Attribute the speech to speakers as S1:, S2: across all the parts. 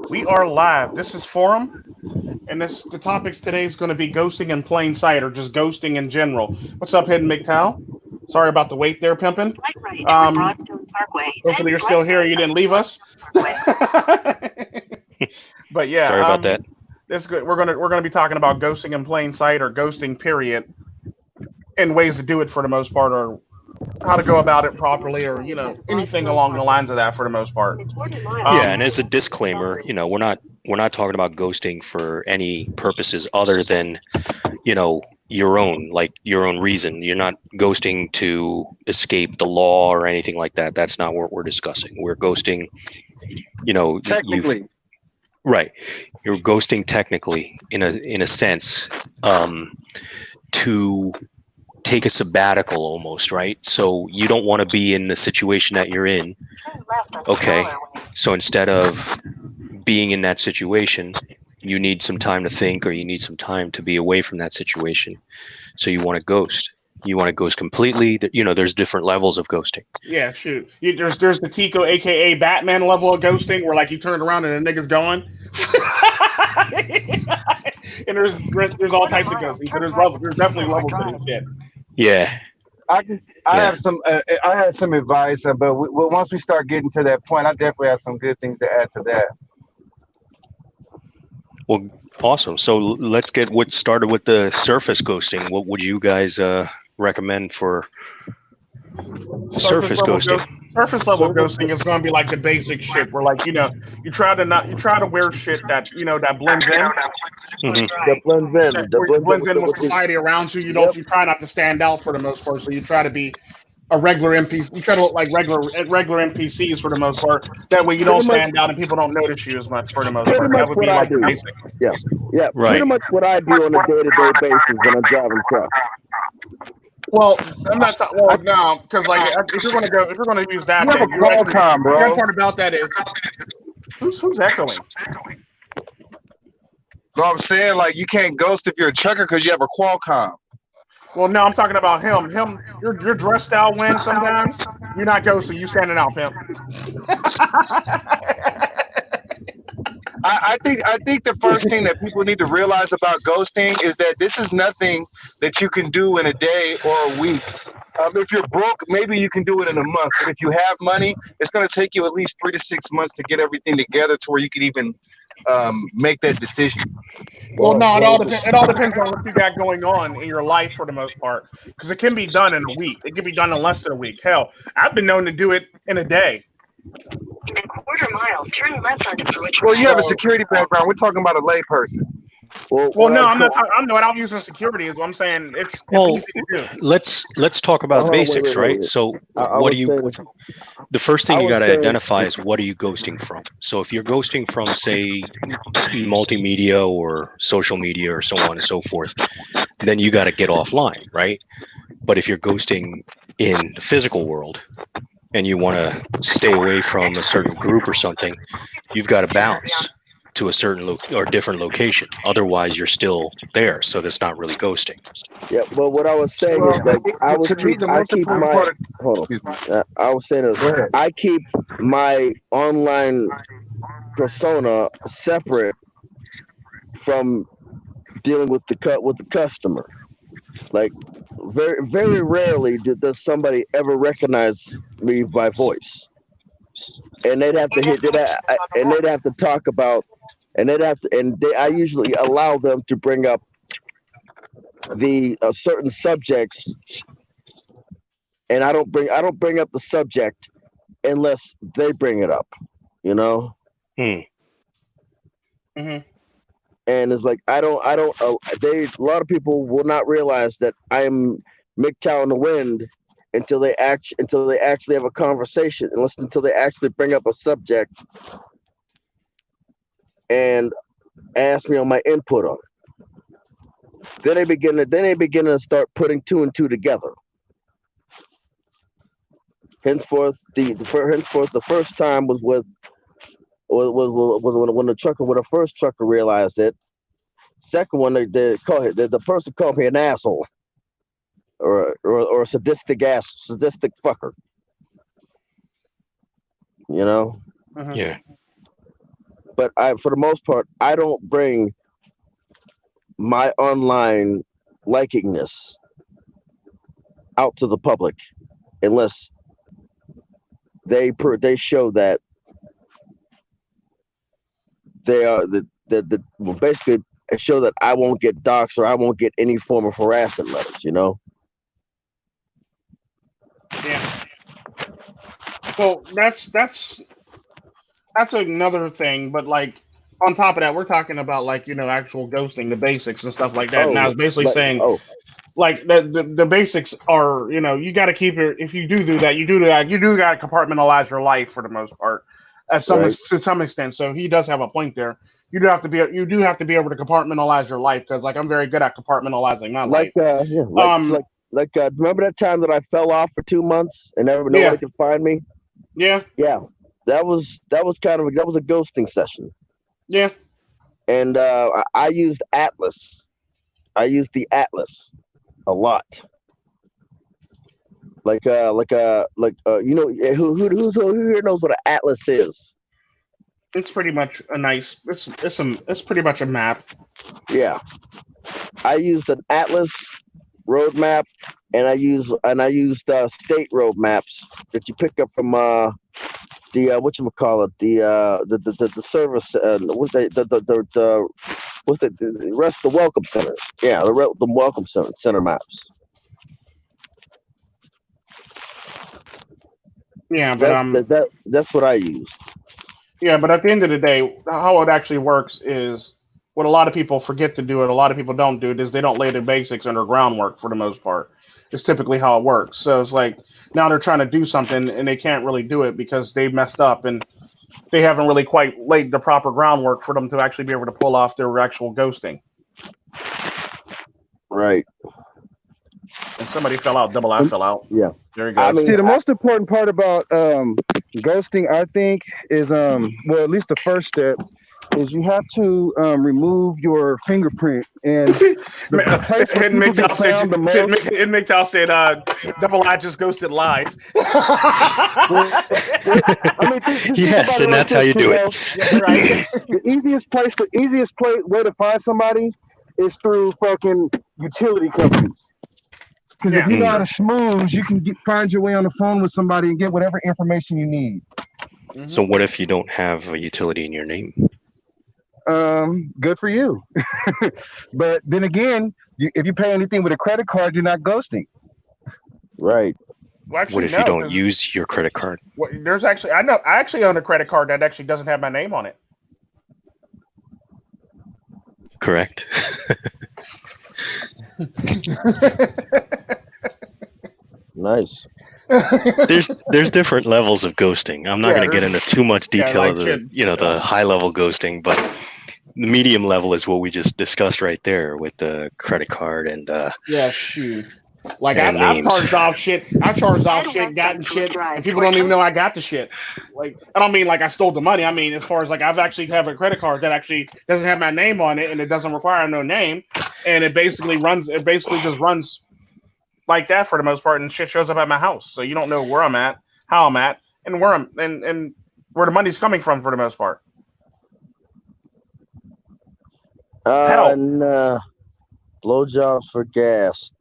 S1: We are live. This is Forum, and the topics today is going to be ghosting in plain sight or just ghosting in general. What's up, Hidden McTowell? Sorry about the wait there, pimpin'. Hopefully you're still here. You didn't leave us. But
S2: Sorry
S1: yeah,
S2: about that.
S1: this good. We're gonna be talking about ghosting in plain sight or ghosting period, and ways to do it for the most part, or how to go about it properly, or anything along the lines of that for the most part.
S2: Yeah, and
S1: Um,
S2: as a disclaimer, we're not talking about ghosting for any purposes other than, your own, like your own reason. You're not ghosting to escape the law or anything like that. That's not what we're discussing. We're ghosting, you've
S3: Technically,
S2: right. You're ghosting technically in a sense, to take a sabbatical almost, right? So you don't want to be in the situation that you're in. Okay. So instead of being in that situation, you need some time to think, or you need some time to be away from that situation. So you want to ghost. You want to ghost completely. There's different levels of ghosting.
S1: yeah, shoot. There's the Tico, aka Batman level of ghosting, where like you turn around and the nigga's gone. And there's all types of ghosting. So there's definitely levels to this shit.
S2: Yeah.
S3: I can. I
S2: Yeah.
S3: have some. I have some advice, but once we start getting to that point, I definitely have some good things to add to that.
S2: Well, awesome. So let's get what started with the surface ghosting. What would you guys recommend for
S1: surface
S2: surface
S1: level
S2: ghosting?
S1: ghost Surface level
S3: Service.
S1: ghosting is going to be like the basic shit where like you try to wear shit that that blends in,
S2: Hmm.
S4: That blends in. That
S1: where it
S4: blends in
S1: blends in with
S4: with the.
S1: society around you.
S4: Yep.
S1: You try not to stand out for the most part, so you try to be a regular NPC. You try to look like regular NPCs for the most part. That way you don't
S4: Pretty much.
S1: stand out and people don't notice you as much for the most
S4: Pretty
S1: part. That
S4: much
S1: would
S4: what
S1: be
S4: I
S1: like the
S4: do.
S1: basic.
S4: Yeah. Yeah. Pretty
S2: Right.
S4: much what I do on a day-to-day basis when I'm driving truck.
S1: Well, I'm not.
S3: I,
S1: Well, no, because like if you're gonna use
S3: you
S1: that,
S3: have a
S1: then you actually
S3: Qualcomm,
S1: the other
S3: bro.
S1: part about that is who's echoing.
S3: Know what I'm saying? Like you can't ghost if you're a trucker because you have a Qualcomm.
S1: Well, no, I'm talking about him. Your dress style wins sometimes. You're not ghosting. You standing out, pimp.
S3: I think the first thing that people need to realize about ghosting is that this is nothing that you can do in a day or a week. If you're broke, maybe you can do it in a month. But if you have money, it's going to take you at least 3 to 6 months to get everything together to where you can even make that decision.
S1: Well,
S4: Well,
S1: no, it all
S4: well,
S1: depends. It all depends on what you got going on in your life for the most part, because it can be done in a week. It can be done in less than a week. Hell, I've been known to do it in a day.
S3: Well, you have a
S4: well,
S3: security background. We're talking about a layperson.
S4: well.
S1: Well,
S4: What I
S1: no,
S4: was
S1: I'm not.
S4: saying.
S1: I'm not using security. Is what I'm saying. It's easy
S2: Well,
S1: to do.
S2: let's talk about
S4: Hold on. Wait.
S2: basics,
S4: Wait. Wait.
S2: right?
S4: Wait.
S2: So
S4: I
S2: what do
S4: was
S2: you
S4: saying.
S2: the first
S4: I
S2: thing you
S4: was
S2: got to
S4: saying.
S2: identify is what are you ghosting from. So if you're ghosting from, say, multimedia or social media or so on and so forth, then you got to get offline, right? But if you're ghosting in the physical world and you want to stay away from a certain group or something, you've got to bounce to a certain or different location. Otherwise, you're still there. So that's not really ghosting.
S4: Yeah. Well, what I was saying
S3: Well,
S4: is like I was
S3: to me,
S4: keep.
S3: the
S4: I
S3: most
S4: keep
S3: important
S4: my.
S3: part of
S4: Hold
S3: excuse me.
S4: on. I was saying is
S3: Go ahead.
S4: I keep my online persona separate from dealing with the customer. Like very rarely does somebody ever recognize me by voice, and they'd have to hit and they'd have to talk about, and they'd have to, and they I usually allow them to bring up the certain subjects, and I don't bring up the subject unless they bring it up, you know.
S2: Hmm.
S1: Hmm.
S4: And it's like I don't they a lot of people will not realize that I'm MGTOW in the wind until they actually have a conversation and listen until they actually bring up a subject and ask me on my input on it. Then they begin to start putting two and two together. Henceforth the first time was when the first trucker realized it. Second one, the person called me an asshole or a sadistic fucker. You know.
S1: Hmm.
S2: Yeah.
S4: but for the most part, I don't bring my online likingness out to the public unless they show that they are well, basically show that I won't get doxxed or I won't get any form of harassment letters.
S1: Yeah. Well, that's another thing, but like on top of that, we're talking about like actual ghosting, the basics and stuff like that. And I
S4: Oh,
S1: was basically
S4: like
S1: saying
S4: oh,
S1: like the basics are you got to keep your if you do that you do got to compartmentalize your life for the most part
S4: right.
S1: to some extent. So he does have a point there. You do have to be able to compartmentalize your life because like I'm very good at compartmentalizing my
S4: Like
S1: life.
S4: yeah,
S1: Um,
S4: remember that time that I fell off for 2 months and nobody
S1: yeah,
S4: could find me?
S1: yeah,
S4: Yeah, that was that was a ghosting session,
S1: yeah,
S4: and I used Atlas. I used the Atlas a lot. Who here knows what an Atlas is?
S1: it's pretty much a nice. It's pretty much a map.
S4: Yeah, I used an Atlas roadmap, and I used state road maps that you pick up from the whatchamacallit, the service, what's the rest of the welcome center. Yeah, the welcome center maps.
S1: Yeah, but
S4: That's what I used.
S1: yeah, but at the end of the day, how it actually works is what a lot of people forget to do, and a lot of people don't do it is they don't lay the basics and their groundwork for the most part. It's typically how it works. So it's like now they're trying to do something and they can't really do it because they messed up and they haven't really quite laid the proper groundwork for them to actually be able to pull off their actual ghosting.
S4: Right.
S1: And somebody fell out. Double I fell out.
S4: Yeah.
S1: There you go.
S3: See, the most important part about ghosting, I think, is well, at least the first step is you have to remove your fingerprint and the place where people get found the most.
S1: MiGTOM said, "Double I just ghosted live."
S3: I mean,
S2: Yes, and that's how you do it.
S1: Yeah, right.
S3: The easiest way to find somebody is through fucking utility companies. Because if you know how to schmooze, you can find your way on the phone with somebody and get whatever information you need.
S1: Mm-hmm.
S2: So what if you don't have a utility in your name?
S3: Good for you. But then again, if you pay anything with a credit card, you're not ghosting.
S4: Right.
S1: Well, actually,
S2: What if you don't use your credit card?
S1: There's actually I actually own a credit card that actually doesn't have my name on it.
S2: Correct.
S4: Nice.
S2: There's different levels of ghosting. I'm not going to get into too much detail
S1: like
S2: of the high level ghosting, but the medium level is what we just discussed right there with the credit card and
S1: yeah, shoot. Like
S2: and
S1: I've
S2: names.
S1: charged off shit. I charged off shit, gotten shit, and people don't even know I got the shit. Like I don't mean like I stole the money. I mean as far as like I've actually have a credit card that actually doesn't have my name on it and it doesn't require no name, and it basically just runs like that for the most part, and shit shows up at my house. So you don't know where I'm at, how I'm at, and where and where the money's coming from for the most part.
S4: And blowjobs for gas.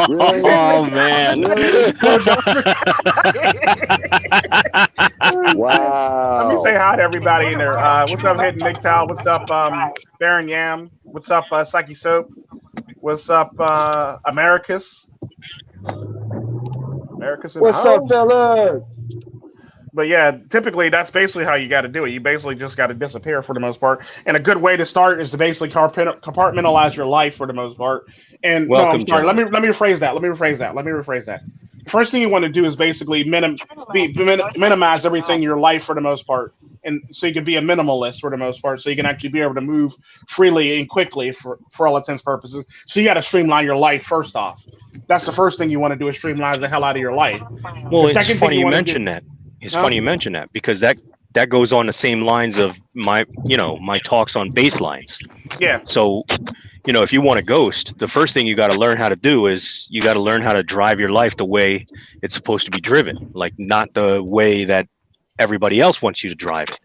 S2: Oh man!
S4: Wow.
S1: Let me say hi to everybody in there. What's up, Hidden MiGTOM? What's up, Baron Yam? What's up, Psyche Soap? What's up, Americus? Americus in the
S3: What's
S1: house.
S3: up, fellas?
S1: But yeah, typically that's basically how you got to do it. You basically just got to disappear for the most part. And a good way to start is to basically compartmentalize your life for the most part. And
S2: Welcome,
S1: no, I'm sorry.
S2: gentlemen.
S1: Let me rephrase that. First thing you want to do is basically minimize everything in your life for the most part, and so you can be a minimalist for the most part. So you can actually be able to move freely and quickly for all intents and purposes. So you got to streamline your life first off. That's the first thing you want to do is streamline the hell out of your life.
S2: Well, it's funny you mention that. It's funny you mention that because that goes on the same lines of my talks on baselines.
S1: Yeah.
S2: So, if you want to ghost, the first thing you got to learn how to do is you got to learn how to drive your life the way it's supposed to be driven, like not the way that everybody else wants you to drive it,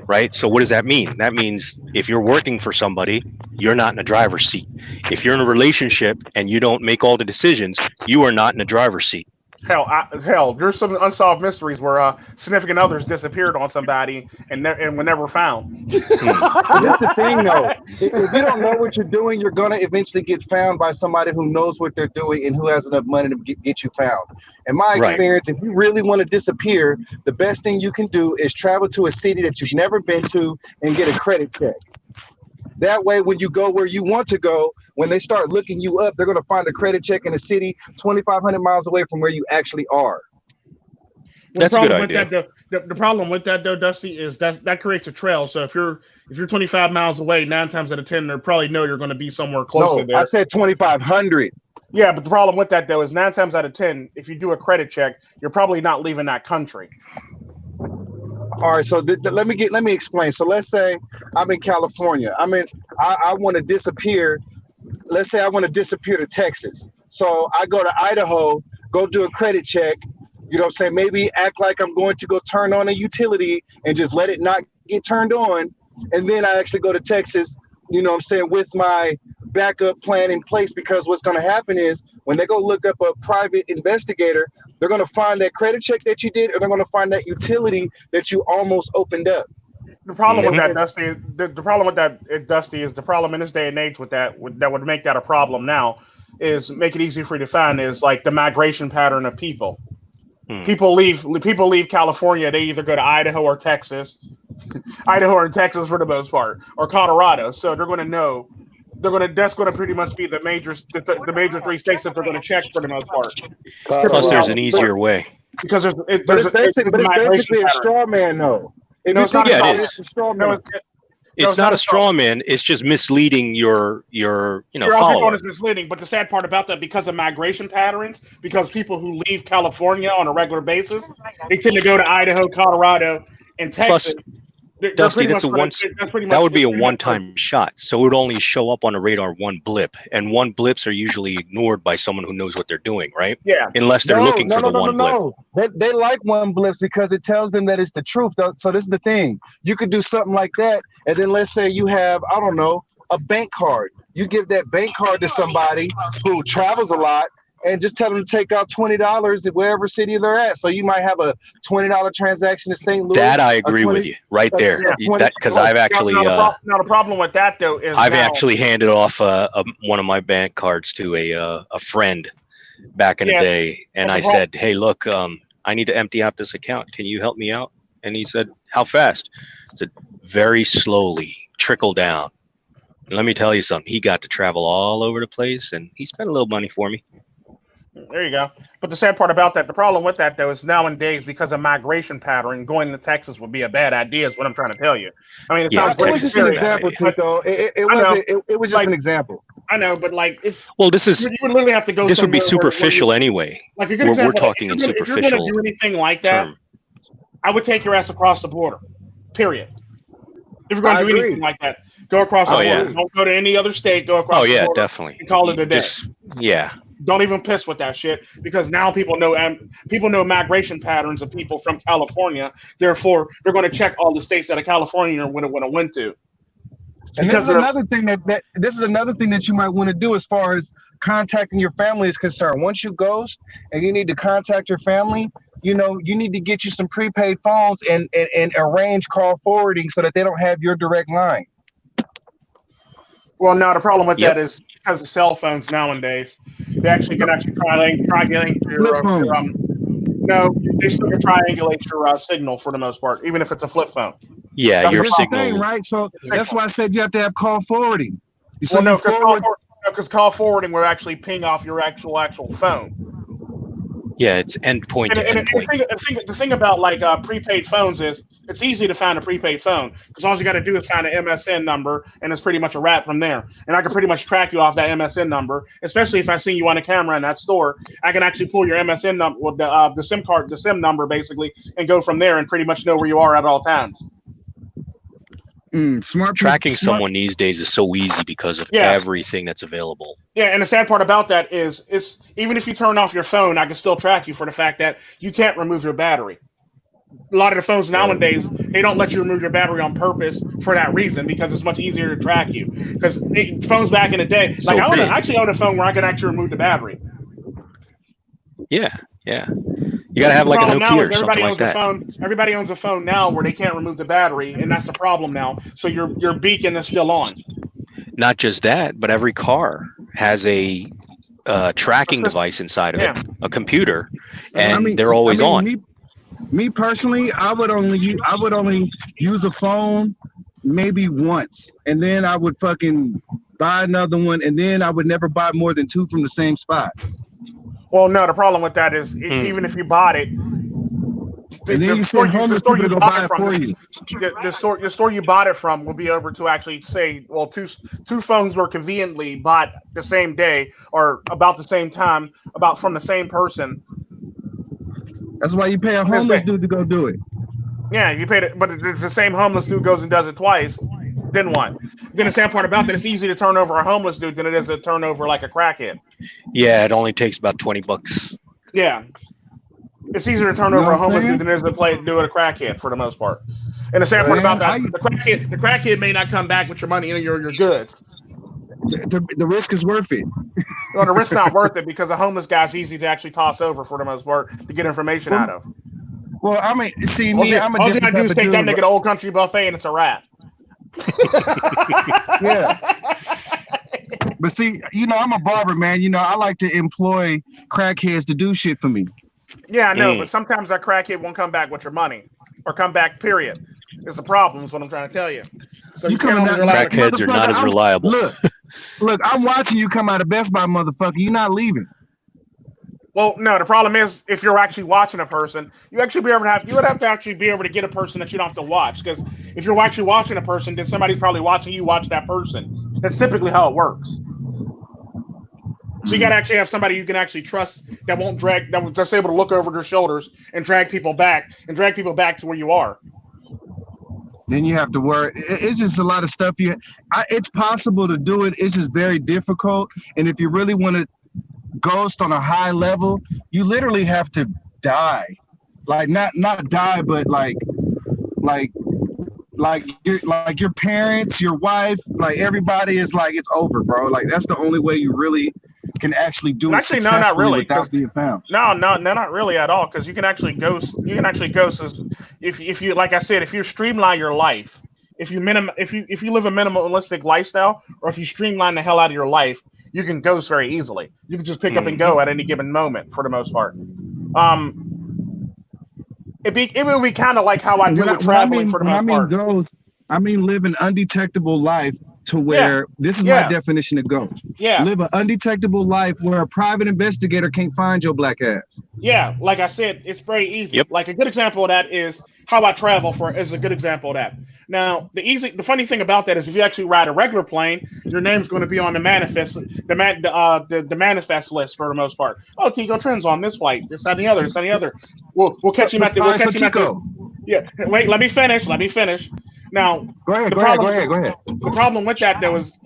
S2: right? So what does that mean? That means if you're working for somebody, you're not in the driver's seat. If you're in a relationship and you don't make all the decisions, you are not in the driver's seat.
S1: Hell, there's some unsolved mysteries where significant others disappeared on somebody and were never found.
S3: But that's the thing, though. If you don't know what you're doing, you're gonna eventually get found by somebody who knows what they're doing and who has enough money to get you found. In my
S2: Right.
S3: experience, if you really want to disappear, the best thing you can do is travel to a city that you've never been to and get a credit check. That way, when you go where you want to go, when they start looking you up, they're going to find a credit check in a city 2,500 miles away from where you actually are.
S2: That's a good
S1: Problem with
S2: idea.
S1: that, the problem with that though, Dusty, is that creates a trail. So if you're 25 miles away, 9 times out of 10, they probably know you're going to be somewhere close to
S3: No,
S1: there.
S3: I said 2,500.
S1: Yeah, but the problem with that though is 9 times out of 10, if you do a credit check, you're probably not leaving that country.
S3: All right, so let me explain. So let's say I'm in California. I want to disappear. Let's say I want to disappear to Texas. So I go to Idaho, go do a credit check. You know what I'm saying? Maybe act like I'm going to go turn on a utility and just let it not get turned on. And then I actually go to Texas, you know what I'm saying, with my backup plan in place, because what's going to happen is when they go look up a private investigator, they're going to find that credit check that you did, or they're going to find that utility that you almost opened up.
S1: The problem with that, Dusty, is the problem with that, Dusty, is the problem in this day and age with that would make that a problem now is make it easy for you to find is like the migration pattern of people. People leave California. They either go to Idaho or Texas, Idaho or Texas for the most part, or Colorado. So they're going to know. That's going to pretty much be the major 3 states that they're going to check for the most part.
S2: Plus, there's an easier way.
S1: Because
S3: it's basically a straw man, though.
S2: No, it's not. Yeah, it is.
S3: A straw man.
S2: It's not a straw man. It's just misleading your
S1: follower. Is misleading, but the sad part about that, because of migration patterns, because people who leave California on a regular basis, they tend to go to Idaho, Colorado, and Texas.
S2: Plus, Dusty, that would be a one-time shot, so it would only show up on the radar one blip, and one blips are usually ignored by someone who knows what they're doing, right?
S1: Yeah.
S2: Unless they're looking for the one blip.
S3: They like one blips because it tells them that it's the truth. So this is the thing: you could do something like that, and then let's say you have, I don't know, a bank card. You give that bank card to somebody who travels a lot, and just tell them to take out $20 at wherever city they're at. So you might have a $20 transaction in St. Louis.
S2: That I agree with you right there. That because I've actually
S1: now the problem with that though is
S2: I've actually handed off one of my bank cards to a friend back in the day, and I said, "Hey, look, I need to empty out this account. Can you help me out?" And he said, "How fast?" I said, "Very slowly, trickle down." And let me tell you something. He got to travel all over the place, and he spent a little money for me.
S1: There you go. But the sad part about that, the problem with that though, is nowadays because of migration pattern, going to Texas would be a bad idea. Is what I'm trying to tell you. I mean, it sounds
S3: it was just an example, Tico. It was just an example.
S1: I know, but like it's.
S2: Well, this is.
S1: You would literally have to go.
S2: This would be superficial anyway.
S1: Like
S2: we're talking in superficial.
S1: If you're going to do anything like that, I would take your ass across the border. Period. If you're going to do anything like that, go across the border.
S2: Yeah.
S1: Don't go to any other state. Go across. the border
S2: Definitely.
S1: And call it a day. Don't even piss with that shit, because now people know migration patterns of people from California. Therefore, they're going to check all the states that a Californian would have went to.
S3: And this is another thing that you might want to do as far as contacting your family is concerned. Once you ghost and you need to contact your family, you need to get you some prepaid phones and arrange call forwarding so that they don't have your direct line.
S1: Well, now the problem with that is because of cell phones nowadays, they can triangulate your no, they still can triangulate your signal for the most part, even if it's a flip phone.
S2: Yeah,
S3: that's
S2: your signal,
S3: thing, right? So that's why I said you have to have call forwarding.
S1: Well, no, because call forwarding will actually ping off your actual phone.
S2: Yeah, it's endpoint to
S1: endpoint. The thing about like prepaid phones is it's easy to find a prepaid phone because all you got to do is find an MSN number, and it's pretty much a wrap from there. And I can pretty much track you off that MSN number, especially if I see you on a camera in that store. I can actually pull your MSN number, with the SIM card, the SIM number, basically, and go from there and pretty much know where you are at all times.
S2: Tracking someone these days is so easy because of everything that's available.
S1: Yeah, and the sad part about that is, it's even if you turn off your phone, I can still track you for the fact that you can't remove your battery. A lot of the phones nowadays, they don't let you remove your battery on purpose for that reason, because it's much easier to track you. Because phones back in the day, like I actually own a phone where I can actually remove the battery.
S2: Yeah. You gotta have like a Nokia or something like that.
S1: Everybody owns a phone now where they can't remove the battery, and that's the problem now. So your beacon is still on.
S2: Not just that, but every car has a tracking device inside of it, a computer, and they're always on.
S3: Me personally, I would only use a phone maybe once, and then I would fucking buy another one, and then I would never buy more than 2 from the same spot.
S1: Well, no, the problem with that is even if you bought it, the store you bought it from will be able to actually say, well, two phones were conveniently bought the same day or about the same time, from the same person.
S3: That's why you pay a homeless dude to go do it.
S1: Yeah, you paid it, but if the same homeless dude goes and does it twice, then what? Then the sad part about that, it's easy to turn over a homeless dude than it is to turn over like a crackhead.
S2: Yeah, it only takes about $20.
S1: Yeah, it's easier to turn over a homeless dude than it is to do it a crackhead for the most part. And the sad part about that, the crackhead may not come back with your money and your goods.
S3: The risk is worth it.
S1: Well, the risk's not worth it because a homeless guy's easy to actually toss over for the most part to get information out of.
S3: Well, I mean, see,
S1: all you gotta do is take that nigga to Old Country Buffet and it's a wrap.
S3: Yeah. But see, I'm a barber, man. I like to employ crackheads to do shit for me.
S1: Yeah, I know, but sometimes that crackhead won't come back with your money or come back, period. It's the problem, is what I'm trying to tell you. So you can't
S2: crackheads are not as reliable.
S3: Look, I'm watching you come out of Best Buy, motherfucker. You're not leaving.
S1: Well, no, the problem is if you're actually watching a person, you would have to actually be able to get a person that you don't have to watch. Because if you're actually watching a person, then somebody's probably watching you watch that person. That's typically how it works. So you gotta actually have somebody you can actually trust that's able to look over their shoulders and drag people back to where you are.
S3: Then you have to worry. It's just a lot of stuff. It's possible to do it. It's just very difficult. And if you really want to ghost on a high level, you literally have to die. Like not die, but like your parents, your wife, like everybody is like, it's over, bro. Like that's the only way you really can actually do it.
S1: Actually, no, not really.
S3: Without being found.
S1: No, not really at all. Because you can actually ghost. You can actually ghost if you, like I said, if you streamline your life, if you live a minimalistic lifestyle, or if you streamline the hell out of your life, you can ghost very easily. You can just pick up and go at any given moment for the most part. It will be kind of like how I do with traveling for the most part.
S3: Ghost, I mean live an undetectable life to where this is my definition of ghost.
S1: Yeah.
S3: Live an undetectable life where a private investigator can't find your black ass.
S1: Yeah, like I said, it's very easy.
S2: Yep.
S1: Like a good example of that is how I travel is a good example of that. Now, the funny thing about that is if you actually ride a regular plane, your name's going to be on the manifest list for the most part. Oh, Tico Tren's on this flight. This and the other. We'll catch him at the. Yeah. Wait. Let me finish. Now,
S3: go ahead.
S1: The problem with that though is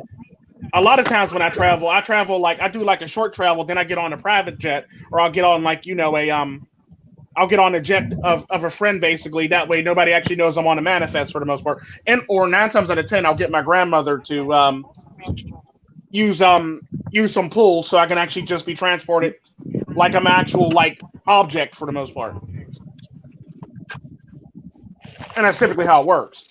S1: a lot of times when I travel like I do like a short travel, then I get on a private jet, or I'll get on like I'll get on a jet of a friend basically. That way nobody actually knows I'm on a manifest for the most part. Or 9 times out of 10, I'll get my grandmother to use some pools so I can actually just be transported like I'm an actual like object for the most part. And that's typically how it works.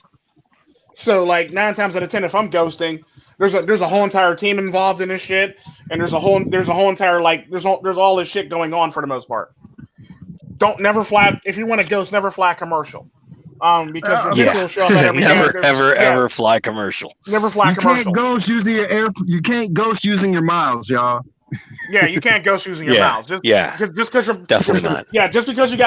S1: So like 9 times out of 10, if I'm ghosting, there's a whole entire team involved in this shit, and there's a whole entire like there's all this shit going on for the most part. Never fly if you want to ghost. Never fly commercial, because your will show up at every
S2: ever fly commercial.
S1: Never fly commercial.
S3: You can't ghost using your miles, y'all.
S1: Yeah, you can't ghost using your mouth. Just because you're
S2: definitely not.
S1: Yeah, just because you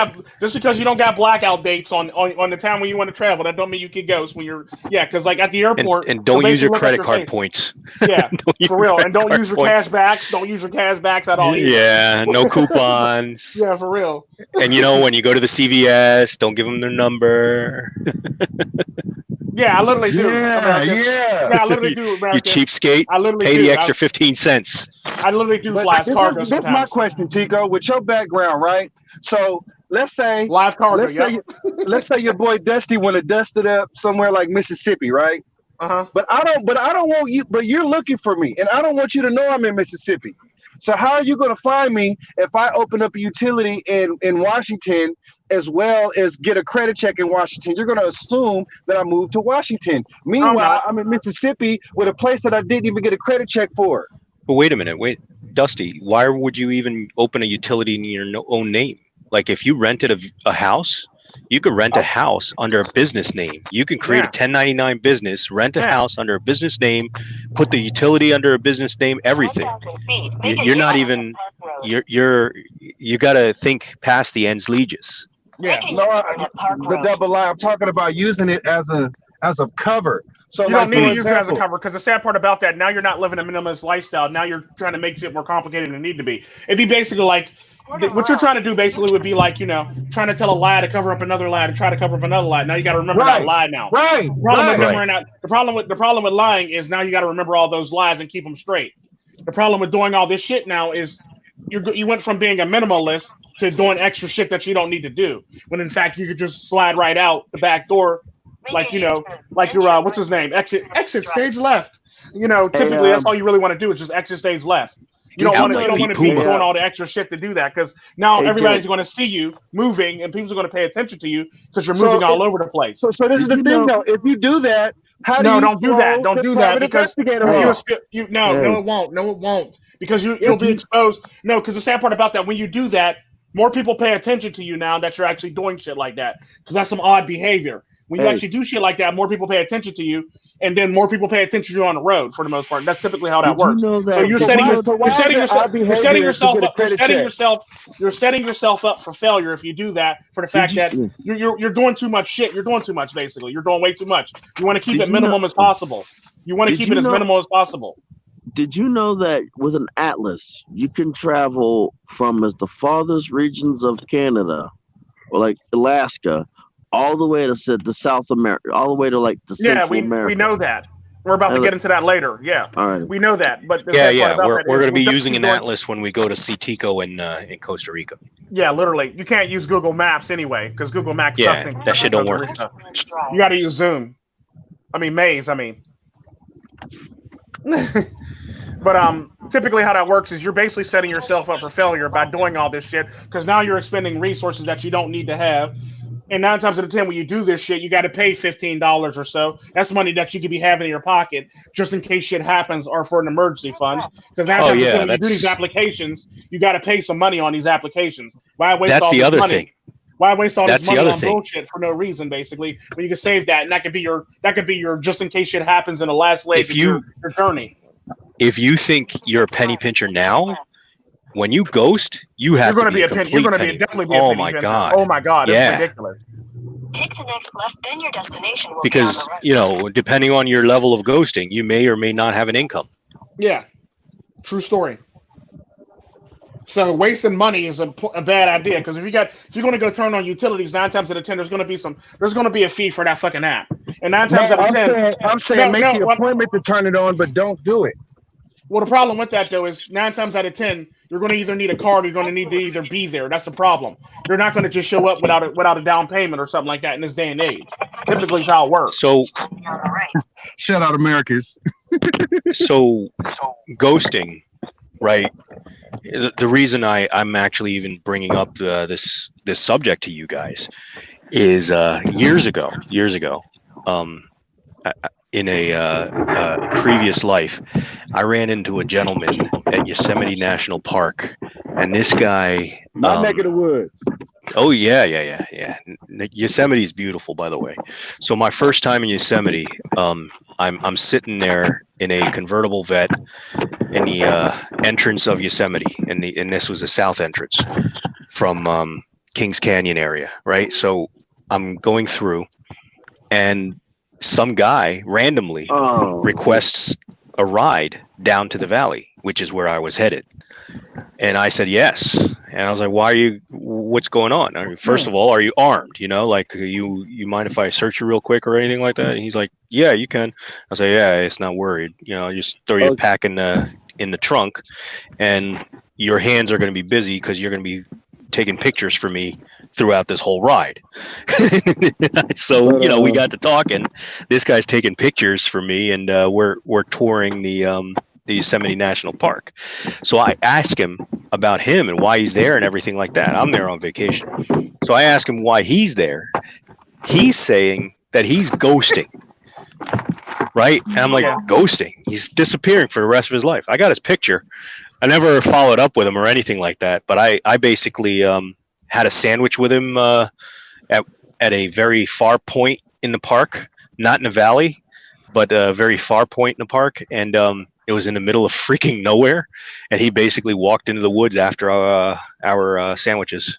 S1: don't got blackout dates on the time when you want to travel, that don't mean you can ghost when you're because like at the airport.
S2: And don't use your credit card points.
S1: Yeah, for real. And don't use your cash backs. Don't use your cash backs at all. Either.
S2: Yeah, no coupons.
S1: Yeah, for real.
S2: And when you go to the CVS, don't give them their number.
S1: Yeah, I literally do.
S3: Yeah.
S1: I literally do.
S2: You cheapskate. I literally pay the extra 15 cents.
S1: I literally do fly cargo sometimes.
S3: This is my question, Tico. With your background, right? So let's say
S1: Live cargo.
S3: let's say let's say your boy Dusty want to dust it up somewhere like Mississippi, right?
S1: Uh-huh.
S3: But I don't want you. But you're looking for me, and I don't want you to know I'm in Mississippi. So how are you going to find me if I open up a utility in Washington as well as get a credit check in Washington? You're going to assume that I moved to Washington. Meanwhile, I'm in Mississippi with a place that I didn't even get a credit check for.
S2: But wait a minute, Dusty, why would you even open a utility in your own name? Like if you rented a house, you could rent a house under a business name. You can create a 1099 business, rent a house under a business name, put the utility under a business name, everything. You're not even, you got to think past the ends legis.
S3: Yeah, no, the double lie. I'm talking about using it as a cover. So
S1: you don't need to use it as a cover, because the sad part about that, now you're not living a minimalist lifestyle. Now you're trying to make shit more complicated than it need to be. It'd be basically like, what you're trying to do basically would be like, trying to tell a lie to cover up another lie to try to cover up another lie. Now you got to remember that lie now.
S3: Right.
S1: The problem with lying is now you got to remember all those lies and keep them straight. The problem with doing all this shit now is you went from being a minimalist to doing extra shit that you don't need to do. When in fact you could just slide right out the back door, like your what's his name? Exit stage left. Typically that's all you really want to do is just exit stage left. You don't want to be doing all the extra shit to do that, because now everybody's going to see you moving and people are going to pay attention to you because you're moving all over the place.
S3: So this is the thing though. If you do that, don't do that because
S1: no, it won't because you'll be exposed. No, because the sad part about that, when you do that, more people pay attention to you now that you're actually doing shit like that, because that's some odd behavior. When you actually do shit like that, more people pay attention to you, and then more people pay attention to you on the road for the most part. And that's typically how that works. So you're setting yourself up for failure if you do that, for the fact that you're doing too much shit. You're doing too much, basically. You're doing way too much. You want to keep it minimum as possible. You want to keep it as minimal as possible.
S4: Did you know that with an atlas, you can travel from as the farthest regions of Canada, or like Alaska, all the way to the South America, all the way to like the Central America.
S1: We know that. We're about to get into that later. Yeah,
S4: all right.
S1: We know that. But
S2: we're going to be using an atlas when we go to see Tico in Costa Rica.
S1: Yeah, literally. You can't use Google Maps anyway, because Google Maps.
S2: That shit don't work.
S1: You got to use Zoom. Maze. But typically how that works is you're basically setting yourself up for failure by doing all this shit, because now you're expending resources that you don't need to have. And 9 times out of 10, when you do this shit, you got to pay $15 or so. That's money that you could be having in your pocket just in case shit happens, or for an emergency fund. Because when you do these applications, you got to pay some money on these applications. Why waste all this money? Why waste all this money on bullshit for no reason, basically? When you can save that, and that could be your just in case shit happens in the last leg of your journey.
S2: If you think you're a penny pincher now, when you ghost, you're going to be a penny. You're going to definitely be a penny pincher.
S1: Oh my god, it's ridiculous.
S5: Take the next left, then your destination will
S2: be on the right. Depending on your level of ghosting, you may or may not have an income.
S1: Yeah, true story. So wasting money is a bad idea, because if you're going to go turn on utilities, 9 times out of 10, there's going to be a fee for that fucking app. And 9 times out of 10,
S3: I'm saying make the appointment to turn it on, but don't do it.
S1: Well, the problem with that though is 9 times out of 10, you're going to either need a card, or you're going to need to either be there. That's the problem. You're not going to just show up without a down payment or something like that in this day and age. Typically, is how it works.
S2: So,
S3: shout out Americans.
S2: So, ghosting, right? The reason I'm actually even bringing up this subject to you guys is years ago. In a previous life, I ran into a gentleman at Yosemite National Park, and this guy,
S3: my neck of the woods.
S2: Oh yeah. Yosemite is beautiful, by the way. So my first time in Yosemite, I'm sitting there in a convertible vet in the entrance of Yosemite, and this was the south entrance from Kings Canyon area, right? So I'm going through, and some guy randomly requests a ride down to the valley, which is where I was headed. And I said, yes. And I was like, what's going on? I mean, first of all, are you armed? Like, you mind if I search you real quick or anything like that? And he's like, yeah, you can. I say, yeah, it's not worried. Just throw your pack in the trunk, and your hands are going to be busy because you're going to be taking pictures for me throughout this whole ride. So we got to talking. This guy's taking pictures for me, and we're touring the Yosemite National Park. So I ask him about him and why he's there and everything like that. I'm there on vacation, so I ask him why he's there. He's saying that he's ghosting. Right? And I'm like, ghosting? He's disappearing for the rest of his life. I got his picture. I never followed up with him or anything like that, but I basically had a sandwich with him at a very far point in the park, not in the valley, but a very far point in the park, and it was in the middle of freaking nowhere, and he basically walked into the woods after our sandwiches.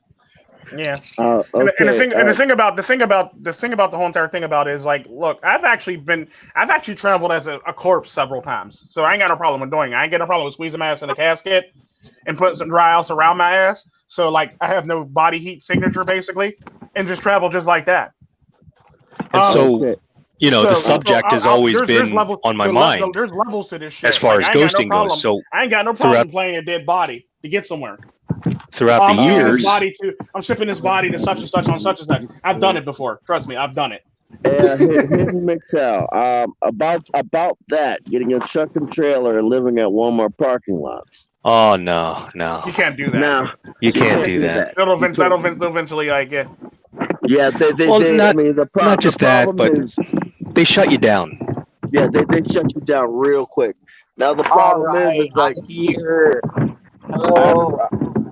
S1: Yeah.
S4: Okay.
S1: And the thing about the whole entire thing about it is like, look, I've actually traveled as a corpse several times, so I ain't got no problem with doing it. I ain't got no problem with squeezing my ass in a casket and putting some dry ice around my ass. So like, I have no body heat signature basically, and just travel just like that.
S2: And the subject has always been on my mind.
S1: There's levels to this shit.
S2: As far as ghosting goes. So
S1: I ain't got no problem playing a dead body to get somewhere.
S2: Throughout the years,
S1: I'm shipping this body to such and such on such and such. I've done it before. Trust me, I've done it.
S4: Here's MiGTOM. About that, getting a truck and trailer and living at Walmart parking lots.
S2: Oh no,
S1: you can't do that.
S4: No,
S2: you can't do that.
S1: That'll eventually get.
S4: Yeah,
S2: not just that, but they shut you down.
S4: Yeah, they shut you down real quick. Now the problem is like here.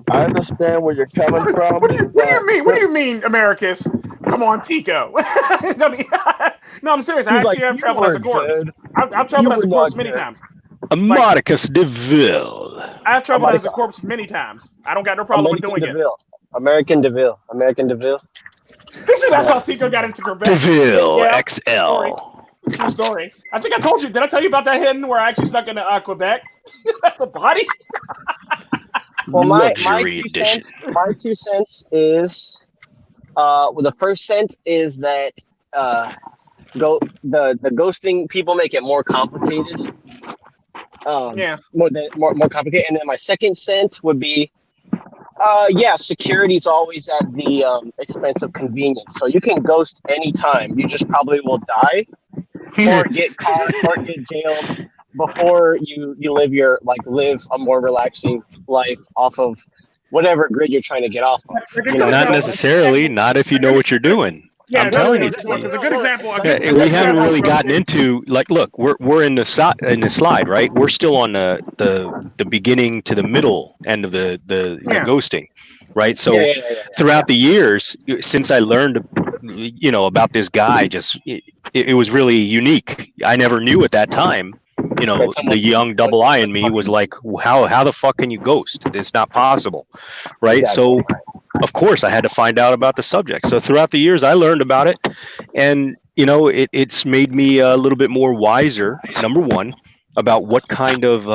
S4: I understand where you're coming from.
S1: What do you mean, Americus? Come on, Tico. No, I'm serious. I actually have traveled as a corpse. I've traveled as a corpse many times.
S2: Marcus DeVille.
S1: I've traveled as a corpse many times. I don't got no problem with doing it.
S6: American DeVille.
S1: That's how Tico got into Quebec.
S2: DeVille XL.
S1: True story. I think I told you. Did I tell you about that hidden where I actually snuck into Quebec? The body.
S6: Well, my 2 cents is, the first cent is that the ghosting people make it more complicated. More complicated. And then my second cent would be, security is always at the expense of convenience. So you can ghost anytime. You just probably will die or get caught or get jailed before you live a more relaxing life off of whatever grid you're trying to get off of.
S2: Not necessarily. Not if you know what you're doing. I'm telling you.
S1: It's a good example.
S2: We haven't really gotten into look, we're in the slide, right? We're still on the beginning to the middle end of the ghosting, right? So throughout the years, since I learned, about this guy, it was really unique. I never knew at that time. The young double I in me was like, how the fuck can you ghost? It's not possible, right? Exactly. So, of course, I had to find out about the subject. So throughout the years, I learned about it, and it's made me a little bit more wiser. Number one, about what kind of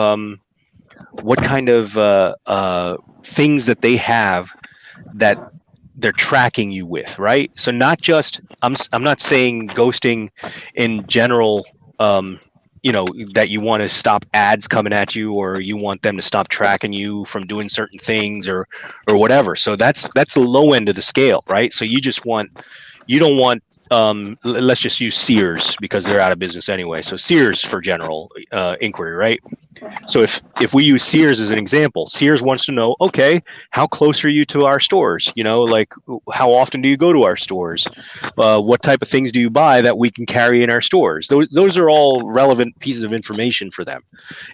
S2: things that they have that they're tracking you with, right? So not just I'm not saying ghosting in general. That you want to stop ads coming at you, or you want them to stop tracking you from doing certain things or whatever. So that's the low end of the scale, right? So you don't want let's just use Sears because they're out of business anyway. So Sears for general inquiry, right? So if we use Sears as an example, Sears wants to know, okay, how close are you to our stores? Like how often do you go to our stores? What type of things do you buy that we can carry in our stores? Those are all relevant pieces of information for them.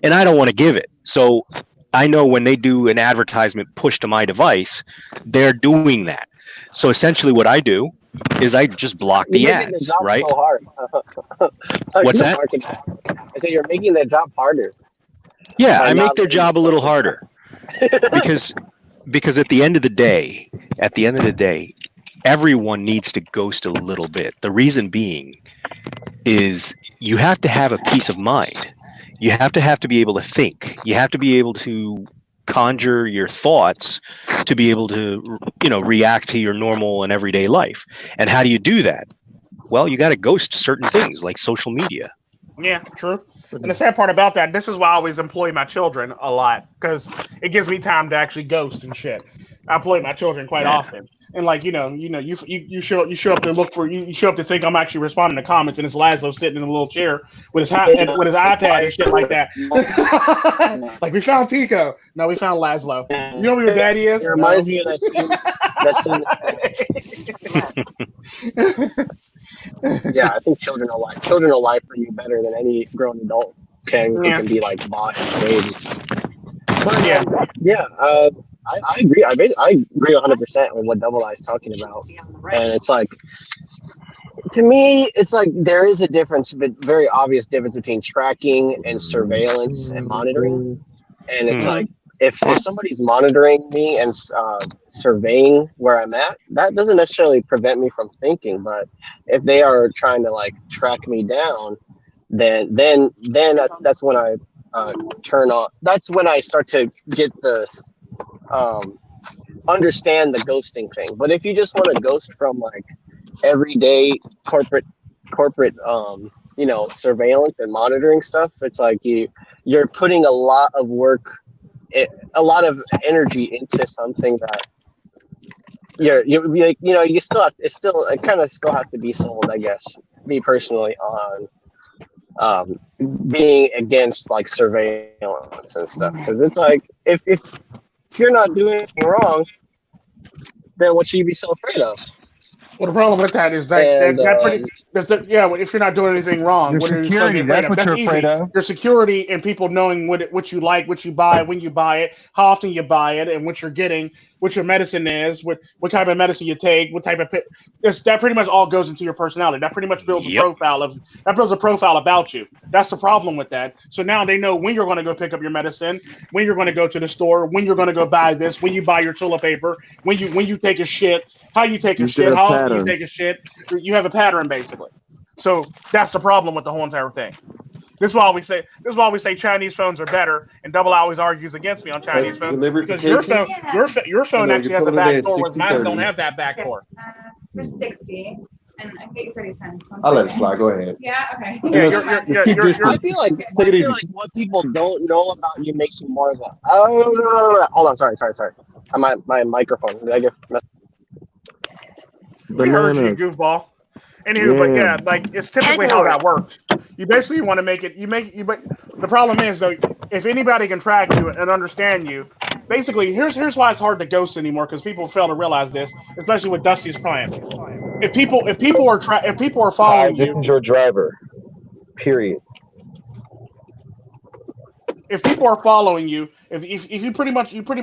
S2: And I don't want to give it. So I know when they do an advertisement push to my device, they're doing that. So essentially what I do is I just block the ads, right?
S6: So hard.
S2: What's that?
S6: I say you're making their job harder.
S2: Yeah, I make their job a little harder because at the end of the day, everyone needs to ghost a little bit. The reason being is you have to have a peace of mind. You have to be able to think. You have to be able to conjure your thoughts to be able to, react to your normal and everyday life. And how do you do that? Well, you got to ghost certain things like social media.
S1: Yeah, true. And the sad part about that, this is why I always employ my children a lot, because it gives me time to actually ghost and shit. I play my children quite often, and like you show up to look for you show up to think I'm actually responding to comments, and it's Laszlo sitting in a little chair with his with his iPad and shit like that. Like we found Tico. No, we found Laszlo. You know who your daddy is?
S6: It reminds me of that scene. Yeah, I think children will lie for you better than any grown adult can be like bought and swayed. But I agree. I agree 100% with what Double Eye's talking about, and it's like, to me, it's like there is a difference, but very obvious difference between tracking and surveillance and monitoring. And it's like, if somebody's monitoring me and surveying where I'm at, that doesn't necessarily prevent me from thinking. But if they are trying to like track me down, then that's when I turn on. That's when I start to get the understand the ghosting thing. But if you just want to ghost from like everyday corporate surveillance and monitoring stuff, it's like you're putting a lot of work, a lot of energy into something that you still have, it kind of still have to be sold, I guess, me personally, on being against like surveillance and stuff, because it's like if you're not doing anything wrong, then what should you be so afraid of?
S1: Well, the problem with that is if you're not doing anything wrong,
S3: Your
S1: what are you
S3: security,
S1: supposed to be afraid
S3: that's
S1: of?
S3: what
S1: That's
S3: you're
S1: easy.
S3: afraid of.
S1: Your security and people knowing what you like, what you buy, when you buy it, how often you buy it, and what you're getting, what your medicine is, what type of medicine you take, what type of that pretty much all goes into your personality. That pretty much builds a profile about you. That's the problem with that. So now they know when you're going to go pick up your medicine, when you're going to go to the store, when you're going to go buy this, when you buy your toilet paper, when you take a shit, how you take a shit, how often you take a shit. You have a pattern basically. So that's the problem with the whole entire thing. This is why we say Chinese phones are better, and Double always argues against me on Chinese phones because your phone actually has a back door, whereas mine don't have that back door.
S7: For 60, and I get you 30 cents.
S3: I'll let it slide. Go ahead.
S7: Yeah. Okay.
S6: I feel like what people don't know about you makes you more of a. Oh, hold on. Sorry. My microphone. Did I get?
S1: We heard you, goofball. Anywho, but yeah, like it's typically how that works. You basically want to make it. But the problem is though, if anybody can track you and understand you, basically here's why it's hard to ghost anymore, because people fail to realize this, especially with Dusty's plan. If people are following you,
S4: this is your driver. Period.
S1: if people are following you, if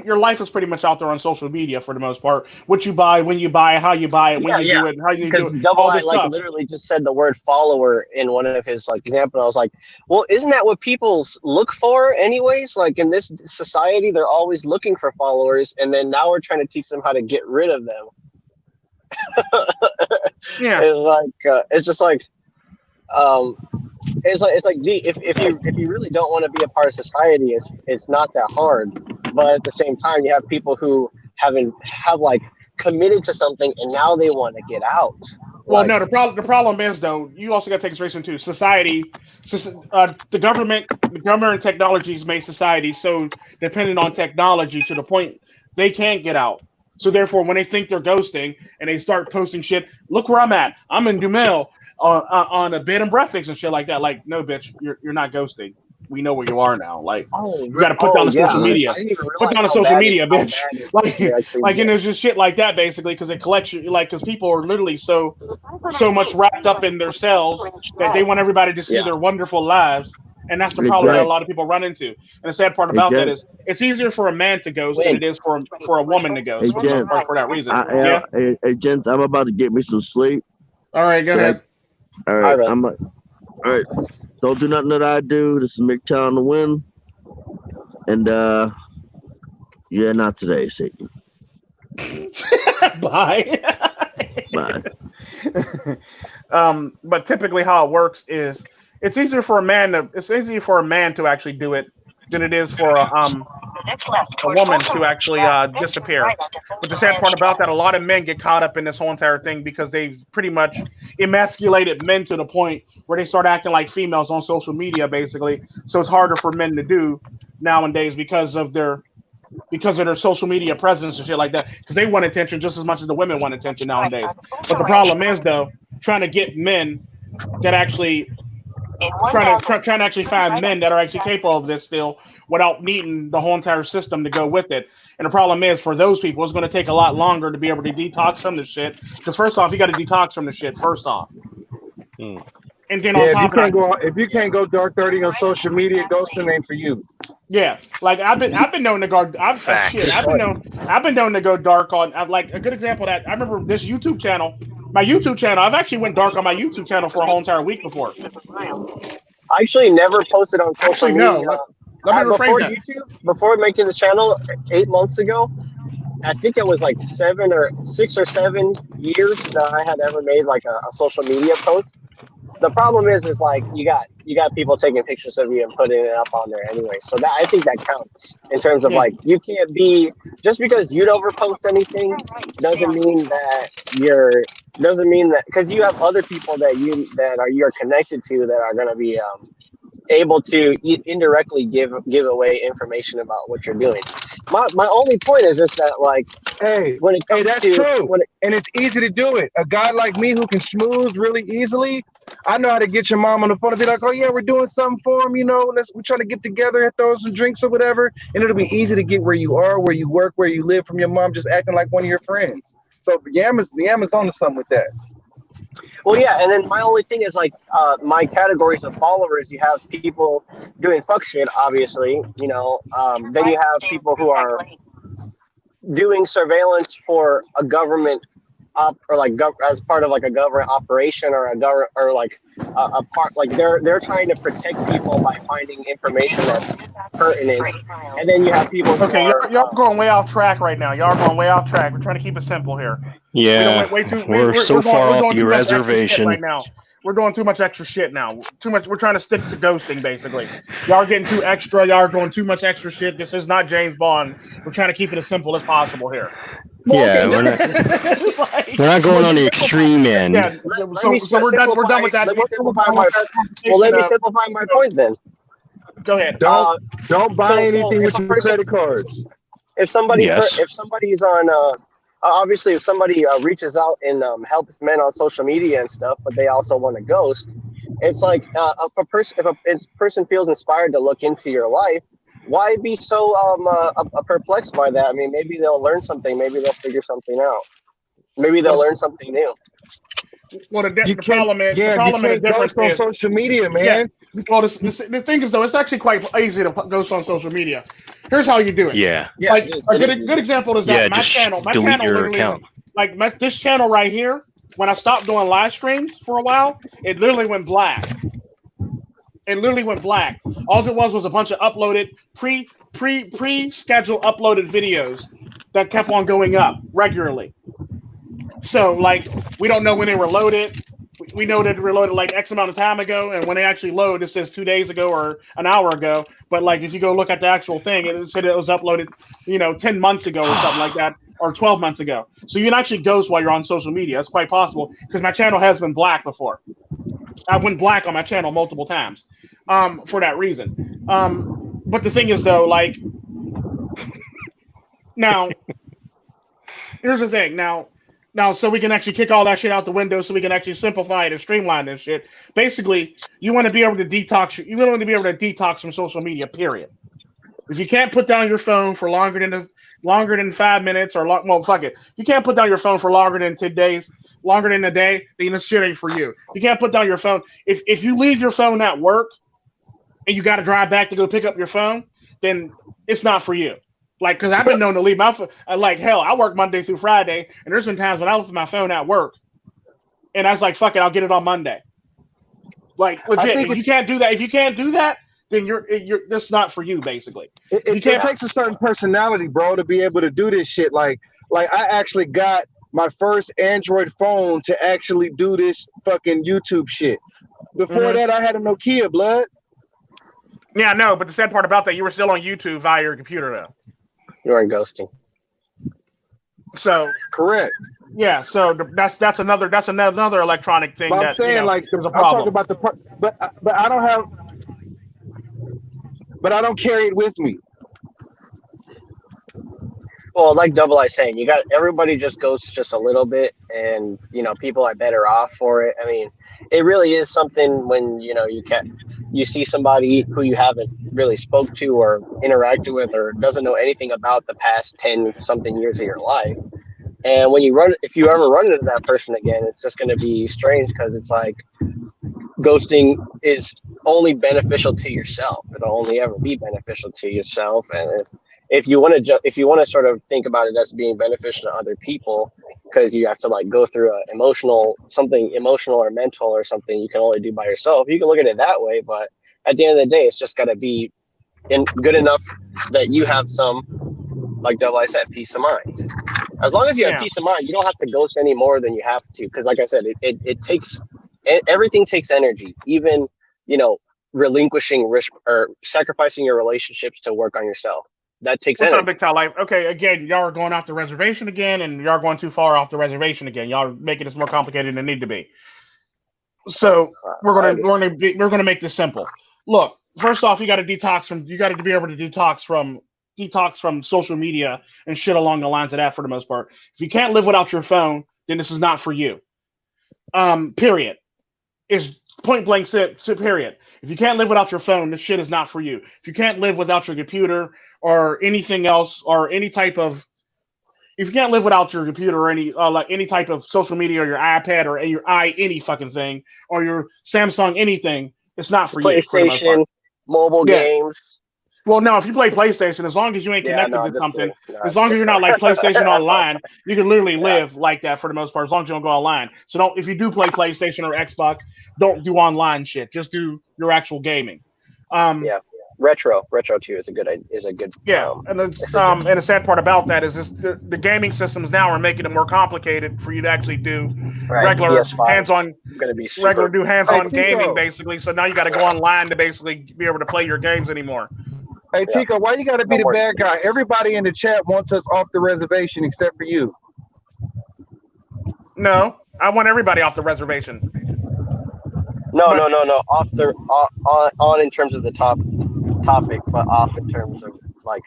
S1: your life is pretty much out there on social media for the most part. What you buy, when you buy it, how you buy it, when you do it, how you do
S6: Because
S1: it.
S6: Double
S1: All
S6: I
S1: this stuff.
S6: literally just said the word follower in one of his like examples. I was like, well, isn't that what people look for anyways? Like in this society, they're always looking for followers, and then now we're trying to teach them how to get rid of them.
S1: Yeah,
S6: it's just like if you really don't want to be a part of society, it's not that hard. But at the same time, you have people who have like committed to something and now they want to get out.
S1: Well, no, the problem is though, you also got to take consideration too. Society, the government and technologies make society so dependent on technology to the point they can't get out. So therefore, when they think they're ghosting and they start posting shit, look where I'm at. I'm in Dumel on a bed and breakfast and shit like that. Like, no, bitch, you're not ghosting. We know where you are now. Like, you got to put down the social media. Put down the social media, bitch. Like, and there's just shit like that basically because it collects you. Like, because people are literally so much wrapped up in themselves that they want everybody to see their wonderful lives. And that's the problem that a lot of people run into. And the sad part about that is it's easier for a man to ghost than it is for a woman to ghost for that reason.
S8: Hey, gents, I'm about to get me some sleep.
S1: All right, go ahead.
S8: All right, all right. Don't do nothing that I do. This is MiGTOM to win. And yeah, not today, Satan.
S1: Bye.
S8: Bye.
S1: But typically how it works is it's easier for a man to actually do it than it is for a woman to actually disappear. But the sad part about that, a lot of men get caught up in this whole entire thing because they've pretty much emasculated men to the point where they start acting like females on social media, basically. So it's harder for men to do nowadays because of their because of their social media presence and shit like that. Because they want attention just as much as the women want attention nowadays. But the problem is though, trying to get men that actually trying to actually find men that are actually capable of this still without needing the whole entire system to go with it. And the problem is for those people, it's going to take a lot longer to be able to detox from the shit. Because first off, you got to detox from the shit first off. And then on
S3: Yeah,
S1: top of that,
S3: if you can't go dark 30 on social media, ghosting ain't for you.
S1: yeah, like I've been known to go. I've been known to go dark on. Like a good example of that. I remember this YouTube channel. My YouTube channel. I've actually went dark on my YouTube channel for a whole entire week before.
S6: I actually never posted on social
S1: Actually,
S6: media.
S1: no. Let me rephrase that.
S6: Before making the channel 8 months ago, I think it was like 6 or 7 years that I had ever made like a social media post. The problem is like you got people taking pictures of you and putting it up on there anyway. So that I think that counts in terms of like you can't be just because you don't post anything doesn't mean that because you have other people that you're connected to that are going to be able to indirectly give away information about what you're doing. My only point is just that like when it comes
S3: that's
S6: to
S3: true. And it's easy to do it. A guy like me who can schmooze really easily, I know how to get your mom on the phone and be like, oh yeah, we're doing something for him, we're trying to get together and throw some drinks or whatever. And it'll be easy to get where you are, where you work, where you live from your mom, just acting like one of your friends. So Yama's on to something with that.
S6: Well, yeah, and then my only thing is like my categories of followers. You have people doing fuck shit, obviously. Then you have people who are doing surveillance for a government as part of like a government operation or a part like they're trying to protect people by finding information that's pertinent. And then you have people.
S1: Okay, y'all going way off track right now. Y'all going way off track. We're trying to keep it simple here.
S2: Yeah, we're so far off your reservation
S1: right now. We're doing too much extra shit now. Too much. We're trying to stick to ghosting, basically. Y'all are getting too extra. Y'all are doing too much extra shit. This is not James Bond. We're trying to keep it as simple as possible here.
S2: Yeah, we're not going on the extreme end.
S1: Yeah, so we're done. We're done with that.
S6: Let me simplify my point then.
S1: Go ahead.
S3: Don't buy anything with your credit cards.
S6: If somebody's on obviously if somebody reaches out and helps men on social media and stuff, but they also want to ghost, it's like if a person feels inspired to look into your life, why be so perplexed by that? I mean, maybe they'll learn something. Maybe they'll figure something out. Maybe they'll learn something new.
S1: Well, the problem is
S3: on social media, man.
S1: Yeah. Well, the thing is though, it's actually quite easy to ghost on social media. Here's how you do it.
S2: Yeah.
S1: Like a good example is that my channel literally, like this channel right here. When I stopped doing live streams for a while, it literally went black. All it was a bunch of uploaded pre-scheduled uploaded videos that kept on going up regularly. So like we don't know when they were loaded. We know that they were loaded like X amount of time ago, and when they actually load, it says 2 days ago or an hour ago. But like if you go look at the actual thing, it said it was uploaded, 10 months ago or something like that, or 12 months ago. So you can actually ghost while you're on social media. That's quite possible because my channel has been black before. I went black on my channel multiple times for that reason. But the thing is though, like now, here's the thing. Now, so we can actually kick all that shit out the window, so we can actually simplify it and streamline this shit. Basically, you want to be able to detox. You want to be able to detox from social media. Period. If you can't put down your phone for longer than 5 minutes, fuck it. You can't put down your phone for longer than 10 days, longer than a day. Then this shit ain't for you. You can't put down your phone. If you leave your phone at work and you got to drive back to go pick up your phone, then it's not for you. Like, because I've been known to leave my phone. Like, hell, I work Monday through Friday, and there's been times when I left my phone at work, and I was like, fuck it, I'll get it on Monday. Like, legit, if you can't do that, then you're that's not for you, basically.
S3: It takes a certain personality, bro, to be able to do this shit. Like I actually got my first Android phone to actually do this fucking YouTube shit. Before that, I had a Nokia, blood.
S1: Yeah, no, but the sad part about that, you were still on YouTube via your computer, though.
S6: You weren't ghosting.
S1: So
S3: correct.
S1: Yeah, so that's another electronic thing.
S3: But I'm saying is a problem. I'm talking about but I don't have, but I don't carry it with me.
S6: Well, like Double I saying, you got everybody just ghosts just a little bit, and people are better off for it. I mean, it really is something when you see somebody who you haven't really spoke to or interacted with or doesn't know anything about the past 10 something years of your life, and if you ever run into that person again, it's just going to be strange because it's like ghosting is only beneficial to yourself. It'll only ever be beneficial to yourself, and if you want to sort of think about it as being beneficial to other people, because you have to like go through something emotional or mental or something you can only do by yourself. You can look at it that way, but at the end of the day, it's just got to be good enough that you have some, like Double I said, peace of mind. As long as you have peace of mind, you don't have to ghost any more than you have to. Because, like I said, it takes everything takes energy. Even relinquishing risk or sacrificing your relationships to work on yourself. That takes
S1: What's
S6: energy.
S1: up, Big Tie Life? Okay, again, y'all are going off the reservation again, and y'all are going too far off the reservation again. Y'all are making this more complicated than it need to be. So we're gonna make this simple. Look, first off, you got to be able to detox from social media and shit along the lines of that for the most part. If you can't live without your phone, then this is not for you. Period. Is point blank period. If you can't live without your phone, this shit is not for you. If you can't live without your computer or anything else or any type of if you can't live without your computer or any type of social media or your iPad or any fucking thing or your Samsung anything, it's not for you for the most part.
S6: PlayStation, mobile games.
S1: Well, no, if you play PlayStation, as long as you ain't connected to something, as long as you're not like PlayStation Online, you can literally live like that for the most part, as long as you don't go online. So if you do play PlayStation or Xbox, don't do online shit. Just do your actual gaming.
S6: Retro too is a good
S1: and the sad part about that is the gaming systems now are making it more complicated for you to actually do regular hands-on gaming basically. So now you got to go online to basically be able to play your games anymore.
S3: Hey Tico, why you got to be the bad guy? Everybody in the chat wants us off the reservation except for you.
S1: No, I want everybody off the reservation.
S6: No. On in terms of the topic, but off in terms of like.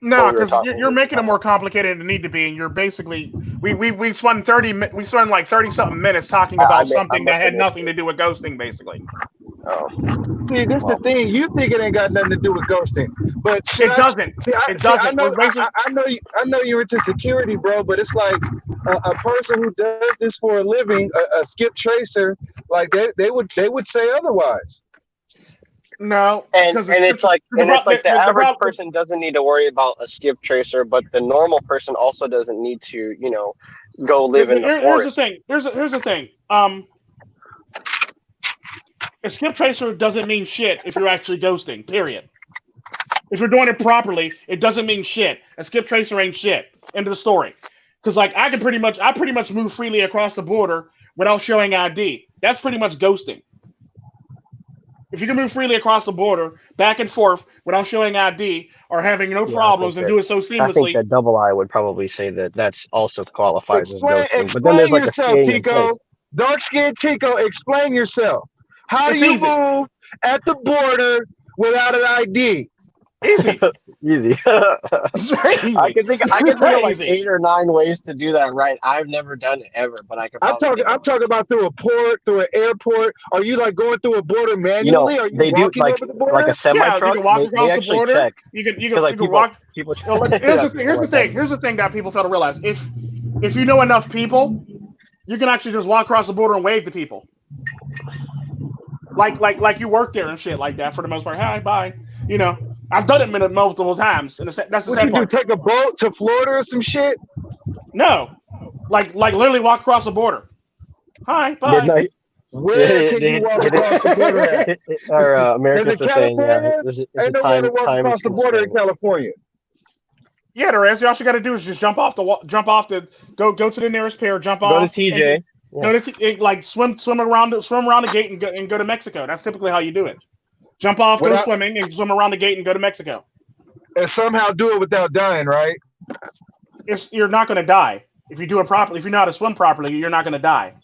S1: No, because you're making it more complicated than it need to be, and you're basically we spent 30 something minutes talking about something that had nothing to do with ghosting, basically.
S3: Oh. See, this is the thing. You think it ain't got nothing to do with ghosting, but
S1: it doesn't. It doesn't.
S3: I know you're into security, bro, but it's like a person who does this for a living, a skip tracer, like they would say otherwise.
S1: No,
S6: and it's like the average person doesn't need to worry about a skip tracer, but the normal person also doesn't need to, go live in the forest.
S1: Here's the thing. A skip tracer doesn't mean shit if you're actually ghosting. Period. If you're doing it properly, it doesn't mean shit. A skip tracer ain't shit. End of the story. Because like I pretty much move freely across the border without showing ID. That's pretty much ghosting. If you can move freely across the border, back and forth, without showing ID or having no problems and do it so seamlessly.
S6: I think that Double I would probably say that's also qualifies as ghosting.
S3: Explain
S6: but then there's like
S3: yourself,
S6: a
S3: Tico. Dark-skinned Tico, explain yourself. How do you move at the border without an ID?
S1: Easy.
S6: Easy. I can think of like 8 or 9 ways to do that right. I've never done it ever, but I can.
S3: I'm talking about through a port, through an airport. Are you like going through a border manually? Are you
S6: they do like
S3: over the border?
S6: Like a semi truck.
S1: You can walk across the border.
S6: Check.
S1: You can walk. Here's the thing that people fail to realize. If you know enough people, you can actually just walk across the border and wave to people. Like you work there and shit like that for the most part. Hi, bye. I've done it multiple times, and that's the sad part.
S3: Do take a boat to Florida or some shit?
S1: No, like literally walk across the border. Hi, bye.
S3: Where can you walk across the border?
S6: Or Americans are saying, there's
S3: ain't no way to walk across the border in California.
S1: Yeah, there is. All you got to do is just go to the nearest pier, jump off.
S6: Go to TJ.
S1: Swim around the gate and go to Mexico. That's typically how you do it. Jump off, go swimming, and swim around the gate and go to Mexico.
S3: And somehow do it without dying, right?
S1: You're not going to die if you do it properly. If you know how to swim properly, you're not going to die.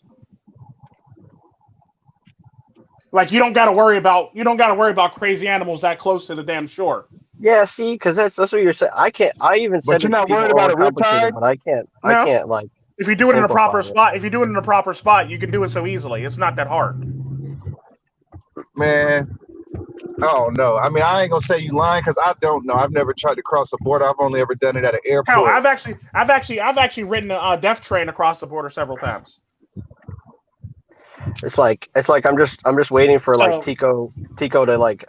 S1: Like you don't got to worry about crazy animals that close to the damn shore.
S6: Yeah, see, because that's what you're saying. I can't. I even
S3: But
S6: said
S3: you're
S6: it to
S3: not
S6: people
S3: worried about a
S6: overcomplicated,
S3: riptide?
S6: but I can't. I
S1: No,
S6: can't like
S1: if you do it in a
S6: simplify
S1: proper
S6: it.
S1: spot, if you do it in a proper spot, you can do it so easily. It's not that hard.
S3: Man, I don't know. I mean, I ain't gonna say you lying because I don't know. I've never tried to cross the border. I've only ever done it at an
S1: Hell,
S3: airport.
S1: I've actually ridden a death train across the border several times.
S6: It's like I'm just waiting for like
S1: So
S6: Tico to like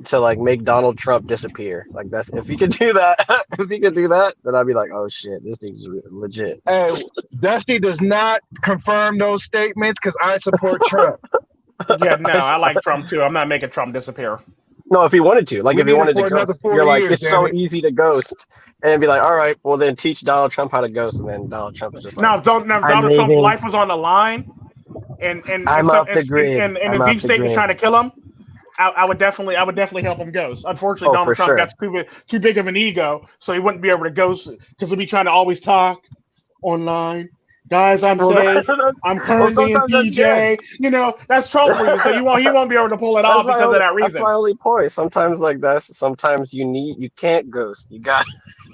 S6: to like make Donald Trump disappear. Like that's if he could do that, if he could do that, then I'd be like, oh shit, this thing's legit.
S3: Hey, Dusty does not confirm those statements because I support Trump.
S1: yeah, no, I like Trump too. I'm not making Trump disappear.
S6: No, if he wanted to, like
S3: We
S6: if he
S3: need it
S6: wanted to
S3: for another
S6: ghost, you're
S3: 40
S6: like,
S3: years,
S6: it's
S3: damn
S6: so
S3: it.
S6: easy to ghost, and be like, all right, well then teach Donald Trump how to ghost, and then Donald Trump is just like,
S1: Now,
S6: I'm
S1: Donald Trump's
S6: leaving,
S1: life was on the line, and
S6: I'm
S1: some
S6: off the grid,
S1: and the
S6: I'm
S1: deep
S6: off the
S1: state was
S6: grid.
S1: trying to kill him. I would definitely help him ghost. Unfortunately,
S6: Oh, for
S1: Donald Trump
S6: sure.
S1: got too big of an ego, so he wouldn't be able to ghost because he'd be trying to always talk online. Guys, I'm
S6: Well,
S1: safe. I'm
S6: well,
S1: currently in
S6: sometimes that's good.
S1: PJ. You know, that's Trump for you. So he won't be able to pull it off because of that
S6: That's
S1: reason.
S6: my only point. Sometimes like that's sometimes you can't ghost. You got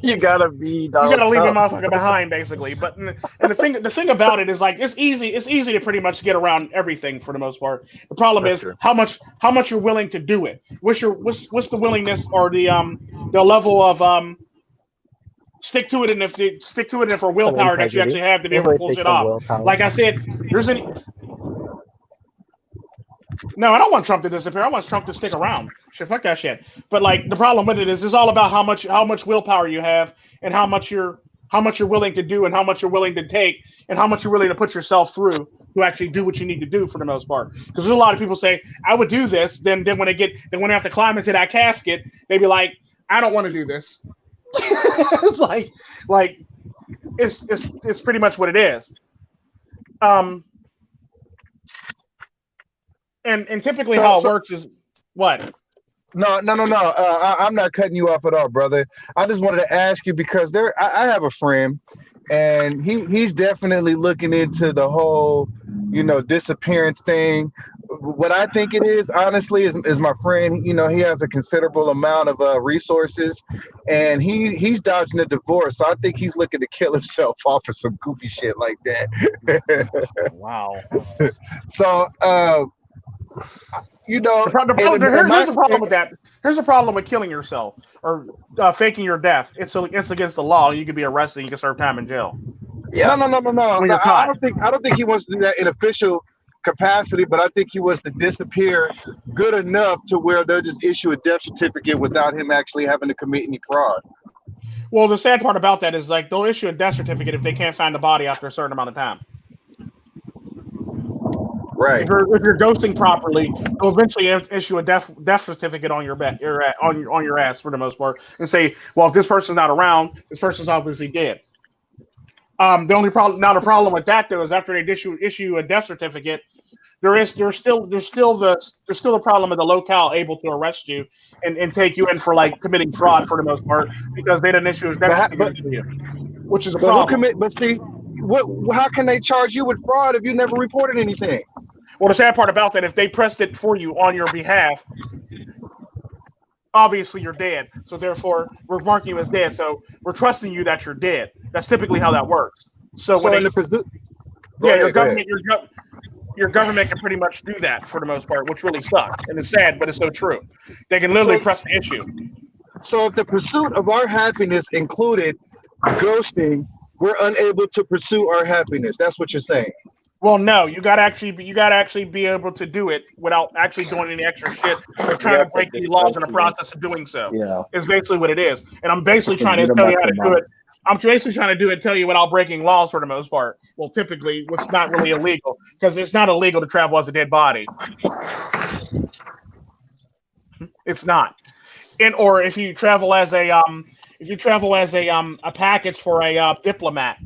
S6: you gotta be
S1: You got
S6: Donald
S1: to leave a
S6: Trump.
S1: motherfucker behind, basically. But and the thing about it is like it's easy to pretty much get around everything for the most part. The problem
S6: That's
S1: is
S6: true.
S1: how much you're willing to do it. What's the willingness or the level of stick to it, and if they stick to it, and for
S6: Some
S1: willpower that you
S6: integrity.
S1: actually have to be
S6: It
S1: able to
S6: only
S1: pull
S6: takes
S1: shit
S6: some
S1: off.
S6: willpower.
S1: Like I said, there's any. No, I don't want Trump to disappear. I want Trump to stick around. Shit, fuck that shit. But like the problem with it is, it's all about how much willpower you have, and how much you're willing to do, and how much you're willing to take, and how much you're willing to put yourself through to actually do what you need to do for the most part. Because there's a lot of people say, I would do this, then when they have to climb into that casket, they be like, I don't want to do this. It's like it's pretty much what it is. Um, and typically
S3: So,
S1: how it
S3: so
S1: works is what?
S3: no. I'm not cutting you off at all, brother. I just wanted to ask you because I have a friend, and he's definitely looking into the whole, disappearance thing. What I think it is, honestly, is my friend. He has a considerable amount of resources, and he's dodging a divorce. So I think he's looking to kill himself off of some goofy shit like that.
S1: Wow.
S3: So,
S1: The problem, here's the problem with that. Here's the problem with killing yourself or faking your death. It's against the law. You could be arrested. You can serve time in jail
S6: Yeah.
S3: No.
S1: when you're
S3: I
S1: caught.
S3: don't think he wants to do that in official capacity, but I think he wants to disappear good enough to where they'll just issue a death certificate without him actually having to commit any fraud.
S1: Well, the sad part about that is like they'll issue a death certificate if they can't find the body after a certain amount of time.
S3: Right.
S1: If you're ghosting properly, they'll eventually issue a death certificate on your back, on your ass for the most part, and say, well, if this person's not around, this person's obviously dead. The problem with that though is after they issue a death certificate, there's still the problem of the locale able to arrest you and take you in for like committing fraud for the most part because they didn't issue a death certificate to you, which is a
S3: But who
S1: problem.
S3: commit? But see, how can they charge you with fraud if you never reported anything?
S1: Well, the sad part about that, if they pressed it for you on your behalf, obviously you're dead. So therefore, we're marking you as dead. So we're trusting you that you're dead. That's typically how that works. So when your government can pretty much do that for the most part, which really sucks and it's sad, but it's so true. They can literally press the issue.
S3: So if the pursuit of our happiness included ghosting, we're unable to pursue our happiness. That's what you're saying.
S1: Well, no, you gotta actually be able to do it without actually doing any extra shit or trying to break any laws in the process of doing so.
S6: Yeah.
S1: Is basically what it is. And I'm basically trying to
S8: Forget
S1: tell you
S8: about
S1: how to
S8: your
S1: do
S8: mom.
S1: it. I'm basically trying to tell you without breaking laws for the most part. Well, typically, what's not really illegal because it's not illegal to travel as a dead body. It's not. Or if you travel as a package for a diplomat.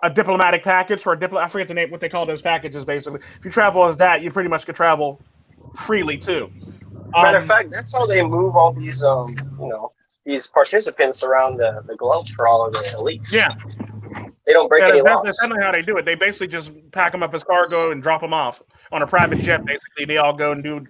S1: A diplomatic package for I forget the name, what they call those packages. Basically, if you travel as that, you pretty much could travel freely too.
S6: Matter of fact, that's how they move all these these participants around the globe for all of the elites.
S1: Yeah,
S6: They don't break any laws.
S1: that's not how they do it. They basically just pack them up as cargo and drop them off. on a private jet. Basically, they all go and do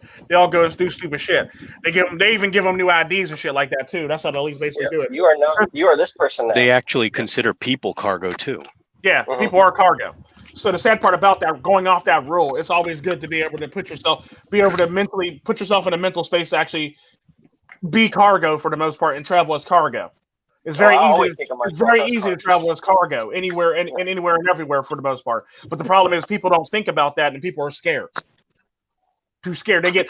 S1: stupid shit. They even give them new IDs and shit like that too. That's how the police basically do it.
S6: You are not. You are this person now.
S2: They actually consider people cargo too.
S1: Yeah, people are cargo. So the sad part about that, going off that rule, it's always good to be able to mentally put yourself in a mental space to actually be cargo for the most part and travel as cargo. It's very easy. It's very easy to travel as cargo anywhere and anywhere and everywhere for the most part. But the problem is people don't think about that and people are scared. Too scared. They get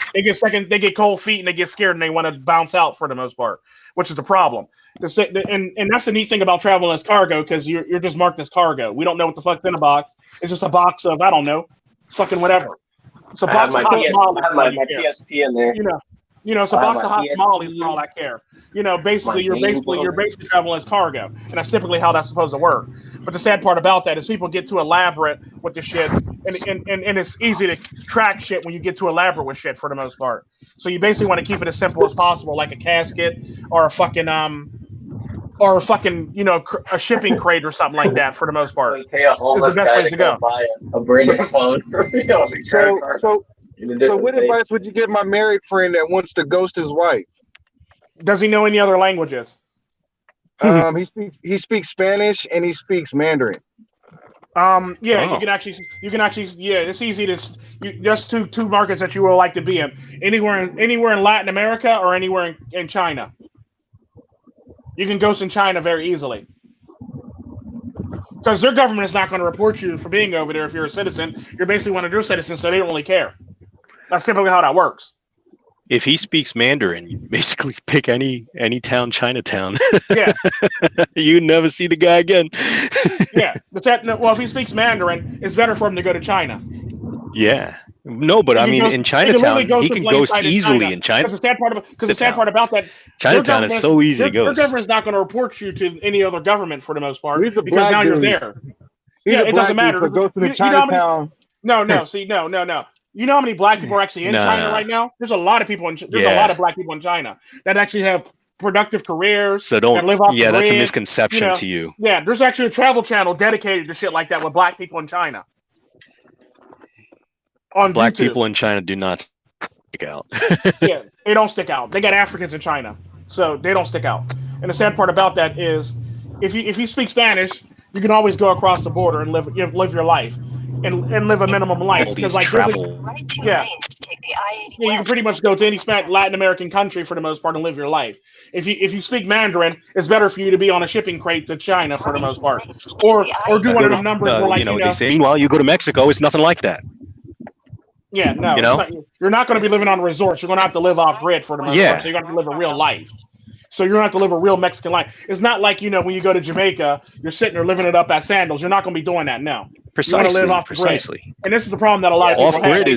S1: cold feet and they get scared and they want to bounce out for the most part, which is the problem. And that's the neat thing about traveling as cargo, because you're just marked as cargo. We don't know what the fuck's in a box. It's just a box of, I don't know, fucking whatever. It's a box of hot tamales. I have my
S6: PSP in there.
S1: It's a box of hot tamales for all I care. Basically you're basically traveling as cargo, and that's typically how that's supposed to work. But the sad part about that is people get too elaborate with the shit, and it's easy to track shit when you get too elaborate with shit for the most part. So you basically want to keep it as simple as possible, like a casket or a fucking a shipping crate or something like that for the most part.
S6: Pay a homeless guy to go buy a brand new phone for me.
S3: So what advice would you give my married friend that wants to ghost his wife?
S1: Does he know any other languages?
S3: He speaks Spanish and he speaks Mandarin.
S1: You can actually it's easy to just two markets that you would like to be in. Anywhere in Latin America or anywhere in China. You can ghost in China very easily. Because their government is not going to report you for being over there if you're a citizen. You're basically one of their citizens, so they don't really care. That's typically how that works.
S2: If he speaks Mandarin, you basically pick any town, Chinatown.
S1: Yeah.
S2: You never see the guy again.
S1: Yeah. If he speaks Mandarin, it's better for him to go to China.
S2: Yeah. No, but I mean, in Chinatown, he can ghost easily in China.
S1: Because the sad part about that,
S2: Chinatown is so easy to ghost.
S1: Their government's not going to report you to any other government for the most part because now you're there. It doesn't matter.
S3: So go to Chinatown.
S1: No. You know how many black people are actually in China right now? There's a lot of people a lot of black people in China that actually have productive careers.
S2: So don't.
S1: Live off the
S2: that's a
S1: grid,
S2: misconception to you.
S1: Yeah, there's actually a travel channel dedicated to shit like that with black people in China. On
S2: Black
S1: YouTube.
S2: people in China do not stick out.
S1: Yeah, they don't stick out. They got Africans in China, so they don't stick out. And the sad part about that is, if you speak Spanish, you can always go across the border and live your life, and live a minimum life. Because
S2: travel.
S1: You can pretty much go to any Latin American country for the most part and live your life. If you speak Mandarin, it's better for you to be on a shipping crate to China for the most part, or do one of them numbers where
S2: they say. Meanwhile, you go to Mexico, it's nothing like that.
S1: Yeah, no, you're not going to be living on resorts. You're going to have to live off grid for the most part. So you're going to have to live a real life. So you're going to have to live a real Mexican life. It's not like, when you go to Jamaica, you're sitting there living it up at Sandals. You're not going to be doing that now.
S2: Precisely.
S1: You want to live off the grid. And this is the problem that a lot of people have.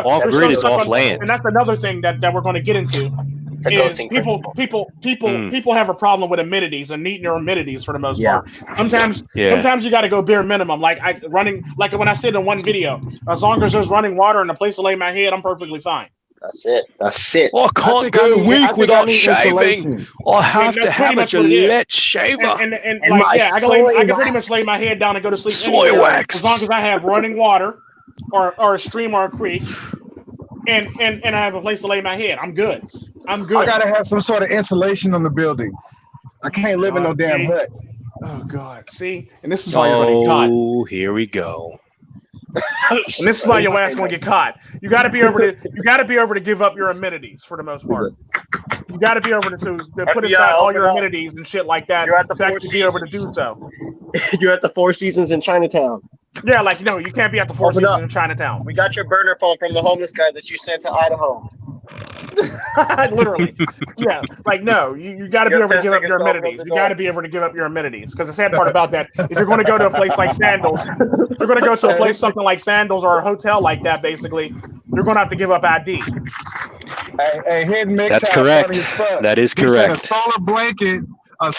S2: Off-grid is off land.
S1: And that's another thing that we're going to get into. Is people have a problem with amenities and needing their amenities for the most part. Sometimes you got to go bare minimum. Like when I said in one video, as long as there's running water and a place to lay my head, I'm perfectly fine.
S6: That's it.
S2: I can't go a week without shaving. I have to have a Gillette shaver.
S1: I can pretty much lay my head down and go to sleep
S2: soy wax.
S1: As long as I have running water or a stream or a creek and I have a place to lay my head. I'm good. I
S3: gotta have some sort of insulation on the building. I can't live in no damn hut.
S1: Oh God. See? And this is why you're gonna get caught.
S2: Oh, here we go.
S1: And this is why your ass gonna get caught. You gotta be able to give up your amenities for the most part. You gotta be able to put aside all your amenities and shit like that to actually be able to do so.
S6: You're at the Four Seasons in Chinatown.
S1: Yeah, you can't be at the Four Seasons in Chinatown.
S6: We got your burner phone from the homeless guy that you sent to Idaho.
S1: Literally. Yeah. No, you got to be able to give up your amenities. You got to be able to give up your amenities. Because the sad part about that, if you're going to go to a place like Sandals, you're going to go to a place something like Sandals or a hotel like that, basically, you're going to have to give up ID.
S3: Hey, hidden mix.
S2: That's correct. That is correct.
S3: A solar blanket. A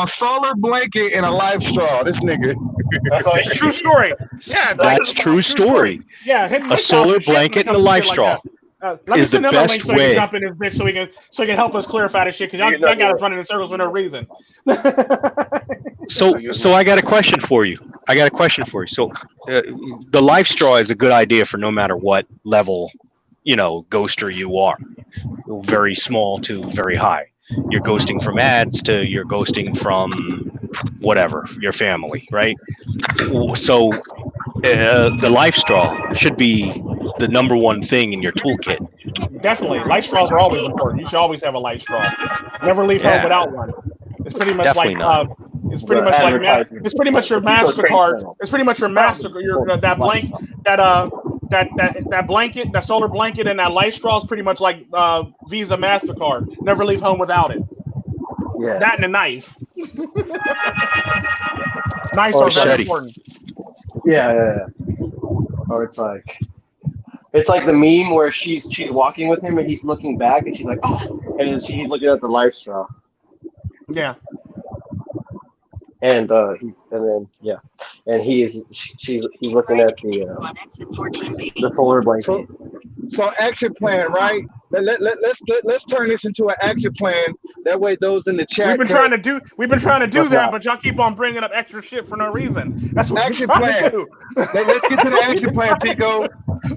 S3: solar blanket and a life straw. This nigga.
S1: That's true story. Yeah,
S2: that's true story.
S1: Yeah,
S2: a solar blanket and a life straw.
S1: Let me
S2: is the
S1: send him a link
S2: best
S1: so he can
S2: way.
S1: jump in this bitch so he can help us clarify this shit because y'all got us running in circles for no reason.
S2: So I got a question for you. So the life straw is a good idea for no matter what level, ghoster you are. Very small to very high. You're ghosting from ads to you're ghosting from whatever, your family, right? So the life straw should be the number one thing in your toolkit.
S1: Definitely, life straws are always important. You should always have a life straw. Never leave home
S2: Yeah,
S1: without one. It's pretty much
S2: definitely
S1: like
S2: not.
S1: it's pretty much like
S6: Advertising.
S1: it's pretty much your
S6: The Tico Trade
S1: Mastercard.
S6: channel.
S1: It's pretty much your that blank that blanket, that solar blanket, and that life straw is pretty much like Visa Mastercard. Never leave home without it.
S6: Yeah.
S1: That and a knife. Knives
S6: Or
S1: are very
S2: Machete.
S1: important.
S6: Yeah. Or it's like the meme where she's walking with him and he's looking back and she's like, oh, and then he's looking at the life straw.
S1: Yeah.
S6: And he's looking at the solar blanket.
S3: So action plan, right? Let's turn this into an action plan. That way, those in the chat.
S1: We've been trying to do
S6: What's
S1: that,
S6: that?
S1: but y'all keep on bringing up extra shit for no reason. That's what
S3: Action
S1: we're trying
S3: plan.
S1: to do.
S3: Let's get to the action plan, Tico.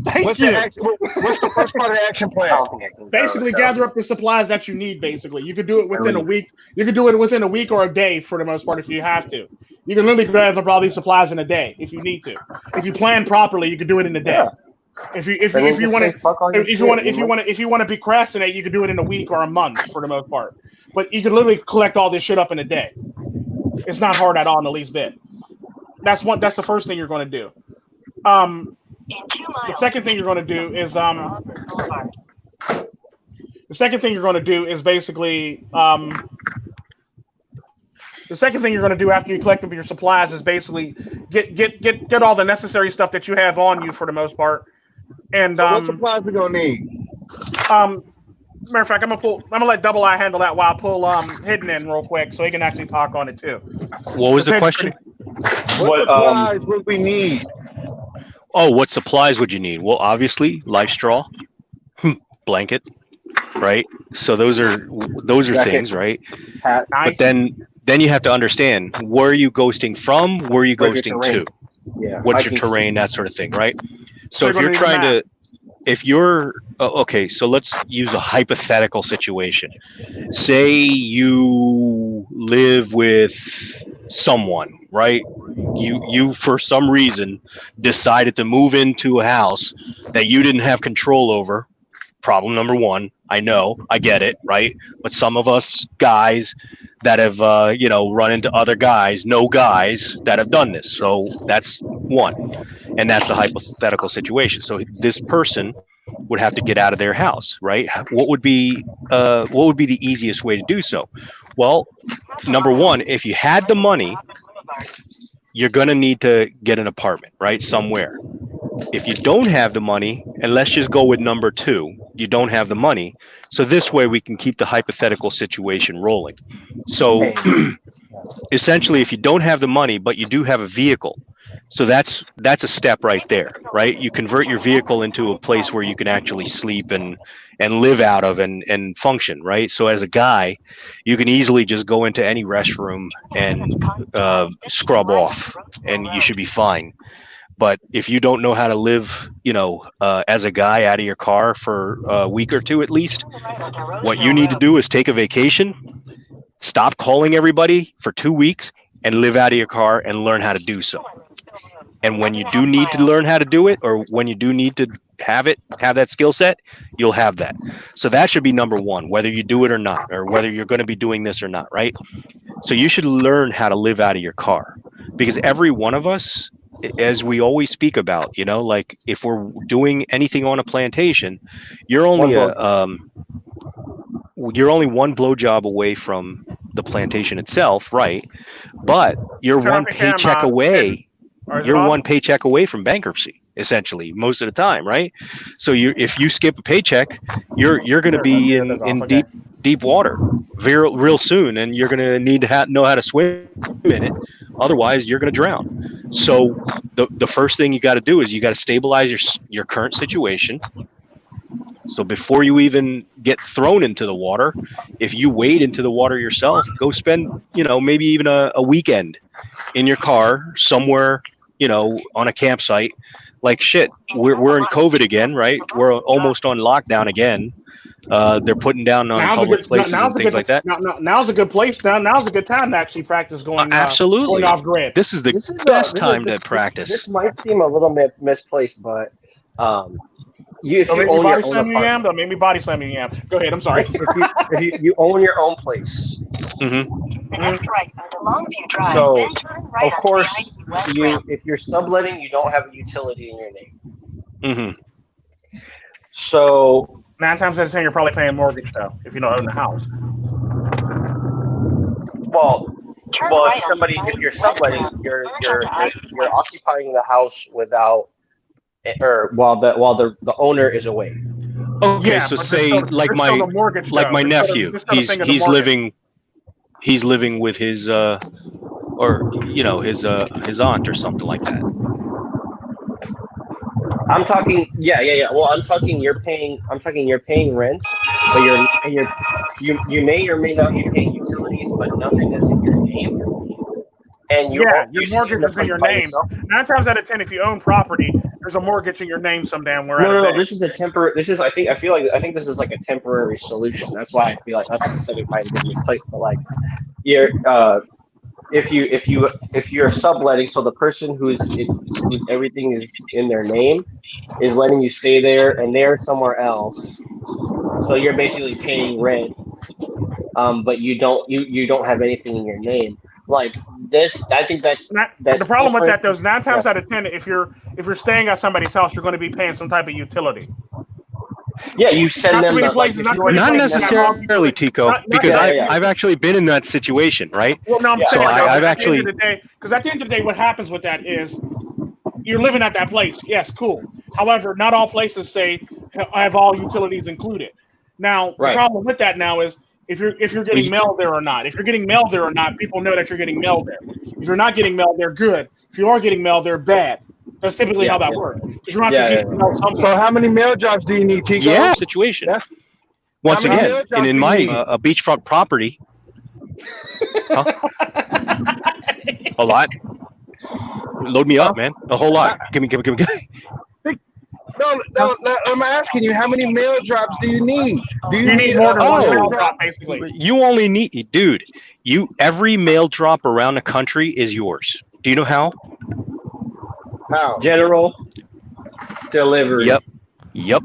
S1: Thank you.
S3: What's the first part of the action plan?
S1: Basically, gather up the supplies that you need. Basically, you could do it within a week. You could do it within a week or a day for the most part if you have to. You can literally gather up all these supplies in a day if you need to. If you plan properly, you can do it in a day.
S6: Yeah.
S1: If you want to procrastinate, you can do it in a week or a month for the most part. But you can literally collect all this shit up in a day. It's not hard at all in the least bit. That's the first thing you're going to do. The second thing you're going to do is basically the second thing you're going to do after you collect up your supplies is basically get all the necessary stuff that you have on you for the most part. And
S3: so what supplies we gonna need?
S1: Matter of fact, I'm gonna let Double I handle that while I pull Hidden in real quick so he can actually talk on it too.
S2: What was the question?
S3: What supplies would we need?
S2: Oh, what supplies would you need? Well, obviously, life straw, blanket, right? So those are things, right?
S6: Hat.
S2: But then you have to understand, where are you ghosting from? Where are you ghosting to?
S6: Yeah.
S2: What's your terrain? That sort of thing, right? So if
S1: you're
S2: you're
S1: gonna
S2: trying
S1: need
S2: to, if you're okay, so let's use a hypothetical situation. Say you live with someone, right? You for some reason decided to move into a house that you didn't have control over. Problem number one. I know, I get it, right? But some of us guys that have run into other guys know guys that have done this. So that's one, and that's the hypothetical situation. So this person would have to get out of their house, right? What would be the easiest way to do so? Well, number one, if you had the money, you're going to need to get an apartment, right? Somewhere. If you don't have the money, and let's just go with number two, you don't have the money. So this way we can keep the hypothetical situation rolling. So essentially, if you don't have the money, but you do have a vehicle, so that's a step right there, right? You convert your vehicle into a place where you can actually sleep and live out of and function, right? So as a guy, you can easily just go into any restroom and scrub off, and you should be fine. But if you don't know how to live, as a guy out of your car for a week or two at least, what you need to do is take a vacation, stop calling everybody for 2 weeks, and live out of your car and learn how to do so. And when you do need to learn how to do it, or when you do need to have that skill set, you'll have that. So that should be number one, whether you do it or not, or whether you're going to be doing this or not, right? So you should learn how to live out of your car, because every one of us, as we always speak about, like if we're doing anything on a plantation, you're only one blowjob away from the plantation itself, right? But you're one paycheck away. You're one paycheck away from bankruptcy, essentially, most of the time, right? So if you skip a paycheck, you're going to be in deep water real soon, and you're going to need to know how to swim in it. Otherwise, you're going to drown. So the first thing you got to do is you got to stabilize your current situation. So before you even get thrown into the water, if you wade into the water yourself, go spend, maybe even a weekend in your car somewhere, on a campsite. Like shit, we're in COVID again, right? We're almost on lockdown again. They're putting down on public places and things like that.
S1: Now's a good place. Now's a good time to actually practice going
S2: absolutely
S1: going off grid.
S2: This is the best time to practice.
S6: This might seem a little bit misplaced, but if you own your own apartment,
S1: don't make me body slam you, Yam. Go ahead. I'm sorry.
S6: if you own your own place,
S5: The next right onto Longview Drive,
S6: so
S5: then turn right
S6: of course
S5: onto the West Ramp.
S6: if you're subletting, you don't have a utility in your name.
S2: Mm-hmm.
S6: So
S1: 9 times out of 10, you're probably paying mortgage though if you don't own the house.
S5: Turn right
S6: if you're subletting, you're occupying the house without, or while the owner is away.
S2: Okay,
S1: Yeah,
S2: so
S1: but
S2: say
S1: there's
S2: like
S1: still the mortgage, though.
S2: my
S1: There's still
S2: nephew,
S1: the thing of the
S2: he's
S1: mortgage.
S2: living with his his aunt or something like that.
S6: I'm talking, yeah. Well, I'm talking you're paying rent, but you may or may not be paying utilities, but nothing is in your name. And
S1: your mortgage is in your name. 9 times out of 10, if you own property, there's a mortgage in your name some damn where.
S6: No. This is a temporary. I think this is like a temporary solution. That's why I feel like that's what I said it might have been misplaced. But like, if you're subletting, so the person whose everything is in their name is letting you stay there, and they're somewhere else. So you're basically paying rent, but you don't have anything in your name. Like this, I think that's
S1: the problem with that. Those 9 times out of 10, if you're staying at somebody's house, you're going to be paying some type of utility.
S6: Yeah, you send them.
S2: Not necessarily, Tico, because I've actually been in that situation, right?
S1: Well, no, I'm
S2: saying I've actually
S1: because at the end of the day, what happens with that is you're living at that place. Yes, cool. However, not all places say have all utilities included. Now, the problem with that now is if you're getting mail there or not. If you're getting mail there or not, people know that you're getting mail there. If you're not getting mail there, good. If you are getting mail there, bad. That's typically how that works. You're not
S3: So how many mail drops do you need, Tico?
S2: Yeah, situation. Yeah. Once again, and in my beachfront property, a lot. Load me up, man. A whole lot. Give me.
S3: No, I'm asking you, how many mail drops do you need? Do you need
S1: more than one mail drop, basically?
S2: You only need, dude. Every mail drop around the country is yours. Do you know how?
S3: How?
S6: General delivery.
S2: Yep.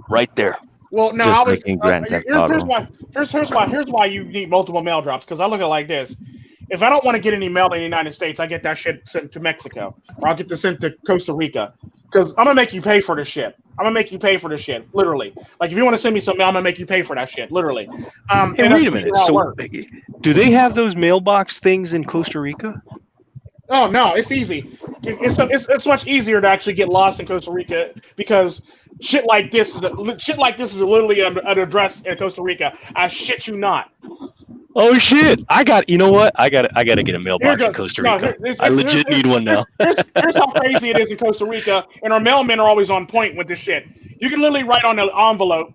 S2: Right there.
S1: Well, no,
S9: just like in Grand Theft Auto.
S1: Here's why you need multiple mail drops. Because I look at it like this: if I don't want to get any mail in the United States, I get that shit sent to Mexico, or I'll get this sent to Costa Rica. Because I'm gonna make you pay for this shit. Literally. Like if you want to send me some mail, I'm gonna make you pay for that shit, literally.
S2: Hey, wait a minute. So, do they have those mailbox things in Costa Rica?
S1: Oh no, it's easy. It's much easier to actually get lost in Costa Rica because shit like this is literally an address in Costa Rica. I shit you not.
S2: Oh shit! You know what? I gotta get a mailbox in Costa Rica. I legit need one now.
S1: Here's how crazy it is in Costa Rica, and our mailmen are always on point with this shit. You can literally write on the envelope,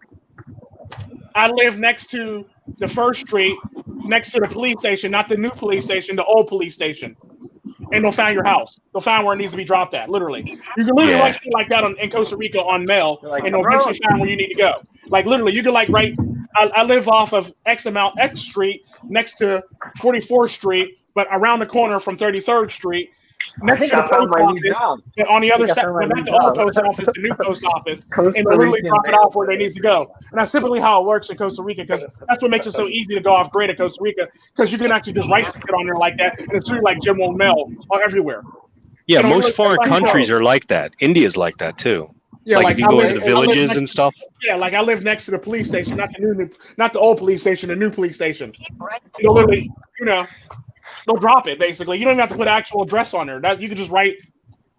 S1: "I live next to the first street, next to the police station, not the new police station, the old police station." And they'll find your house. They'll find where it needs to be dropped at, literally. You can literally write shit like that in Costa Rica on mail, and they'll eventually find where you need to go. Like, literally, you can, write, I live off of X Street, next to 44th Street, but around the corner from 33rd Street, next to the post office, on the other side, but not the old post office, the new post office, and they'll literally drop it off where they need to go. And that's typically how it works in Costa Rica, because that's what makes it so easy to go off grid in Costa Rica, because you can actually just write shit on there like that, and it's really like general mail everywhere.
S2: Yeah, most foreign countries are like that. India's like that too. Yeah, like if you go into the villages and stuff.
S1: Yeah, like I live next to the police station, not the old police station, the new police station. You'll literally, they'll drop it basically. You don't even have to put actual address on there. That you can just write.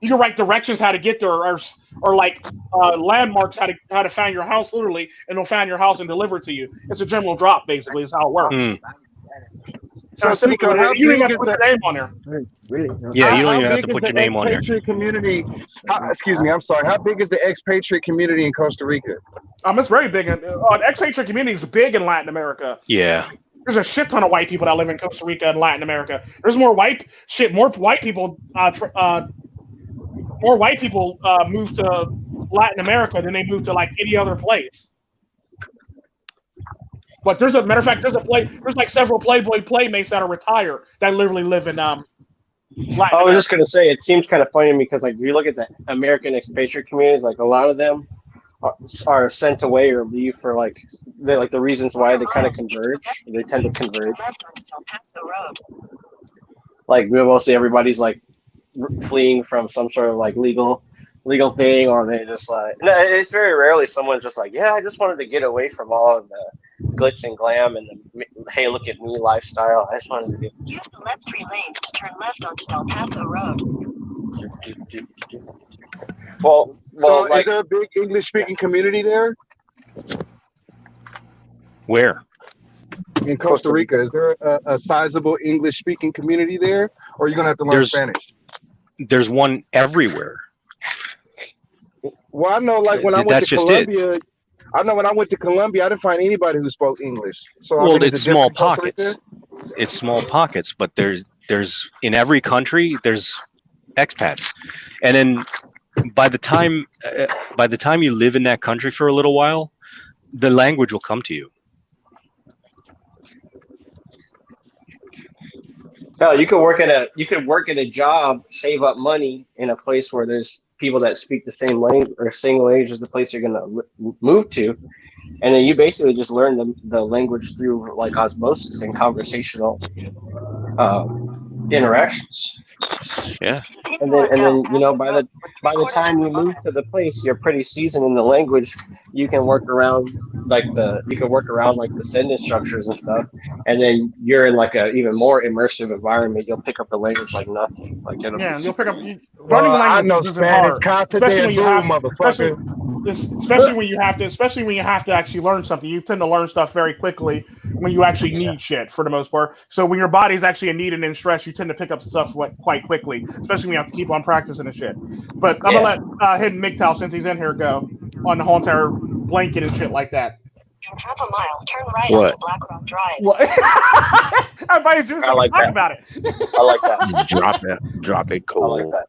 S1: You can write directions how to get there, or landmarks how to find your house, literally, and they'll find your house and deliver it to you. It's a general drop, basically. Is how it works.
S3: So Tico, how
S1: you
S3: big
S1: ain't got to
S3: is
S1: put
S3: the
S1: your name on there.
S6: Really?
S2: Yeah, you don't
S3: how
S2: even have
S3: big
S2: to
S3: is
S2: put
S3: the
S2: your name on there.
S3: expatriate community? Excuse me, I'm sorry. How big is the expatriate community in Costa Rica?
S1: It's very big. The expatriate community is big in Latin America.
S2: Yeah.
S1: There's a shit ton of white people that live in Costa Rica and Latin America. There's more white people. More white people move to Latin America than they move to like any other place. But there's a matter of fact, there's like several Playboy playmates that are retired that literally live in Latin
S6: I was
S1: America.
S6: just gonna say, it seems kind of funny to me because, like, if you look at the American expatriate community, like a lot of them are sent away or leave for like the reasons why they kind of converge. They tend to converge. Like mostly everybody's like fleeing from some sort of like legal thing, or they just like. No, it's very rarely someone's just like, yeah, I just wanted to get away from all of the glitz and glam and the hey, look at me lifestyle. I just wanted to get.
S5: Use the left 3 lanes to turn left onto Del Paso Road.
S6: Well,
S3: So
S6: like,
S3: is there a big English-speaking community there
S2: Where?
S3: in Costa Rica? Is there a sizable English-speaking community there, or are you gonna have to learn Spanish?
S2: There's one everywhere.
S3: Well, I know, like when I went
S2: That's
S3: to
S2: just
S3: Colombia, I know when I went to Colombia, I didn't find anybody who spoke English. So I
S2: Well,
S3: mean, is
S2: it's
S3: it different
S2: small
S3: in Costa
S2: pockets.
S3: Rica?
S2: It's small pockets, but there's in every country there's expats, and then by the time you live in that country for a little while, the language will come to you.
S6: hell, you could work at a job, save up money in a place where there's people that speak the same language or same language as the place you're gonna move to, and then you basically just learn the language through like osmosis and conversational interactions.
S2: Yeah.
S6: And then you know, by the time you move to the place, you're pretty seasoned in the language. You can work around like the sentence structures and stuff, and then you're in like a even more immersive environment. You'll pick up the language like nothing. Like
S1: You'll pick up learning
S3: I know
S1: language isn't
S3: Spanish,
S1: hard, especially when you have
S3: motherfucker.
S1: especially when you have to actually learn something. You tend to learn stuff very quickly when you actually need shit for the most part. So when your body's actually in need and in stress, you tend to pick up stuff quite quickly, especially when you have to keep on practicing and shit. But I'm gonna let Hidden MiGTOM, since he's in here, go on the whole entire blanket and shit like that.
S5: In half a mile, turn right
S9: What?
S5: onto Black Rock Drive.
S1: What? I invited you to talk about it.
S6: I like that.
S9: Just drop it
S6: I
S9: cold.
S6: like that.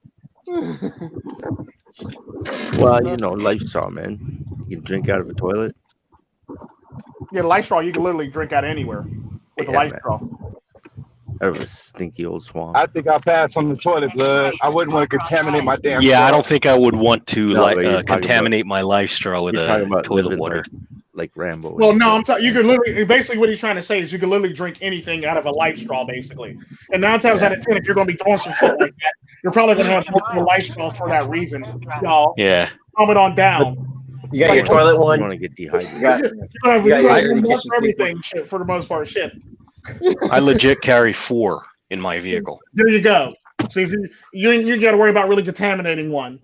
S9: Well, you know, lifestyle, man. You can drink out of a toilet.
S1: Yeah, the life straw you can literally drink out anywhere with a life
S9: man.
S1: straw.
S9: Out of a stinky old swamp.
S3: I think I passed on the toilet, blood. I wouldn't want to contaminate my damn.
S2: Yeah, I
S3: straw.
S2: don't think I would want to
S9: No, but you're talking
S2: contaminate my life straw with
S9: You're talking about
S2: toilet
S9: living
S2: water.
S9: like Rambo.
S1: Well, no, you could literally, basically what he's trying to say is you can literally drink anything out of a life straw, basically. And 9 times out of 10, if you're going to be throwing some shit like that, you're probably going to have multiple life straws for that reason. Y'all,
S2: Yeah.
S1: calm it on down.
S6: You got your toilet
S9: You
S6: one.
S9: want to get dehydrated.
S6: You got
S1: You
S6: Yeah,
S1: have
S6: yeah,
S1: one
S6: yeah.
S1: for everything, shit, for the most part, shit.
S2: I legit carry 4 in my vehicle.
S1: There you go. See, if you got to worry about really contaminating one.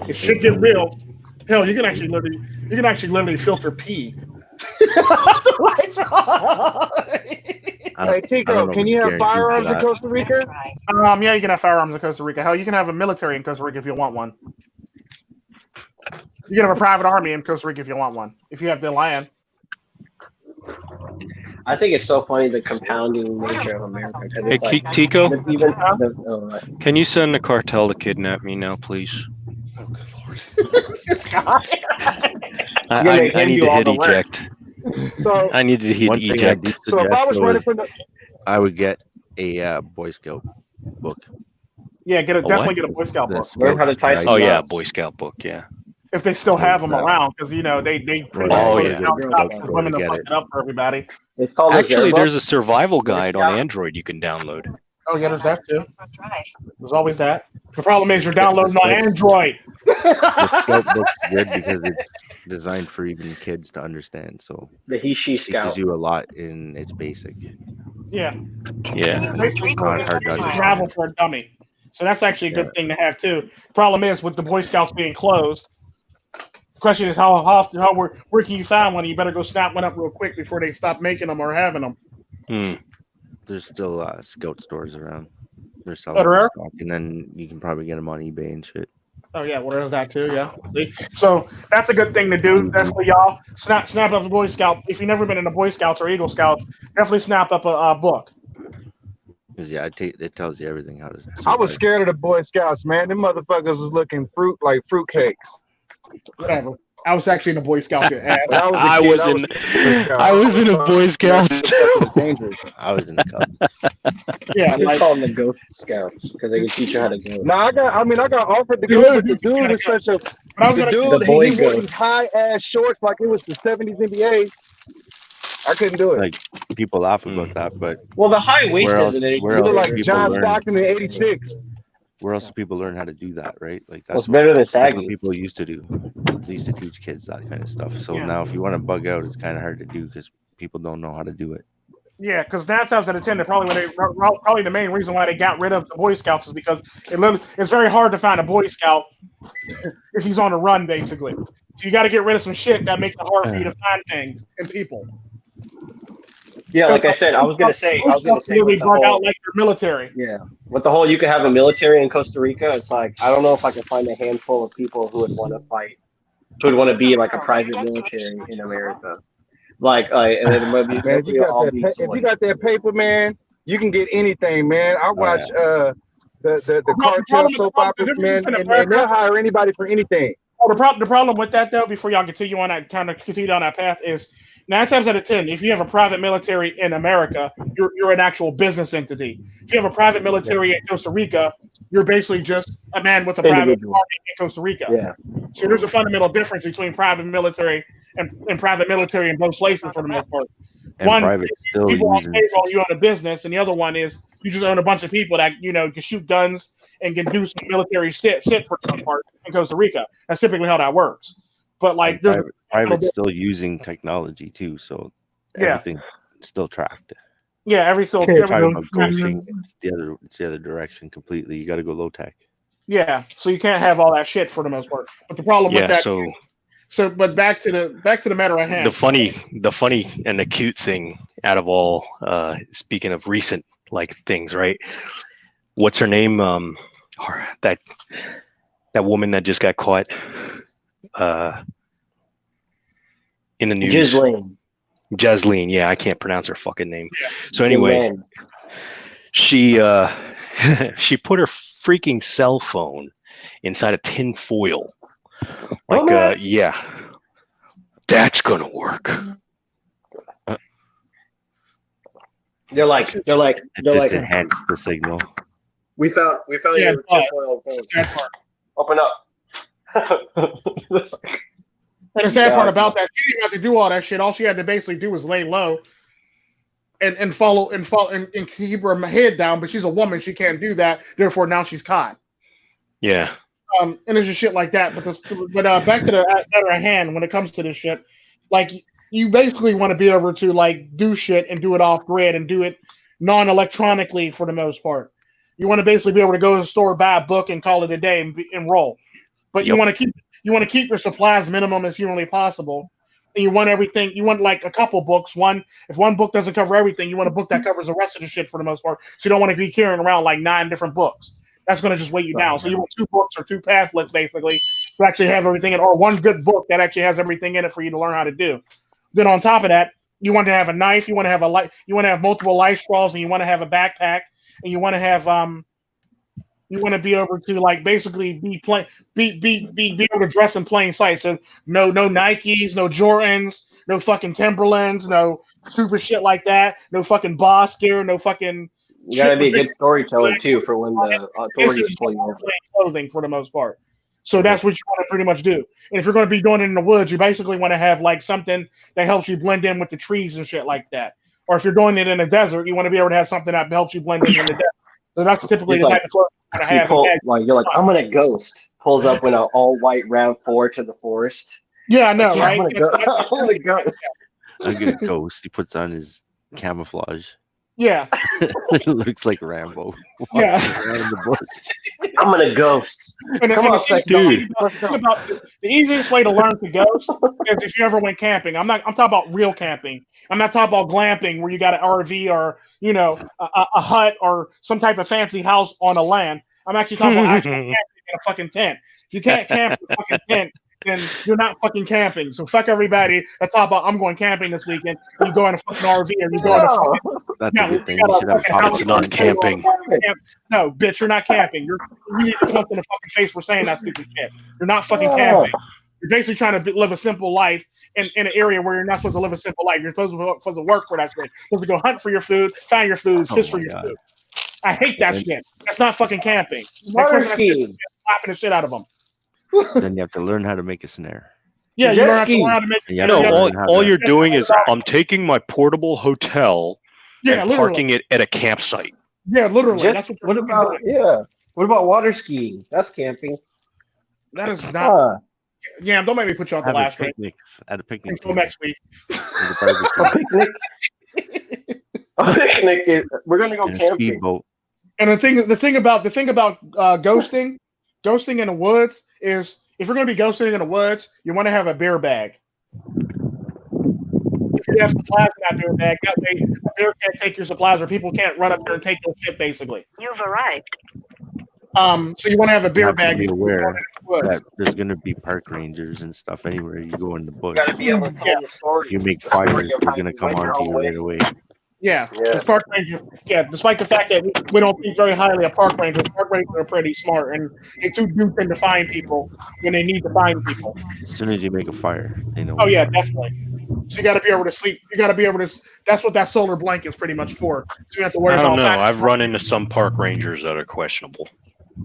S1: If shit get real, hell, you can actually literally filter pee.
S3: Hey Tico, can you have firearms in Costa Rica?
S1: Yeah, you can have firearms in Costa Rica. Hell, you can have a military in Costa Rica if you want one. You can have a private army in Costa Rica if you want one. If you have the land.
S6: I think it's so funny the compounding nature of America. 'Cause
S2: Hey,
S6: it's like,
S2: Tico,
S6: even
S2: can you send the cartel to kidnap me now, please?
S1: Oh, good lord. This guy.
S2: I need to hit eject.
S3: So
S2: I need to hit
S9: One thing I
S2: eject.
S9: do
S3: So if I was
S9: suggest, though,
S3: running
S9: is
S3: for the
S9: I would get a Boy Scout book.
S1: Yeah, definitely
S2: what?
S1: get a Boy Scout
S9: The
S1: book.
S6: Learn how to tie
S9: Scout
S6: some
S2: Oh yeah,
S6: knots.
S2: Boy Scout book. Yeah.
S1: If they still have them
S9: Is,
S1: around, because you know they pretty
S2: Oh,
S1: much
S2: yeah.
S1: stop for women to fuck it up for everybody.
S6: It's called
S2: Actually,
S6: a
S2: there's a survival guide on Android you can download.
S1: Oh yeah, there's that too. There's always that. The problem is you're downloading on Android.
S9: The Scout book's good because it's designed for even kids to understand. So
S6: the He/She
S9: it
S6: Scout.
S9: teaches you a lot in its basic.
S1: Yeah.
S2: Yeah.
S1: Basically,
S9: not hard to
S1: it's
S9: understand.
S1: travel for a dummy. So that's actually a good thing to have too. Problem is with the Boy Scouts being closed, question is how often, where can you find one? You better go snap one up real quick before they stop making them or having them.
S9: There's still scout stores around. They're
S1: That
S9: selling
S1: rare?
S9: the stock, and then you can probably get them on eBay and shit.
S1: Oh yeah, well there's that too. Yeah. See? So that's a good thing to do. That's for y'all. Snap up a Boy Scout. If you've never been in a Boy Scouts or Eagle Scouts, definitely snap up a book.
S9: Because yeah, it tells you everything how to.
S3: I was
S9: survive.
S3: scared of the Boy Scouts, man. Them motherfuckers was looking like fruitcakes.
S1: Whatever. I was actually in the Boy Scouts.
S3: When I was a kid,
S2: I was in a Boy Scouts.
S6: It's dangerous.
S9: I was in the Cubs.
S1: Yeah,
S6: Just
S1: like,
S6: call them the Ghost Scouts because they can teach you how to go.
S3: No, I got offered to go, but the dude was such a
S1: The
S3: dude.
S6: The boy
S3: He wore
S6: ghost.
S3: these high ass shorts like it was the '70s NBA. I couldn't do it.
S9: Like people laugh about that, but
S6: Well, the high waist
S9: Where else-
S6: isn't anything.
S9: where
S3: You look
S9: else
S3: like
S9: people
S3: John
S9: learn?
S3: Stockton in '86.
S9: where else do people learn how to do that, right? Like
S6: Well,
S9: that's
S6: it's better than
S9: that's what
S6: saggy.
S9: people used to do. They used to teach kids that kind of stuff. So
S1: Yeah.
S9: now, if you want to bug out, it's kind of hard to do because people don't know how to do it.
S1: yeah, because 9 times out of 10, probably the main reason why they got rid of the Boy Scouts is because it's very hard to find a Boy Scout if he's on a run, basically. So you got to get rid of some shit that makes it hard for you to find things and people.
S6: Yeah, like I said, I was gonna say
S1: really
S6: with the
S1: bug
S6: whole,
S1: out like your military.
S6: yeah, with the whole you could have a military in Costa Rica. It's like I don't know if I can find a handful of people who would want to fight, who would want to be like a private military in America. Like, and then maybe
S3: Man, if you got that paper, man, you can get anything, man. I watch the cartel soap operas, man, and they'll hire anybody for anything.
S1: Oh, the problem with that though, before y'all continue on that continue down that path, is 9 times out of 10, if you have a private military in America, you're an actual business entity. If you have a private military in Costa Rica, you're basically just a man with a private army in Costa Rica.
S6: Yeah.
S1: So there's a fundamental difference between private military and private military in both places for the most part.
S9: And
S1: One,
S9: private still
S1: people on
S9: using
S1: payroll, you own a business, and the other one is you just own a bunch of people that can shoot guns and can do some military shit for the most part in Costa Rica. That's typically how that works. But like, there's
S9: private still using technology too, so
S1: Yeah.
S9: everything's still tracked.
S1: yeah, every so
S9: You're
S1: every,
S9: talking about ghosting, it's the other direction completely. You got to go low tech.
S1: yeah. So you can't have all that shit for the most part. But the problem with
S2: Yeah,
S1: that,
S2: so
S1: but back to the matter at hand.
S2: the funny and the cute thing out of all, speaking of recent like things, right? What's her name? That woman that just got caught in the news. Jasleen, yeah, I can't pronounce her fucking name.
S1: Yeah.
S2: So anyway, she she put her freaking cell phone inside a tin foil. Like, yeah, that's gonna work.
S6: They're like
S9: It just enhanced the signal.
S6: we found
S1: Yeah,
S6: your tinfoil phone.
S1: That part.
S6: Open up.
S1: And the sad part about that, she didn't have to do all that shit. All she had to basically do was lay low and follow and keep her head down. But she's a woman; she can't do that. Therefore, now she's caught.
S2: Yeah.
S1: And there's just shit like that. But back to the matter at hand when it comes to this shit, like you basically want to be able to like do shit and do it off grid and do it non-electronically for the most part. You want to basically be able to go to the store, buy a book, and call it a day and roll. But you want to keep your supplies minimum as humanly possible. And you want everything. You want like a couple books. If one book doesn't cover everything, you want a book that covers the rest of the shit for the most part. So you don't want to be carrying around like 9 different books. That's going to just weigh you down. So you want 2 books or 2 pamphlets basically to actually have everything in, or one good book that actually has everything in it for you to learn how to do. Then on top of that, you want to have a knife. You want to have you want to have multiple life straws, and you want to have a backpack, and you want to have you want to be able to like basically be able to dress in plain sight. So no Nikes, no Jordans, no fucking Timberlands, no stupid shit like that, no fucking boss gear, no fucking.
S6: You gotta be a good storyteller too for when the authorities pull you over.
S1: Clothing for the most part. So that's what you want to pretty much do. And if you're going to be doing it in the woods, you basically want to have like something that helps you blend in with the trees and shit like that. Or if you're doing it in a desert, you want to be able to have something that helps you blend in the desert. So that's typically the type of clothing you want to have.
S6: You're like, I'm gonna ghost. Pulls up in an all white RAV4 to the forest.
S1: Yeah, I know,
S6: Like,
S1: right?
S6: I'm gonna ghost.
S9: I'm gonna ghost. He puts on his camouflage.
S1: Yeah,
S9: It looks like Rambo.
S1: yeah.
S9: walking around the bush.
S6: I'm gonna ghost.
S1: And,
S6: Come
S1: and
S6: on, sexy.
S1: think about the easiest way to learn to ghost is if you ever went camping. I'm talking about real camping. I'm not talking about glamping where you got an RV or a hut or some type of fancy house on a land. I'm actually talking about actual camping in a fucking tent. If you can't camp in a fucking tent, then you're not fucking camping. So fuck everybody that's talking about I'm going camping this weekend. You go in a fucking RV or you go in a fucking
S9: That's
S1: yeah,
S9: a good thing.
S1: got
S9: You
S1: a
S9: should have
S1: fucking
S9: pop-up
S1: house
S2: It's not
S1: on the table on
S2: camping.
S1: a fucking camp. No, bitch, you're not camping. You need to punch in the fucking face for saying that stupid shit. You're not fucking camping. You're basically trying to live a simple life in an area where you're not supposed to live a simple life. You're supposed to work for that shit. You're supposed to go hunt for your food, find your food,
S9: Oh
S1: fish for
S9: my
S1: your
S9: God.
S1: food. I hate that
S9: And-
S1: shit. That's not fucking camping.
S6: Water
S1: Next person that
S6: skiing.
S1: shit, slapping the shit out of them.
S9: Then you have to learn how to make a snare.
S1: Yeah, you
S6: Jet
S1: learn how to
S6: ski.
S1: learn how to make
S9: And you have
S2: No,
S9: to
S1: yeah,
S9: learn how
S2: all
S9: to.
S2: you're doing is I'm taking my portable hotel
S1: yeah,
S2: and
S1: literally.
S2: parking it at a campsite.
S1: Yeah, literally.
S6: Jet-
S1: That's what
S6: what
S1: you're
S6: about
S1: doing.
S6: What about water skiing? That's camping.
S1: That is not.
S6: Huh.
S1: Yeah, don't make me put you on the
S9: Have a
S1: last rate
S9: picnics at a picnic
S1: until
S9: table
S1: next week.
S9: with a
S6: A
S9: barbecue
S6: picnic. A picnic is. We're gonna go
S9: and a
S6: camping.
S9: speedboat.
S1: And the thing about ghosting in the woods is if you're going to be ghosting in the woods, you want to have a beer bag. If you have supplies in that beer bag, that way a bear can't take your supplies or people can't run up there and take your shit, basically.
S5: You've arrived.
S1: So you want to have a
S9: You
S1: beer
S9: have to
S1: bag.
S9: be
S1: if you're
S9: aware
S1: going in the woods.
S9: that there's going to be park rangers and stuff anywhere you go in the bush.
S6: Gotta be able to tell the story.
S9: If you make
S6: The story
S9: fires,
S6: of
S9: they're
S6: how
S9: going to
S6: you
S9: come
S6: went your
S9: onto
S6: own
S9: you
S6: way.
S9: right away.
S1: Yeah,
S6: Yeah.
S1: this park ranger. Yeah, despite the fact that we don't think very highly of park rangers are pretty smart and they do tend to find people when they need to find people.
S9: As soon as you make a fire, they know.
S1: Oh
S9: where you
S1: yeah,
S9: are.
S1: definitely. So you got to be able to sleep. You got to be able to. That's what that solar blanket is pretty much for. So you have to worry
S2: I don't
S1: about.
S2: know. I've run into some park rangers that are questionable.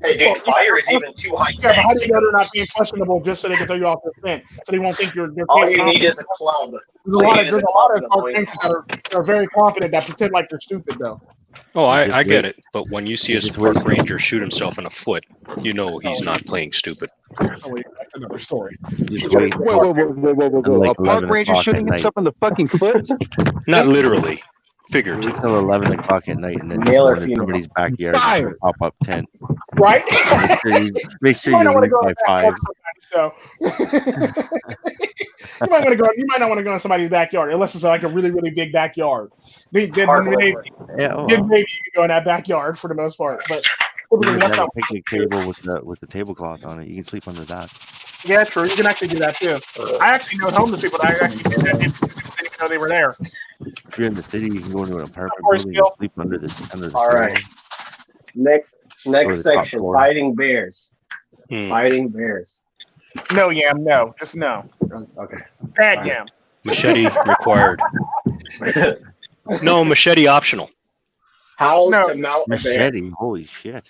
S6: Hey, dude, fire is even too high
S1: Yeah, but how
S6: tech
S1: do
S6: to
S1: you know they're not
S6: ghost.
S1: being questionable just so they can throw you off their scent, so they won't think you're.
S6: All you need is a club.
S1: There's a lot of park rangers that are very confident that pretend like they're stupid though.
S2: Oh,
S9: Just
S2: I get
S9: wait.
S2: it. But when you see
S9: You
S2: a
S9: just
S2: park
S9: wait.
S2: ranger shoot himself in the foot, you know he's not playing stupid.
S1: Oh wait, that's another story.
S9: Just wait.
S3: Whoa.
S9: Like
S3: A park
S9: 11
S3: ranger
S9: o'clock
S3: shooting
S9: at
S3: himself in the fucking foot?
S2: Not literally,
S9: Wait
S2: figuratively.
S9: till 11 o'clock at night and then just
S6: Male
S9: go
S6: or
S9: into
S6: female?
S9: somebody's backyard
S3: Fire.
S9: and pop up tent.
S1: Right?
S9: Make sure
S1: You might
S9: you
S1: not want to
S9: leave
S1: go
S9: by
S1: in that
S9: 5.
S1: though. You might not want to go in somebody's backyard unless it's like a really, really big backyard. Then maybe
S9: Yeah, well,
S1: you can go in that backyard for the most part. But
S9: you
S1: typically,
S9: can
S1: that's
S9: have a
S1: not.
S9: picnic table with the tablecloth on it. You can sleep under that.
S1: Yeah, true. You can actually do that too. I actually know homeless people that actually did that. Didn't even know they were there.
S9: If you're in the city, you can go into an apartment
S1: course,
S9: building
S1: Bill.
S9: and sleep under the
S6: All right. Next
S9: Or the top
S6: section,
S9: floor.
S6: fighting bears.
S2: Hmm.
S6: Fighting bears.
S1: No, Yam. No, just no.
S6: Okay.
S1: Bad
S6: Fine.
S1: Yam.
S2: Machete required. No, machete optional.
S6: How
S1: No.
S6: to mount a bear.
S9: Machete. Holy shit.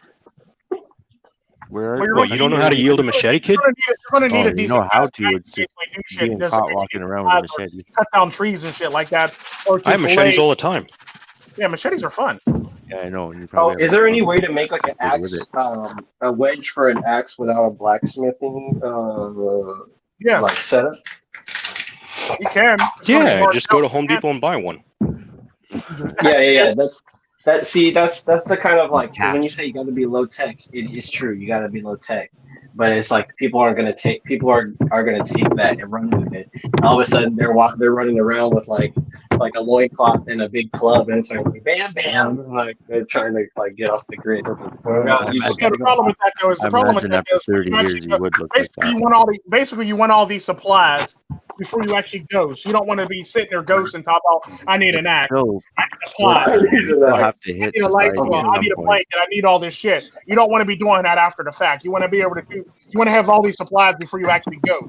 S9: Where
S1: Well, you're
S2: What, you don't know how to yield a machete, kid?
S1: You're gonna need
S9: Oh,
S1: a
S9: you
S1: decent.
S9: know how to.
S1: guy
S9: It's
S1: basically do shit.
S9: being
S1: Just
S9: caught
S1: like
S9: walking
S1: you
S9: around
S1: can
S9: with a machete.
S1: cut down trees and shit like that. Or
S2: I have
S1: to
S2: machetes
S1: fillet-
S2: all the time.
S1: Yeah, machetes are fun.
S9: Yeah, I know. And you
S6: Oh,
S9: probably
S6: is
S9: have
S6: there
S9: to
S6: any way to make like an
S9: with
S6: axe,
S9: it.
S6: a wedge for an axe without a blacksmithing
S1: Yeah,
S6: like setup?
S1: you can. It's gonna be
S2: Yeah,
S1: hard
S2: just
S1: to
S2: go
S1: do.
S2: to Home Depot and buy one.
S6: Yeah. That's the kind of like when you say you got to be low tech, it is true. You got to be low tech, but it's like people are gonna take that and run with it. All of a sudden they're running around with like a loincloth and a big club, and it's like bam bam, like they're trying to like get off the grid. You just
S1: Yeah,
S6: gotta
S1: the problem with that though is
S9: I imagine after 30 years, you would look like
S1: basically
S9: that.
S1: you want all these supplies before you actually ghost. You don't want to be sitting there ghosting top out. I need an axe.
S9: Still,
S1: I need a supplies.
S9: you'll have to hit
S1: I need a light
S9: society
S1: bulb.
S9: at
S1: I
S9: some
S1: need a
S9: point.
S1: blanket. I need all this shit. You don't want to be doing that after the fact. You want to be able to do. You want to have all these supplies before you actually go.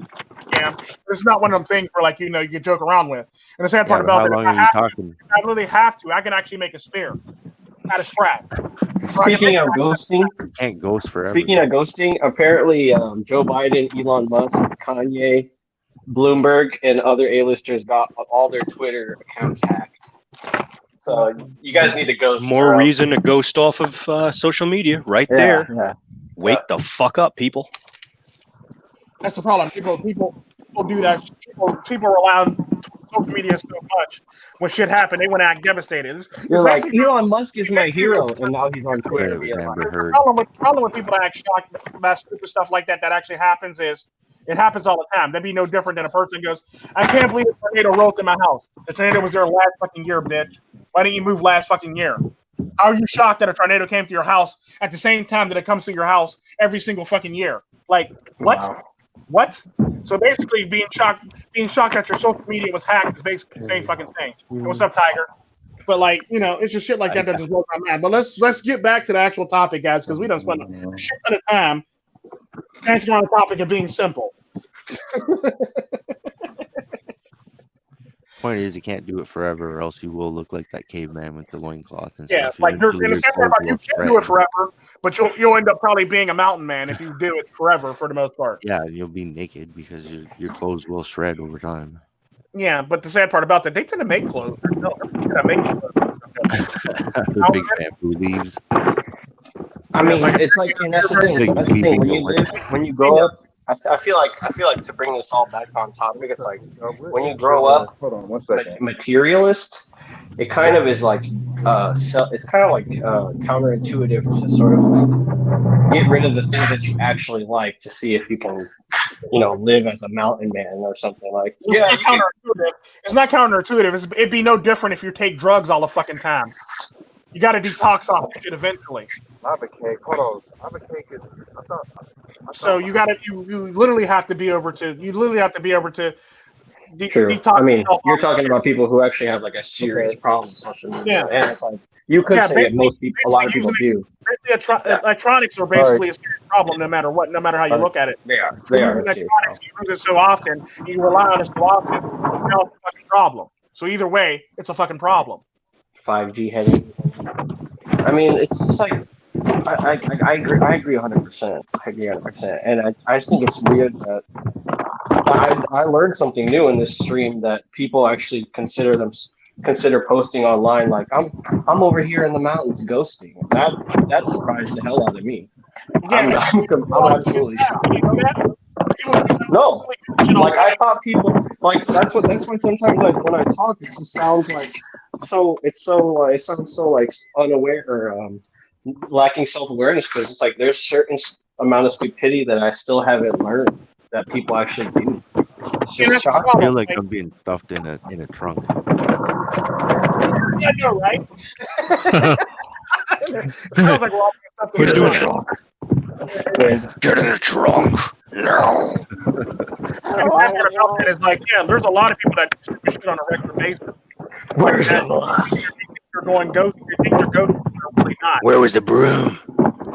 S1: Yeah, it's not one of them things where like you can joke around with. And the sad
S9: Yeah,
S1: part
S9: but
S1: about
S9: how
S1: it,
S9: long
S1: if
S9: are you talking?
S1: I really have to. I can actually make a spear out of scrap.
S6: Speaking of ghosting,
S9: You can't ghost forever.
S6: apparently Joe Biden, Elon Musk, Kanye, Bloomberg, and other A-listers got all their Twitter accounts hacked. So you guys need to ghost.
S2: More reason to ghost off of social media right there.
S6: Yeah.
S2: Wake the fuck up, people.
S1: That's the problem. People do that. People rely on social media so much. When shit happened, they want to act devastated.
S6: You're
S1: It's
S6: like,
S1: basically
S6: Elon Musk is my hero, and now he's on
S9: Right,
S6: Twitter
S9: it was
S6: being
S9: Amber
S6: like,
S9: Heard.
S1: problem with people that act shocked about stupid stuff like that actually happens is it happens all the time. That'd be no different than a person goes, I can't believe a tornado rolled in my house. The tornado was there last fucking year, bitch. Why didn't you move last fucking year? How are you shocked that a tornado came to your house at the same time that it comes to your house every single fucking year? Like, what?
S6: wow.
S1: What? So basically, being shocked that your social media was hacked is basically the same fucking thing. And what's up, Tiger? But like, it's just shit like that that just blows my mind. But let's get back to the actual topic, guys, because we don't spend a shit ton of time dancing on the topic of being simple.
S9: Point is, you can't do it forever, or else you will look like that caveman with the loincloth and
S1: Yeah,
S9: stuff.
S1: like and the sad part about you can do it forever, but you'll end up probably being a mountain man if you do it forever for the most part.
S9: Yeah, you'll be naked because your clothes will shred over time.
S1: Yeah, but the sad part about that, they tend to make clothes.
S9: The big bamboo leaves.
S6: I mean, it's like, and that's the thing. That's the thing. When you grow up, I feel like to bring this all back on topic, it's like when you grow up, materialist, it kind of is like it's kind of like counterintuitive to sort of like get rid of the things that you actually like to see if you can, live as a mountain man or something like.
S1: Yeah, it's not counterintuitive. It'd be no different if you take drugs all the fucking time. You got to detox off the shit eventually.
S3: Lava cake. Hold on. Lava cake is.
S1: So you literally have to be able to. You literally have to be able to.
S6: True. I mean, you're talking about people who actually have like a serious problem with social media, and it's like you could say that most people, a lot of people do.
S1: Electronics are basically a serious problem, no matter what, no matter how you look at it.
S6: They are.
S1: Electronics, you use it so often, you rely on it so often, it's a fucking problem. So either way, it's a fucking problem.
S6: 5G heading. I mean, it's just like I agree. I agree 100%. I agree 100%. And I just think it's weird that I learned something new in this stream that people actually consider posting online. Like I'm over here in the mountains ghosting. That surprised the hell out of me.
S1: Yeah,
S6: I'm absolutely shocked. No, like I thought people like that's why sometimes like when I talk it just sounds like it sounds so like unaware or lacking self-awareness because it's like there's certain amount of stupidity that I still haven't learned that people actually do. It's just shocking.
S9: I feel like I'm being stuffed in a trunk.
S1: Yeah, you're right. Sounds like we're all stuffed in
S2: Who's
S1: a
S2: doing
S1: trunk.
S2: Get in the trunk. No.
S1: It's like, yeah, there's a lot of people that do stupid shit on a regular basis.
S6: Where's the line?
S1: You're going ghosting. You think you're ghosting, you're really not.
S2: Where was the broom?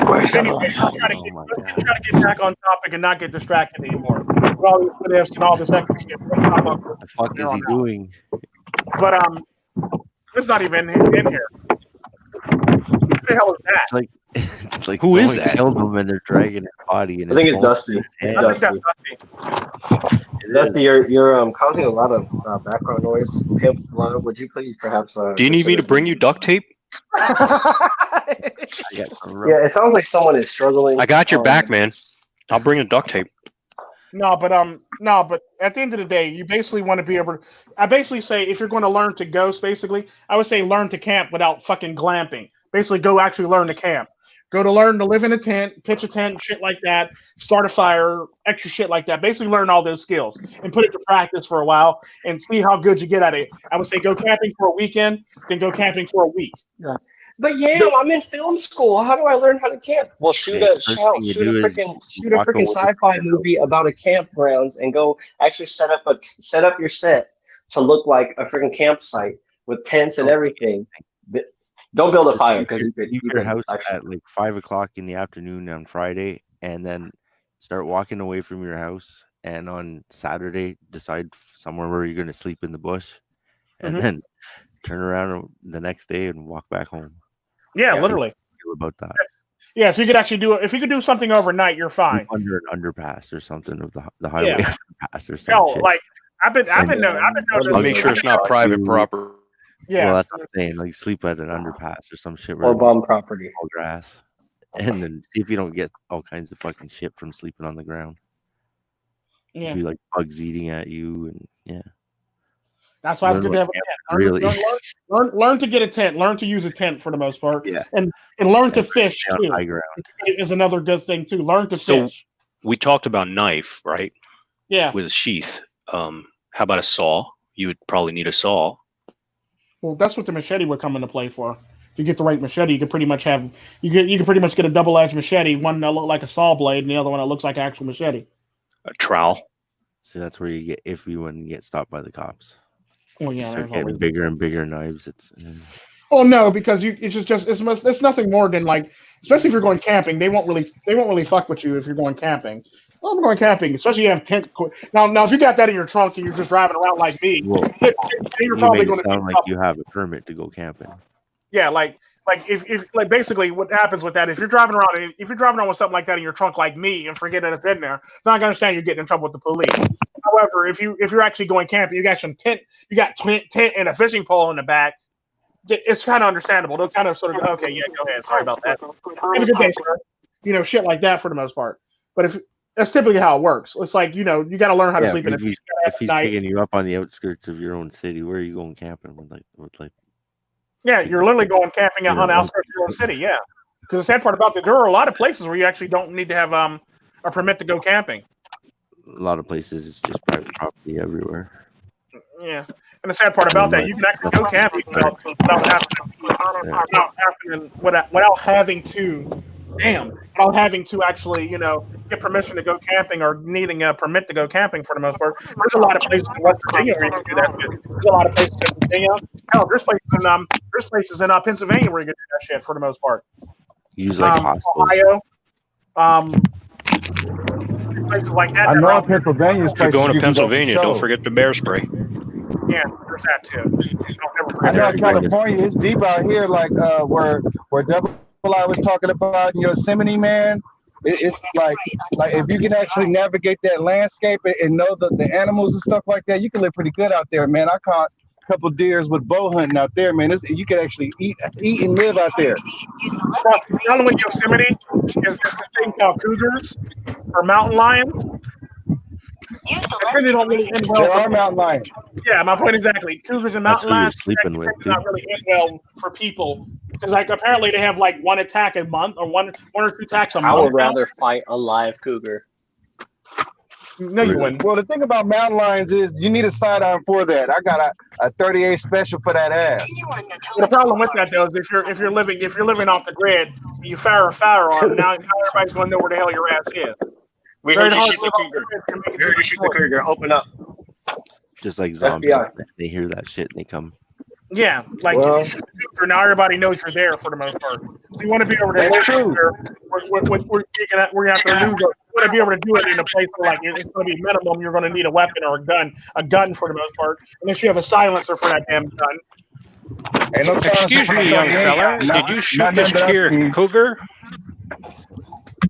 S6: Where's the
S1: Anyway,
S6: line?
S1: let's try to get back on topic and not get distracted anymore. With all these what ifs and all this extra shit.
S9: What the fuck is he doing?
S1: But it's not even in here. Who the hell is that?
S9: It's like
S2: who is
S9: someone
S2: that?
S9: Killed him and they're dragging his body. And
S6: I think it's Dusty. It's Dusty. Dusty, you're causing a lot of background noise. Pimp, would you please perhaps?
S2: Do you need me to bring you duct tape?
S6: Yeah, it sounds like someone is struggling.
S2: I got your back, man. I'll bring the duct tape.
S1: No, but at the end of the day, you basically want to be able to. I basically say if you're going to learn to ghost, basically, I would say learn to camp without fucking glamping. Basically, go actually learn to camp. Go to learn to live in a tent, pitch a tent, shit like that, start a fire, extra shit like that. Basically, learn all those skills and put it to practice for a while and see how good you get at it. I would say go camping for a weekend, then go camping for a week.
S6: Yeah. But I'm in film school. How do I learn how to camp? Well, shoot a freaking sci-fi movie about a campgrounds and go actually set up your set to look like a freaking campsite with tents and everything. Don't build a fire because
S9: you leave your house at like 5 o'clock in the afternoon on Friday, and then start walking away from your house. And on Saturday, decide somewhere where you're going to sleep in the bush, and then turn around the next day and walk back home.
S1: Yeah, literally.
S9: About that.
S1: Yeah, so you could actually do it. If you could do something overnight, you're fine.
S9: Under an underpass or something of the highway underpass or something.
S1: No, like I've been noticing.
S2: Make sure it's not private property.
S1: Yeah,
S9: well, that's what I'm saying. Like sleep at an underpass or some shit.
S6: Or bum property.
S9: All grass, and then see if you don't get all kinds of fucking shit from sleeping on the ground.
S1: Yeah,
S9: be like bugs eating at you, and
S1: That's why it's good to have a tent.
S9: Really?
S1: Learn to get a tent. Learn to use a tent for the most part.
S9: Yeah.
S1: And learn to fish
S9: Stay on
S1: too.
S9: high ground.
S1: Is another good thing too. Learn to
S2: So
S1: fish.
S2: we talked about knife, right?
S1: Yeah.
S2: With a sheath. How about a saw? You would probably need a saw.
S1: Well, that's what the machete would come into play for. If you get the right machete, you could pretty much have you can pretty much get a double-edged machete, one that looks like a saw blade, and the other one that looks like an actual machete.
S2: A trowel.
S9: See, that's where you get iffy when you get stopped by the cops.
S1: Well,
S9: You
S1: yeah,
S9: start
S1: there's
S9: getting
S1: always.
S9: bigger and bigger knives.
S1: Oh no, because it's nothing more than like, especially if you're going camping, they won't really fuck with you if you're going camping. Well, I'm going camping, especially if you have tent. Now if you got that in your trunk and you're just driving around like me,
S9: Well,
S1: then you're
S9: you
S1: probably
S9: make
S1: going
S9: it
S1: to
S9: sound like you have a permit to go camping.
S1: Yeah, like if like basically what happens with that, if you're driving around with something like that in your trunk like me and forget that it's in there, then I can understand you're getting in trouble with the police. However, if you're actually going camping, you got tent and a fishing pole in the back, it's kind of understandable. They'll kind of sort of okay, yeah, go ahead. Sorry about that. Have a good day, sir. Shit like that for the most part. But if that's typically how it works. It's like you got to learn how to sleep in
S9: if
S1: it.
S9: if he's picking you up on the outskirts of your own city, where are you going camping with
S1: Yeah, you're literally going camping out on the outskirts of your own city. Yeah, because the sad part about that, there are a lot of places where you actually don't need to have a permit to go camping.
S9: A lot of places, it's just private property everywhere.
S1: Yeah, and the sad part about that, you can actually go camping without having to actually, get permission to go camping or needing a permit to go camping for the most part. There's a lot of places in West Virginia where you can do that. There's a lot of places in Virginia. Hell, there's places in Pennsylvania where you can do that shit for the most part.
S9: Use like
S1: Ohio, places like that.
S3: I know in Pennsylvania.
S2: If you're going to Pennsylvania, don't forget the bear spray.
S1: Yeah, there's that too.
S3: I know in California, it's deep out here, like where Double I was talking about in Yosemite, man. It's like if you can actually navigate that landscape and know the animals and stuff like that, you can live pretty good out there, man. I caught a couple deers with bow hunting out there, man. You can actually eat and live out there.
S1: The problem with Yosemite is this thing called cougars or mountain lions. Really don't really end well.
S3: There are mountain lions.
S1: Yeah, my point exactly. Cougars and mountain lions
S9: sleeping with,
S1: not really end well for people because apparently they have like one attack a month or one or two attacks a month.
S6: I would rather fight a live cougar.
S1: No, you wouldn't.
S3: Well, the thing about mountain lions is you need a sidearm for that. I got a 38 special for that ass.
S1: The problem with that though is if you're living off the grid, you fire a firearm. Now everybody's going to know where the hell your ass is.
S6: We heard you shoot the cougar. We heard you shoot the cougar. Open up.
S9: Just like zombies. They hear that shit and they come.
S1: Yeah, like if you shoot the cougar, now everybody knows you're there for the most part. So you want to be able to we're going to be able to do it in a place where like it's going to be minimum. You're going to need a weapon or a gun for the most part, unless you have a silencer for that damn gun.
S2: Excuse me, young fella. Did you shoot this here cougar?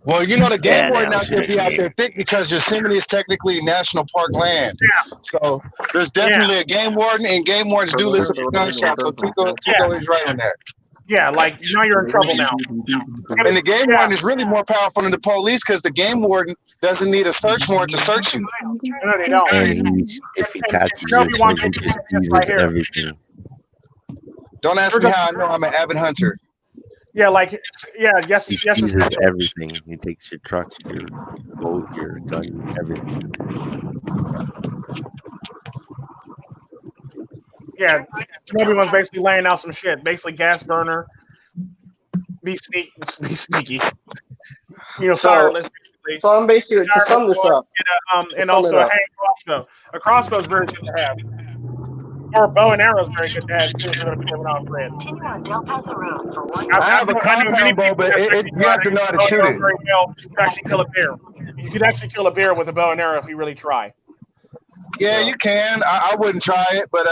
S3: Well, the game warden out there be out there thick because Yosemite is technically national park land.
S1: Yeah.
S3: So there's definitely a game warden, and game wardens do listen for gunshots. So Tico is right on that.
S1: Yeah, like now you're in trouble now.
S3: And the game warden is really more powerful than the police because the game warden doesn't need a search warrant to search you.
S1: No, they don't.
S9: And if he catches you, he just seizes everything.
S3: Don't ask me how I know. I'm an avid hunter.
S1: Yeah, yes.
S9: He seizes everything. He takes your truck, your boat, your gun, everything.
S1: Yeah, everyone's basically laying out some shit. Basically, gas burner. Be sneaky. Fireless.
S6: So I'm basically to sum this up.
S1: And also a crossbow. A crossbow is very good to have. Or bow and arrow is very good to have too if you're going to be living off grid.
S5: Continue on Del Paso Road for 1
S3: I have a compound bow, but you have to know how to shoot it.
S1: You can actually kill a bear. You could actually kill a bear with a bow and arrow if you really try.
S3: Yeah, you can. I wouldn't try it, but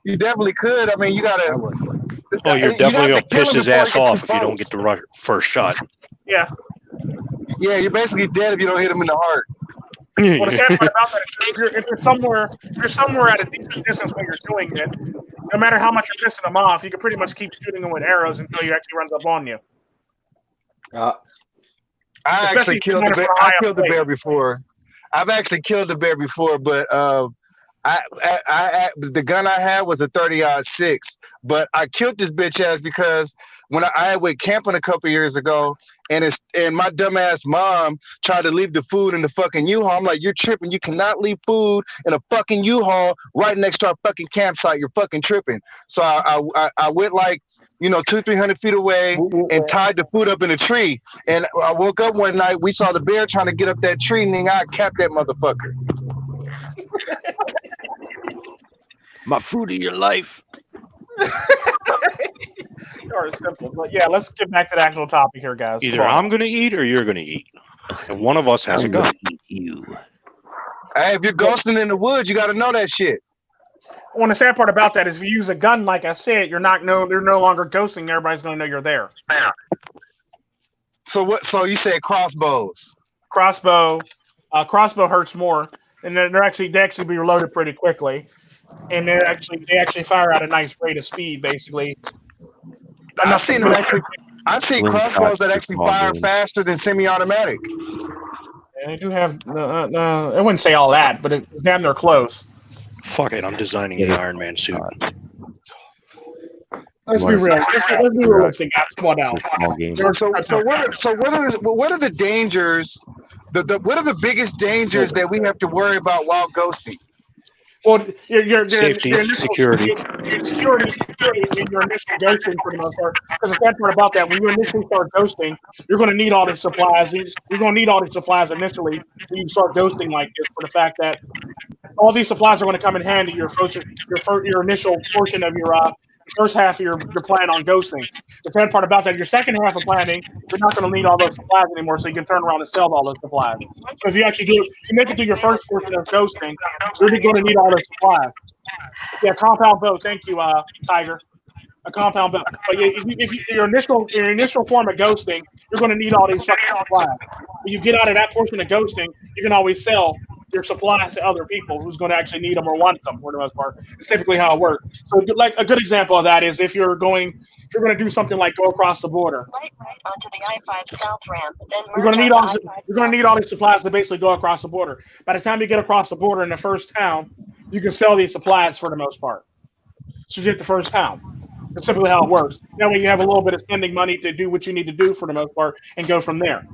S3: you definitely could. I mean, you got to.
S2: Oh, you're definitely going to piss his ass off if you don't get the first shot.
S1: Yeah.
S3: Yeah, you're basically dead if you don't hit him in the heart.
S1: Well, the sad part about that is if you're somewhere at a decent distance when you're doing it, no matter how much you're pissing them off, you can pretty much keep shooting them with arrows until he actually runs up on you.
S3: I actually killed the bear. I killed the bear before. I've actually killed the bear before, but The gun I had was a 30-06, but I killed this bitch ass because when I went camping a couple years ago, and my dumbass mom tried to leave the food in the fucking U-Haul. I'm like, you're tripping. You cannot leave food in a fucking U-Haul right next to our fucking campsite. You're fucking tripping. So I went like, 200-300 feet away and tied the food up in a tree. And I woke up one night, we saw the bear trying to get up that tree, and then I capped that motherfucker.
S9: My food of your life.
S1: Or simple, but yeah, let's get back to the actual topic here, guys.
S2: Either I'm going to eat or you're going to eat. And one of us has a gun.
S9: Eat you.
S3: Hey, if you're ghosting in the woods, you got to know that shit.
S1: Well, the sad part about that is if you use a gun, like I said, you're no longer ghosting. Everybody's going to know you're there.
S3: So what? So you said crossbows?
S1: Crossbow hurts more, and they actually be reloaded pretty quickly, and they actually fire at a nice rate of speed, basically.
S3: I've seen crossbows that actually fire faster than semi-automatic.
S1: And they do have. I wouldn't say all that, but it's damn near close.
S2: Fuck it, I'm designing an Iron Man suit.
S1: Let's be real. Let's be realistic, guys. Come on now.
S3: So what are the dangers? What are the biggest dangers that we have to worry about while ghosting?
S1: Well, your
S2: safety, security.
S1: Your security in your initial ghosting for the most part. Because the sad part about that, when you initially start ghosting, you're going to need all these supplies. You're going to need all these supplies initially when you start ghosting like this, for the fact that all these supplies are going to come in handy your initial portion of your first half of your plan on ghosting. The sad part about that, your second half of planning, you're not going to need all those supplies anymore, so you can turn around and sell all those supplies. So if you make it through your first portion of ghosting, you're going to need all those supplies. Yeah, compound bow. Thank you, Tiger. A compound bow. But if your initial form of ghosting, you're going to need all these fucking supplies. When you get out of that portion of ghosting, you can always sell your supplies to other people who's going to actually need them or want them for the most part. It's typically how it works. So, like a good example of that is if you're going to do something like go across the border.
S5: Right onto the I-5 South ramp, then
S1: you're going to need all these supplies to basically go across the border. By the time you get across the border in the first town, you can sell these supplies for the most part. So you get the first town. That's simply how it works. That way you have a little bit of spending money to do what you need to do for the most part and go from there.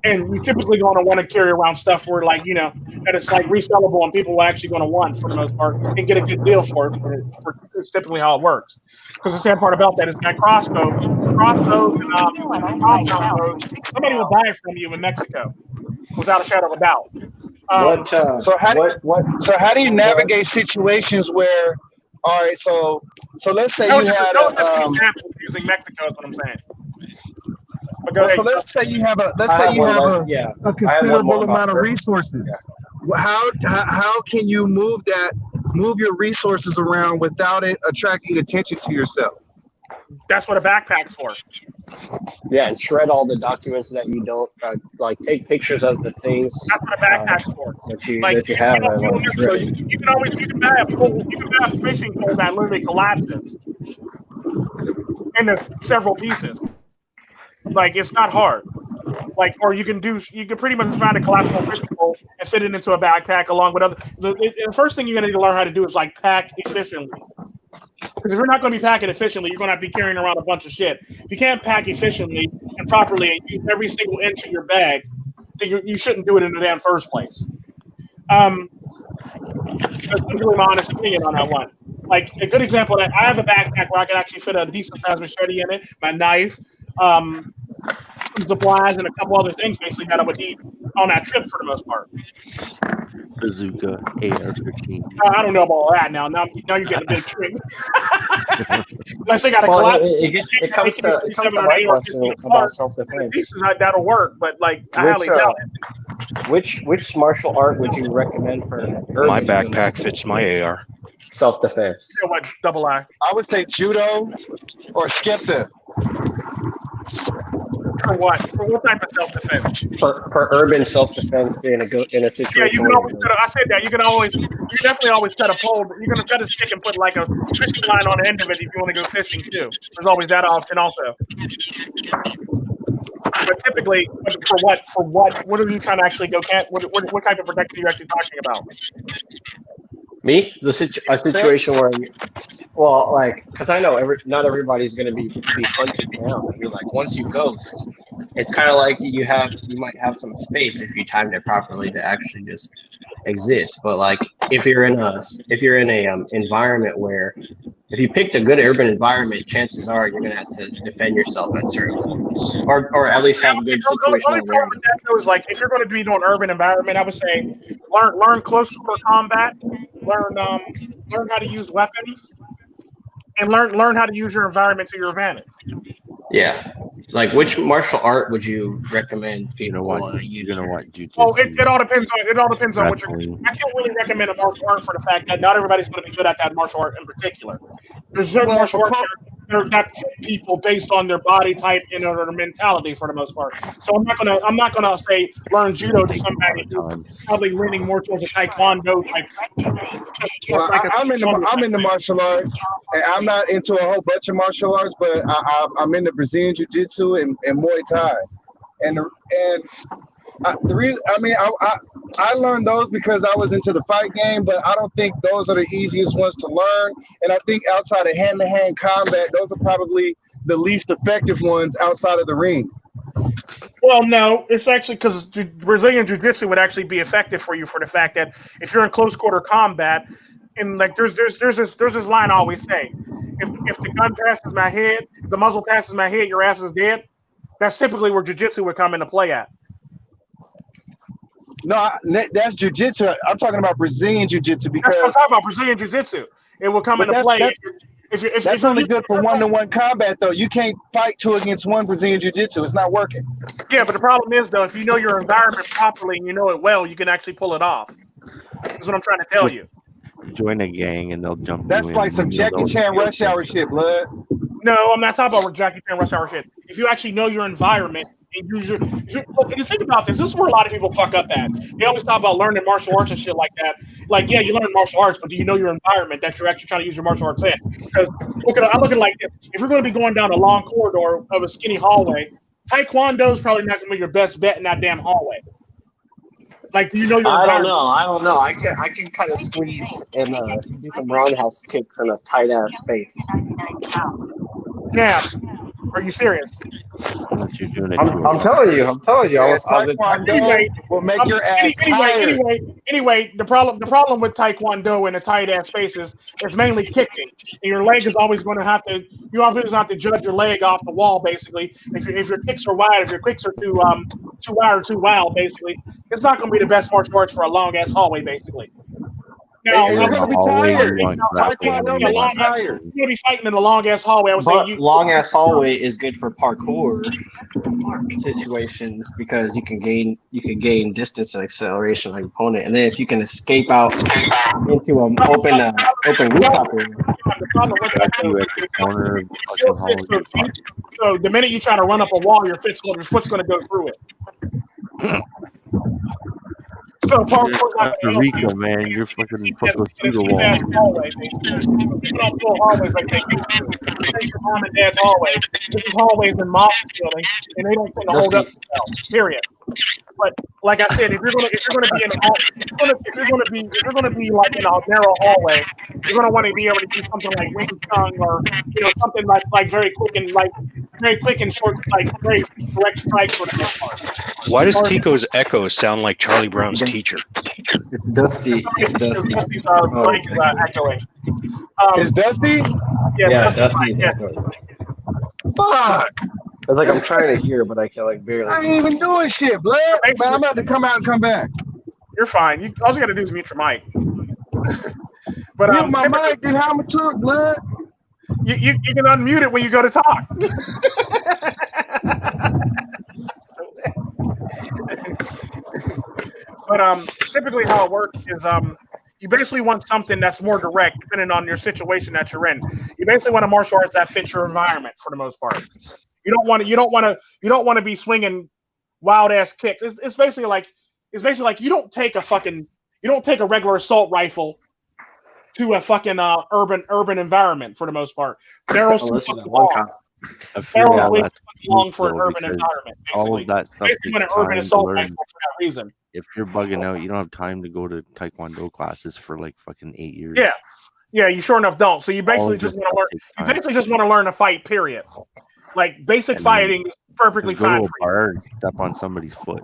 S1: And you're typically going to want to carry around stuff where, like, that it's like resellable and people are actually going to want for the most part and get a good deal for it. It's typically how it works. Because the sad part about that is that crossbows and compound bows, somebody will buy from you in Mexico, without a shadow of a doubt.
S3: So how do you navigate situations where, all right, so let's say you had
S1: using Mexico is what I'm saying.
S3: So let's say you have a considerable amount of resources. Yeah. How can you move your resources around without it attracting attention to yourself?
S1: That's what a backpack's for.
S6: Yeah, and shred all the documents that you don't take pictures of the things.
S1: That's what a backpack's for.
S6: That you have.
S1: You can buy a fishing pole that literally collapses into several pieces. Like, it's not hard. Like, or you can pretty much find a collapsible fishing pole and fit it into a backpack along with other. The first thing you're going to need to learn how to do is pack efficiently. Because if you're not going to be packing efficiently, you're going to have to be carrying around a bunch of shit. If you can't pack efficiently and properly and use every single inch of your bag, then you shouldn't do it in the damn first place. That's really my honest opinion on that one. Like, a good example of that, I have a backpack where I can actually fit a decent sized machete in it, my knife, some supplies, and a couple other things basically that I would need on that trip for the most part.
S9: Bazooka, AR-15.
S1: I don't know about all that now. Now you're getting a big trick. Unless they got a collapse.
S6: It comes to my question about self-defense.
S1: That'll work, but I highly doubt it.
S6: Which martial art would you recommend for
S2: my backpack fits my AR.
S6: Self-defense.
S1: You know what, Double I?
S3: I would say judo or skepta.
S1: For what? For what type of self-defense?
S6: For urban self-defense in a situation.
S1: Yeah, you can always. I said that you can definitely always cut a pole. You're gonna cut a stick and put like a fishing line on the end of it if you want to go fishing too. There's always that option also. But typically, for what? What are you trying to actually go? What type of protection are you actually talking about?
S6: Me, a situation where, well, like, because I know not everybody's gonna be hunted down. I mean, like once you ghost, it's kind of like you might have some space if you timed it properly to actually just exist. But like if you're in a environment where if you picked a good urban environment, chances are you're gonna have to defend yourself at certain points, or at least have good situational awareness.
S1: Is like if you're going to be doing urban environment, I would say learn close quarter combat, learn how to use weapons, and learn how to use your environment to your advantage.
S6: Yeah. Like, which martial art would you recommend people
S9: You're
S6: use?
S9: gonna want jujitsu.
S1: Oh, it all depends on what you're. I can't really recommend a martial art for the fact that not everybody's going to be good at that martial art in particular. There's certain martial arts that fit people based on their body type and their mentality for the most part. So I'm not gonna say learn judo to somebody who's probably leaning more towards a taekwondo type.
S3: Well, I'm in the martial arts, and I'm not into a whole bunch of martial arts, but I'm into Brazilian Jiu-Jitsu and Muay Thai, and the reason I learned those because I was into the fight game, but I don't think those are the easiest ones to learn. And I think outside of hand-to-hand combat, those are probably the least effective ones outside of the ring.
S1: Well, no, it's actually because Brazilian Jiu-Jitsu would actually be effective for you for the fact that if you're in close quarter combat, and like there's this line I always say, if the gun passes my head, the muzzle passes my head, your ass is dead. That's typically where Jiu-Jitsu would come into play at.
S3: No, that's Jiu-Jitsu. I'm talking about Brazilian Jiu-Jitsu because
S1: that's what I'm talking about. Brazilian Jiu-Jitsu. It will come into play.
S3: That's only good for one-to-one combat, though. You can't fight 2 against 1 Brazilian Jiu-Jitsu. It's not working.
S1: Yeah, but the problem is, though, if you know your environment properly and you know it well, you can actually pull it off. That's what I'm trying to tell you.
S9: Join a gang and they'll jump.
S3: That's like some Jackie Chan Rush Hour shit, blood.
S1: No, I'm not talking about Jackie Chan Rush Hour shit. If you actually know your environment and use your and you think about this is where a lot of people fuck up at. They always talk about learning martial arts and shit like that. Like, yeah, you learn martial arts, but do you know your environment that you're actually trying to use your martial arts in? Because I look at it like this. If you're going to be going down a long corridor of a skinny hallway, Taekwondo is probably not going to be your best bet in that damn hallway. Like, do you know your environment?
S6: I don't know. I can kind of squeeze and do some roundhouse kicks in a tight ass space.
S1: Yeah. Are you serious?
S9: Unless you're doing it
S6: I'm telling you.
S3: Taekwondo will make your ass tired.
S1: Anyway, the problem with Taekwondo in a tight ass space is it's mainly kicking. And your leg is always going to have to. You always have to judge your leg off the wall, basically. If your kicks are wide, if your kicks are too wide or too wild, basically, it's not going to be the best martial arts for a long ass hallway, basically. Now,
S3: you're going to be tired. You're
S1: going to be fighting in a long ass hallway. I would say
S6: long ass hallway is good for parkour situations because you can gain distance and acceleration on your opponent, and then if you can escape out into an open rooftop area.
S1: So the minute you try to run up a wall, your foot's going to go through it. So
S9: Eureka, man, you're fucking through the wall.
S1: People don't pull hallways like they do. It's your mom and dad's hallway. This is hallways in Moss building, and they don't tend to hold up themselves. Period. But like I said, if you're gonna be like in a narrow hallway, you're gonna want to be able to do something like Wing Chun or something like very quick and short, like very direct strikes for the most part.
S2: Why does Tico's echo sound like Charlie Brown's teacher?
S6: It's Dusty. It's Dusty.
S1: Dusty's mic is echoing.
S3: Is Dusty?
S6: Yeah, Dusty's echoing.
S3: Fuck.
S6: It's like I'm trying to hear, but I can like barely.
S3: I ain't even doing shit, blood. Man, I'm about to come out and come back.
S1: You're fine. All you got to do is mute your mic. But
S3: mute my mic, then how I'ma talk, blood?
S1: You can unmute it when you go to talk. But typically how it works is you basically want something that's more direct, depending on your situation that you're in. You basically want a martial arts that fits your environment for the most part. You don't want to be swinging wild ass kicks. It's basically like you don't take a regular assault rifle to a fucking urban environment for the most part. Barrels
S9: I feel
S1: Barrel
S9: all
S1: is way
S9: that's
S1: too long for an
S9: though,
S1: urban
S9: because
S1: environment.
S9: all
S1: Basically,
S9: of that stuff
S1: basically when
S9: takes
S1: an urban
S9: time to
S1: assault
S9: learn.
S1: rifle for that reason.
S9: If you're bugging out, you don't have time to go to Taekwondo classes for like fucking 8 years.
S1: Yeah, yeah, you sure enough don't. So you
S9: All
S1: basically
S9: of this
S1: just want to
S9: stuff
S1: learn.
S9: takes
S1: You
S9: time.
S1: basically just want to learn to fight. Period. Like basic
S9: And then
S1: fighting is perfectly
S9: just go to
S1: fine
S9: a
S1: for you.
S9: bar and step on somebody's foot.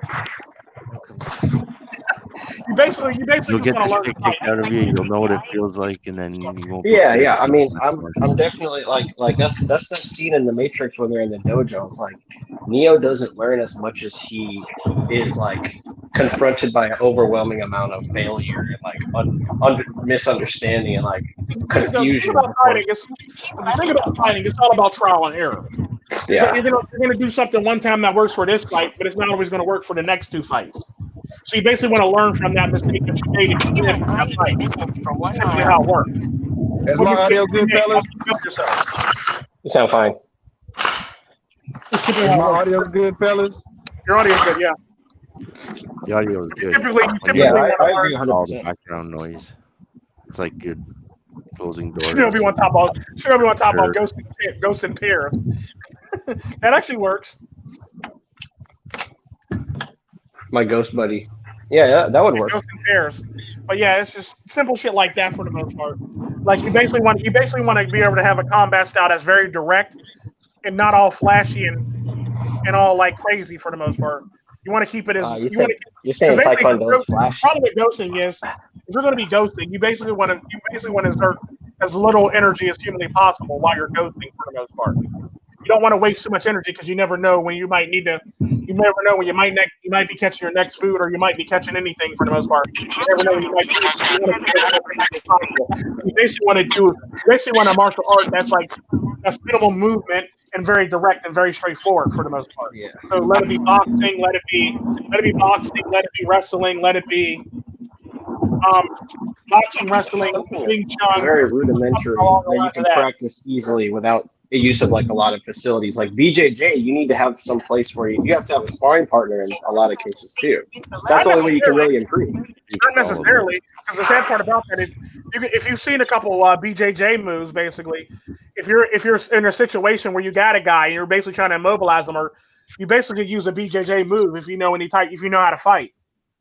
S1: You basically
S9: You'll
S1: just
S9: get
S1: want to
S9: the
S1: learn to
S9: shit
S1: fight.
S9: kicked out of you. You'll know what it feels like, and then you won't be
S6: Yeah,
S9: scared.
S6: yeah.
S9: to
S6: I
S9: keep
S6: mean,
S9: going
S6: I'm
S9: forward.
S6: I'm definitely like that's that scene in the Matrix when they're in the dojo. It's like Neo doesn't learn as much as he is like confronted by an overwhelming amount of failure and like misunderstanding and like
S1: The thing
S6: confusion
S1: about
S6: before.
S1: fighting is the thing about fighting. It's all about trial and error.
S6: Yeah,
S1: You're gonna do something one time that works for this fight, but it's not always gonna work for the next two fights. So you basically want to learn from that mistake that you made if you
S5: You
S1: did
S5: have
S1: from that
S5: mind
S1: fight.
S5: your business for 1
S1: Simply
S5: mile.
S1: how it works.
S3: Is
S1: What
S3: my
S1: mistake
S3: audio
S1: you
S3: good,
S1: made? How
S3: fellas?
S1: to help yourself.
S6: you sound fine.
S1: It's simply
S3: Is
S1: how
S3: my
S1: it works.
S3: audio good, fellas?
S1: Your audio's good, yeah.
S9: The audio is good.
S1: Typically, you
S9: When
S1: typically
S6: Yeah,
S1: want to
S6: I
S1: learn.
S6: agree
S9: all the
S6: 100%.
S9: background noise. It's like good closing doors.
S1: Shouldn't be on top about. Shouldn't be on top about
S9: Sure.
S1: ghost and pairs. That actually works.
S6: My ghost buddy. Yeah, that would work.
S1: Ghost and pairs. But yeah, it's just simple shit like that for the most part. Like you basically want to be able to have a combat style that's very direct and not all flashy and all like crazy for the most part. You want to keep it as
S6: You
S1: you want
S6: said
S1: to
S6: you're
S1: because
S6: saying
S1: basically
S6: Taekwondo is
S1: the
S6: flashy.
S1: problem with ghosting is if you're going to be ghosting, you basically want to exert as little energy as humanly possible while you're ghosting for the most part. You don't want to waste too much energy because you never know when you might need to. You never know when you might be catching your next food or you might be catching anything for the most part. You never know when you might. You want to keep it as efficient as possible. You basically want a martial art that's minimal movement and very direct and very straightforward for the most part.
S6: Yeah.
S1: So let it be boxing, let it be boxing, let it be wrestling, let it be boxing, wrestling,
S6: Something
S1: Wing
S6: that's
S1: Chun,
S6: very
S1: something
S6: rudimentary
S1: along the
S6: that you
S1: lines
S6: can
S1: of that.
S6: practice easily without the use of like a lot of facilities. Like BJJ, you need to have some place where you have to have a sparring partner in a lot of cases too. That's the only way you can really improve.
S1: Not necessarily, because the sad part about that is, if you've seen a couple BJJ moves, basically, if you're in a situation where you got a guy and you're basically trying to immobilize him, or you basically use a BJJ move if you know how to fight.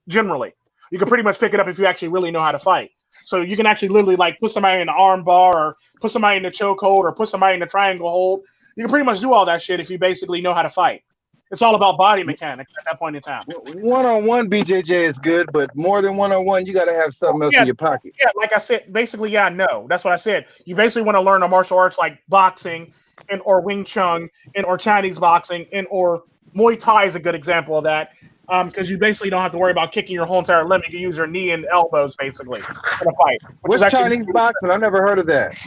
S1: Generally, you can pretty much pick it up if you actually really know how to fight. So you can actually literally like put somebody in the arm bar, or put somebody in the choke hold, or put somebody in the triangle hold. You can pretty much do all that shit if you basically know how to fight. It's all about body mechanics at that point in time.
S3: One-on-one BJJ is good, but more than one-on-one, you got to have something else in your pocket.
S1: Yeah, like I said, basically, yeah, no. That's what I said. You basically want to learn a martial arts like boxing and or Wing Chun and or Chinese boxing and or Muay Thai is a good example of that. Because you basically don't have to worry about kicking your whole entire limb. You can use your knee and elbows basically in a fight.
S3: What's Chinese boxing? I've never heard of that.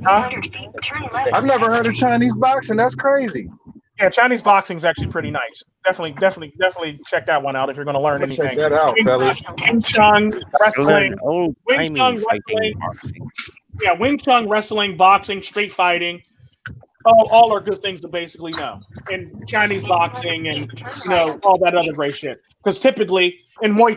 S3: I've never heard of Chinese boxing. That's crazy.
S1: Yeah, Chinese boxing is actually pretty nice. Definitely check that one out if you're going to learn anything.
S3: Check that out, fellas.
S1: Wing Chun, wrestling, Wing Chun,
S9: fighting,
S1: boxing. Yeah, Wing Chun, wrestling, boxing, street fighting. All are good things to basically know. And Chinese boxing and all that other great shit. Because typically in Muay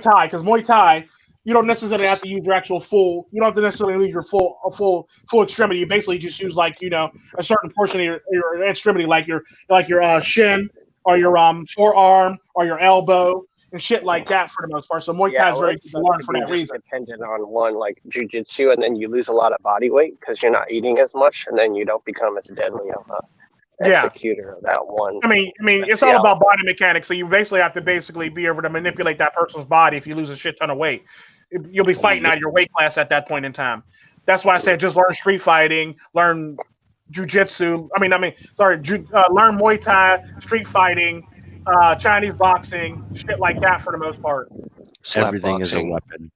S1: Thai, you don't necessarily have to use your actual full. You don't have to necessarily use your full extremity. You basically just use a certain portion of your extremity, like your shin or your forearm or your elbow and shit like that for the most part. So Muay Thai is very good to learn for that reason.
S6: Dependent on one like jujitsu, and then you lose a lot of body weight because you're not eating as much, and then you don't become as deadly of a executor of that one.
S1: I mean, it's all about body mechanics. So you basically have to be able to manipulate that person's body if you lose a shit ton of weight. You'll be fighting out of your weight class at that point in time. That's why I said just learn street fighting, learn jujitsu. Learn Muay Thai, street fighting, Chinese boxing, shit like that for the most part.
S9: Everything is a weapon.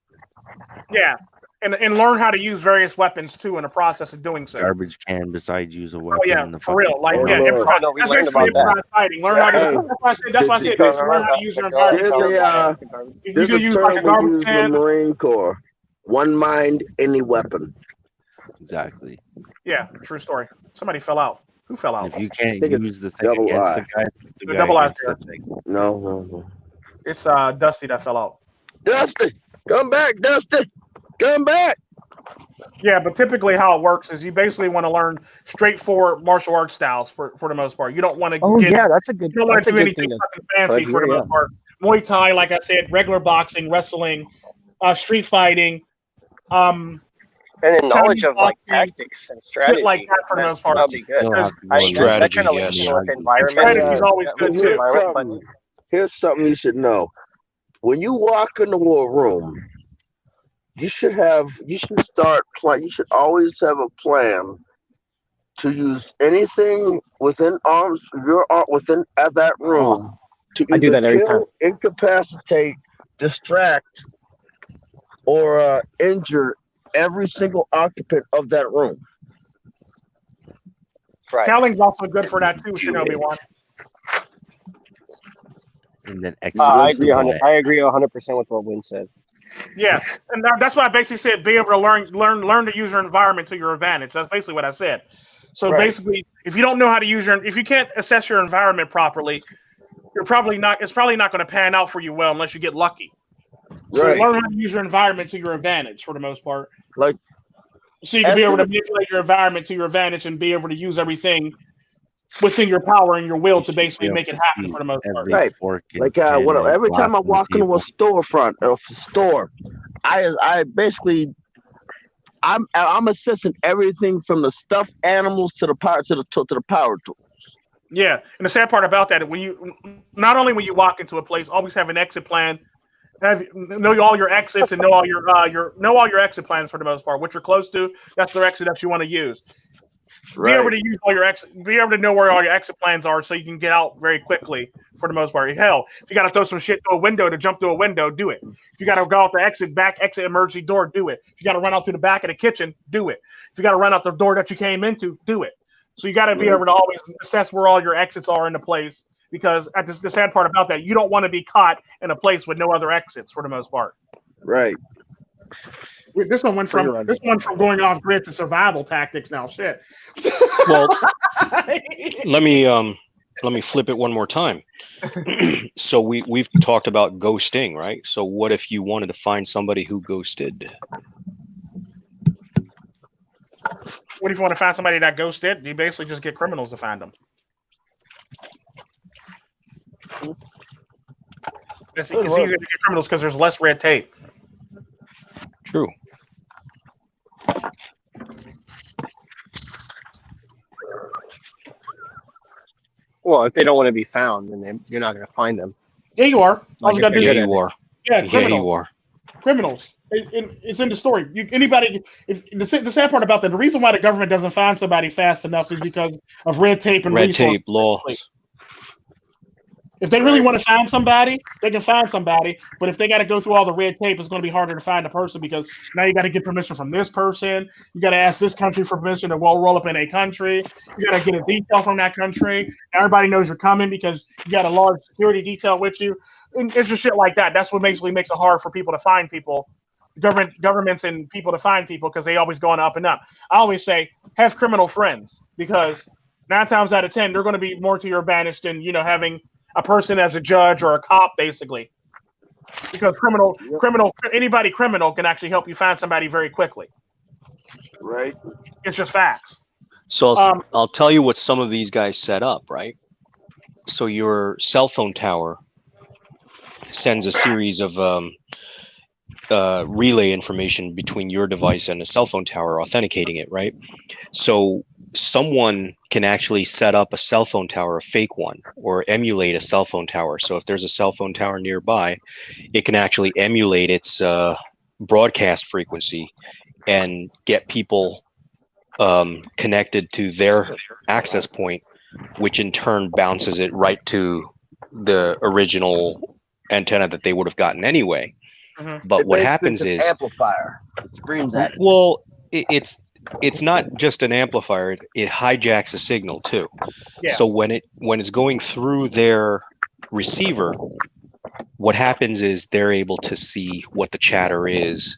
S1: Yeah. And learn how to use various weapons too in the process of doing so.
S9: Garbage can besides use a weapon.
S1: Oh yeah, for real. Like
S6: we learned about that.
S1: Fighting. Learn how to. That's why I said basically learn how to use your environment. You can use like a garbage can.
S8: The Marine Corps. One mind, any weapon.
S9: Exactly.
S1: Yeah, true story. Somebody fell out. Who fell out?
S9: If you can't use the thing against the guy,
S1: the double
S9: against
S1: eye
S9: the thing.
S8: No.
S1: It's Dusty that fell out.
S8: Dusty, come back, Dusty. Come back.
S1: Yeah, but typically how it works is you basically want to learn straightforward martial arts styles for the most part. You don't want to
S6: Oh
S1: get
S6: yeah,
S1: you don't want to do anything
S6: thing to
S1: fucking fancy
S6: put
S1: for
S6: here.
S1: the
S6: Yeah.
S1: most part. Muay Thai, like I said, regular boxing, wrestling, street fighting,
S6: And then knowledge
S1: Chinese
S6: of like
S1: boxing,
S6: tactics and
S1: shit
S6: strategy.
S1: like that for the most part.
S6: That'll be good.
S9: Still have to go
S6: I
S9: and
S6: that,
S9: learn
S6: that
S2: Strategy,
S6: kind of links
S2: yes.
S6: in with
S9: Miyagi.
S1: And
S6: environment.
S1: strategy is always
S6: With
S1: good too.
S6: environment, but
S4: Here's something you should know. When you walk into a room, you should always have a plan to use anything within within at that room to
S6: I do
S4: either
S6: that every time.
S4: kill, incapacitate, distract, or injure every single occupant of that room.
S6: Right.
S1: Cowling's also good for that too, Shinobi One.
S9: And then
S6: I
S9: execute
S6: agree
S9: the
S6: 100.
S9: plan.
S6: I agree 100% with what Win said.
S1: Yeah, and that's why I basically said be able to learn to use your environment to your advantage. That's basically what I said. So
S4: Right.
S1: basically, if you don't know how to if you can't assess your environment properly, it's probably not going to pan out for you well unless you get lucky. So
S4: Right.
S1: learn how to use your environment to your advantage for the most part.
S4: Like
S1: So you can be able to manipulate your environment to your advantage and be able to use everything within your power and your will to basically make it happen for the most part.
S9: Every
S4: Right.
S9: fork and
S4: like
S9: pan and
S4: every
S9: glass
S4: time I
S9: on the
S4: walk into a
S9: table.
S4: store, I basically I'm assessing everything from the stuffed animals to the power to the power tools.
S1: Yeah, and the sad part about that, not only when you walk into a place, always have an exit plan. Know all your exits and know all your exit plans for the most part. What you're close to, that's the exit that you want to use. Be able to use all your be able to know where all your exit plans are, so you can get out very quickly for the most part. Hell, if you got to throw some shit through a window to jump through a window, do it. If you got to go out the back exit emergency door, do it. If you got to run out through the back of the kitchen, do it. If you got to run out the door that you came into, do it. So you got to be able to always assess where all your exits are in the place, because the sad part about that, you don't want to be caught in a place with no other exits for the most part.
S4: Right.
S1: This one went from going off grid to survival tactics now. Shit.
S2: Well, let me flip it one more time. So we've talked about ghosting, right? So what if you wanted to find somebody who ghosted?
S1: What if you want to find somebody that ghosted? You basically just get criminals to find them. It's easier to get criminals because there's less red tape.
S2: True.
S6: Well, if they don't want to be found, then you're not going to find them.
S1: Yeah, you are. All you got to do
S2: Yeah,
S1: is
S2: you are.
S1: Yeah,
S2: Yeah, you are.
S1: Criminals. It's in the story. The sad part about that, the reason why the government doesn't find somebody fast enough is because of red tape and
S2: Red
S1: resources.
S2: tape laws.
S1: If they really want to find somebody, they can find somebody. But if they got to go through all the red tape, it's going to be harder to find a person, because now you got to get permission from this person. You got to ask this country for permission to roll up in a country. You got to get a detail from that country. Everybody knows you're coming because you got a large security detail with you. And it's just shit like that. That's what basically makes it hard for people to find people. Governments and people to find people, because they always going up and up. I always say have criminal friends, because 9 times out of 10 they're going to be more to your advantage than having a person as a judge or a cop, basically, because anybody criminal can actually help you find somebody very quickly.
S4: Right.
S1: It's just facts.
S2: So I'll tell you what some of these guys set up, right? So your cell phone tower sends a series of relay information between your device and a cell phone tower, authenticating it, right? So someone can actually set up a cell phone tower, a fake one, or emulate a cell phone tower. So if there's a cell phone tower nearby, it can actually emulate its broadcast frequency and get people connected to their access point, which in turn bounces it right to the original antenna that they would have gotten anyway.
S1: Mm-hmm.
S2: But what happens is
S4: amplifier. It screams at you.
S2: Well, it's not just an amplifier. It hijacks a signal too.
S1: Yeah.
S2: So when it's going through their receiver, what happens is they're able to see what the chatter is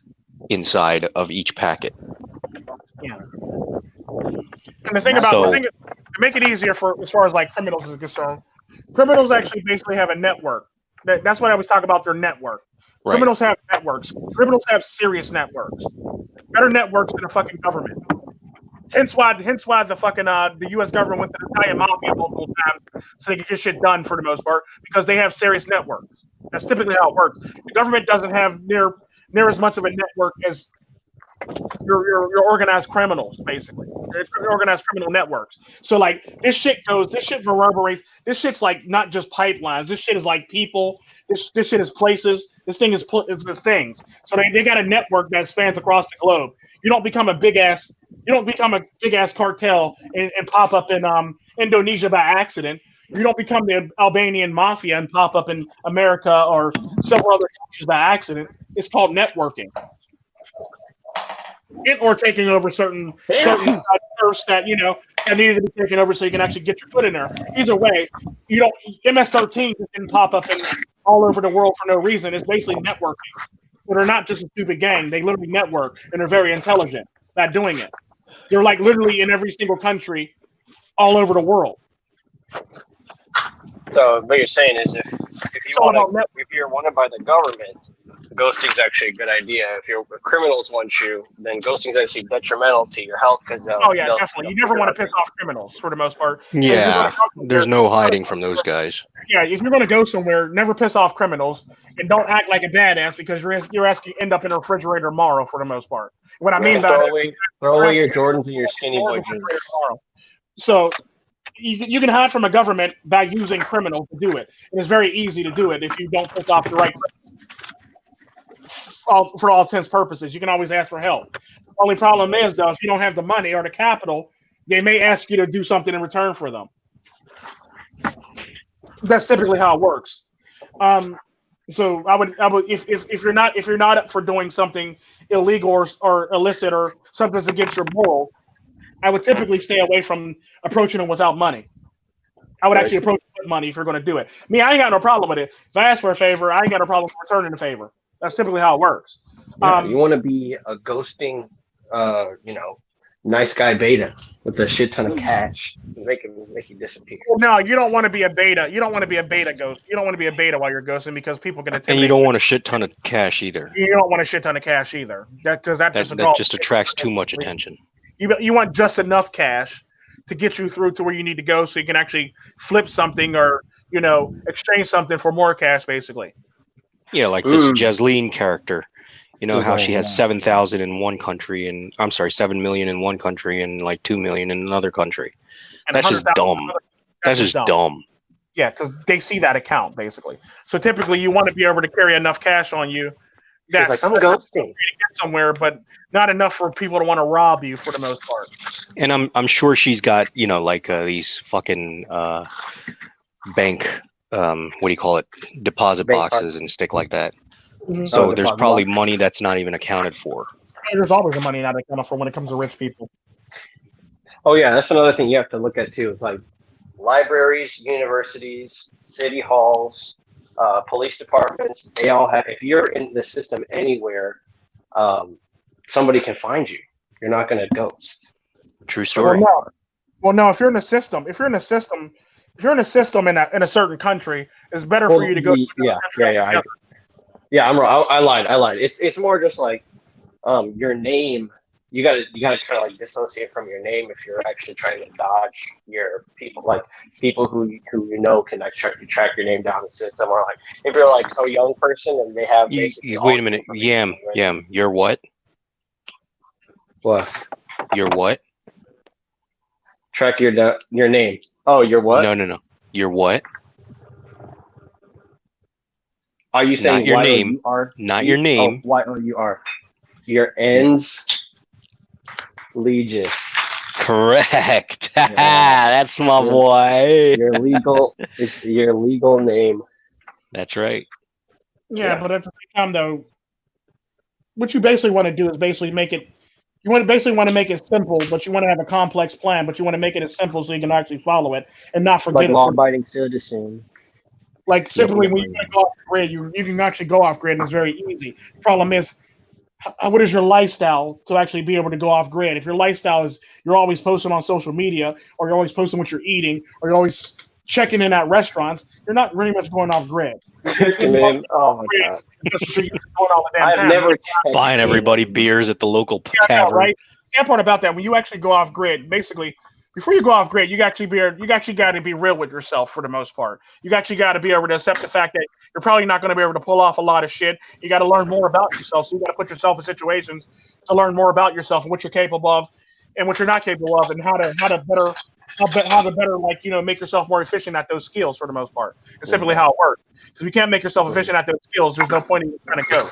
S2: inside of each packet.
S1: Yeah. And the thing to make it easier for as far as like criminals is concerned, criminals actually basically have a network. That's what I was talking about. Their network.
S2: Right.
S1: Criminals have networks. Criminals have serious networks. Better networks than a fucking government. Hence why the fucking the U.S. government went to the Italian mafia multiple times so they could get shit done for the most part because they have serious networks. That's typically how it works. The government doesn't have near as much of a network as your organized criminals, basically. Your organized criminal networks. So like this shit reverberates. This shit's like not just pipelines. This shit is like people. This shit is places. This thing is things. So they got a network that spans across the globe. You don't become a big ass cartel and pop up in Indonesia by accident. You don't become the Albanian mafia and pop up in America or several other countries by accident. It's called networking. Or taking over certain earths that that needed to be taken over so you can actually get your foot in there. Either way, MS-13 didn't pop up all over the world for no reason. It's basically networking. So they're not just a stupid gang. They literally network, and they're very intelligent at doing it. They're like literally in every single country all over the world.
S6: So what you're saying is if you're wanted by the government, ghosting's actually a good idea. If criminals want you, then ghosting's actually detrimental to your health because
S1: definitely. You never want to piss off criminals for the most part.
S2: Yeah, there's no hiding from those guys.
S1: Yeah, if you're going to go somewhere, never piss off criminals and don't act like a badass because you're asking to end up in a refrigerator tomorrow for the most part. What I mean by
S6: throw away your Jordans and your skinny boy jeans.
S1: So you can hide from a government by using criminals to do it. And it's very easy to do it if you don't piss off the right criminals. For all intents and purposes, you can always ask for help. The only problem is, though, if you don't have the money or the capital, they may ask you to do something in return for them. That's typically how it works. So I would if you're not up for doing something illegal or illicit or something that's against your morals, I would typically stay away from approaching them without money. I would actually approach them with money if you're going to do it. Me, I ain't got no problem with it. If I ask for a favor, I ain't got no problem returning the favor. That's typically how it works.
S6: You want to be a ghosting, nice guy beta with a shit ton of cash, make you disappear.
S1: Well, no, you don't want to be a beta. You don't want to be a beta ghost. You don't want to be a beta while you're ghosting because people are going to.
S2: And you don't want a shit ton of cash either.
S1: You don't want a shit ton of cash either. That
S2: just attracts too much attention.
S1: You want just enough cash to get you through to where you need to go, so you can actually flip something or exchange something for more cash, basically.
S2: Yeah, like this Jasleen character. You know how she has 7,000 in one country, and 7 million in one country, and like 2 million in another country. And that's just dumb. That's just dumb.
S1: Yeah, because they see that account basically. So typically, you want to be able to carry enough cash on you.
S6: That's like, I'm ghosting.
S1: To get somewhere, but not enough for people to want to rob you for the most part.
S2: And I'm sure she's got these fucking bank deposit boxes and stick like that. Mm-hmm. So there's probably money that's not even accounted for.
S1: There's always money not accounted for when it comes to rich people.
S6: Oh yeah, that's another thing you have to look at too. It's like libraries, universities, city halls, police departments. They all have. If you're in the system anywhere, somebody can find you. You're not going to ghost.
S2: True story.
S1: Well, no. If you're in a system in a certain country, it's better for you to go.
S6: Yeah, I'm wrong. I lied. It's more just like your name. You gotta kind of like dissociate from your name if you're actually trying to dodge your people, like people who can track your name down the system, or like if you're like a young person and they have.
S2: Wait a minute, Yam, you're what?
S6: What?
S2: You're what?
S6: Track your name. Oh, you're what?
S2: No. You're what?
S6: Are you saying
S2: not your name? Not your name.
S6: Y-O-U-R. Your ends. Legis.
S2: Correct. Yeah. That's my boy.
S6: It's your legal name.
S2: That's right.
S1: Yeah, but at the same time, though, what you basically want to do is basically make it. You want to make it simple, but you want to have a complex plan. But you want to make it as simple so you can actually follow it and not forget.
S6: Like law-abiding citizen.
S1: Like simply, when you go off grid, you can actually go off grid, and it's very easy. The problem is, what is your lifestyle to actually be able to go off grid? If your lifestyle is you're always posting on social media, or you're always posting what you're eating, or you're always checking in at restaurants, you're not really much going off grid.
S6: Checking in. Oh my god. I've never
S2: buying everybody beers at the local tavern.
S1: Right? The sad part about that, when you actually go off grid, basically, before you go off grid, you actually got to be real with yourself for the most part. You actually got to be able to accept the fact that you're probably not going to be able to pull off a lot of shit. You got to learn more about yourself. So you got to put yourself in situations to learn more about yourself and what you're capable of and what you're not capable of, and how to better make yourself more efficient at those skills for the most part. It's simply how it works. Because if you can't make yourself efficient at those skills, there's no point in trying to go.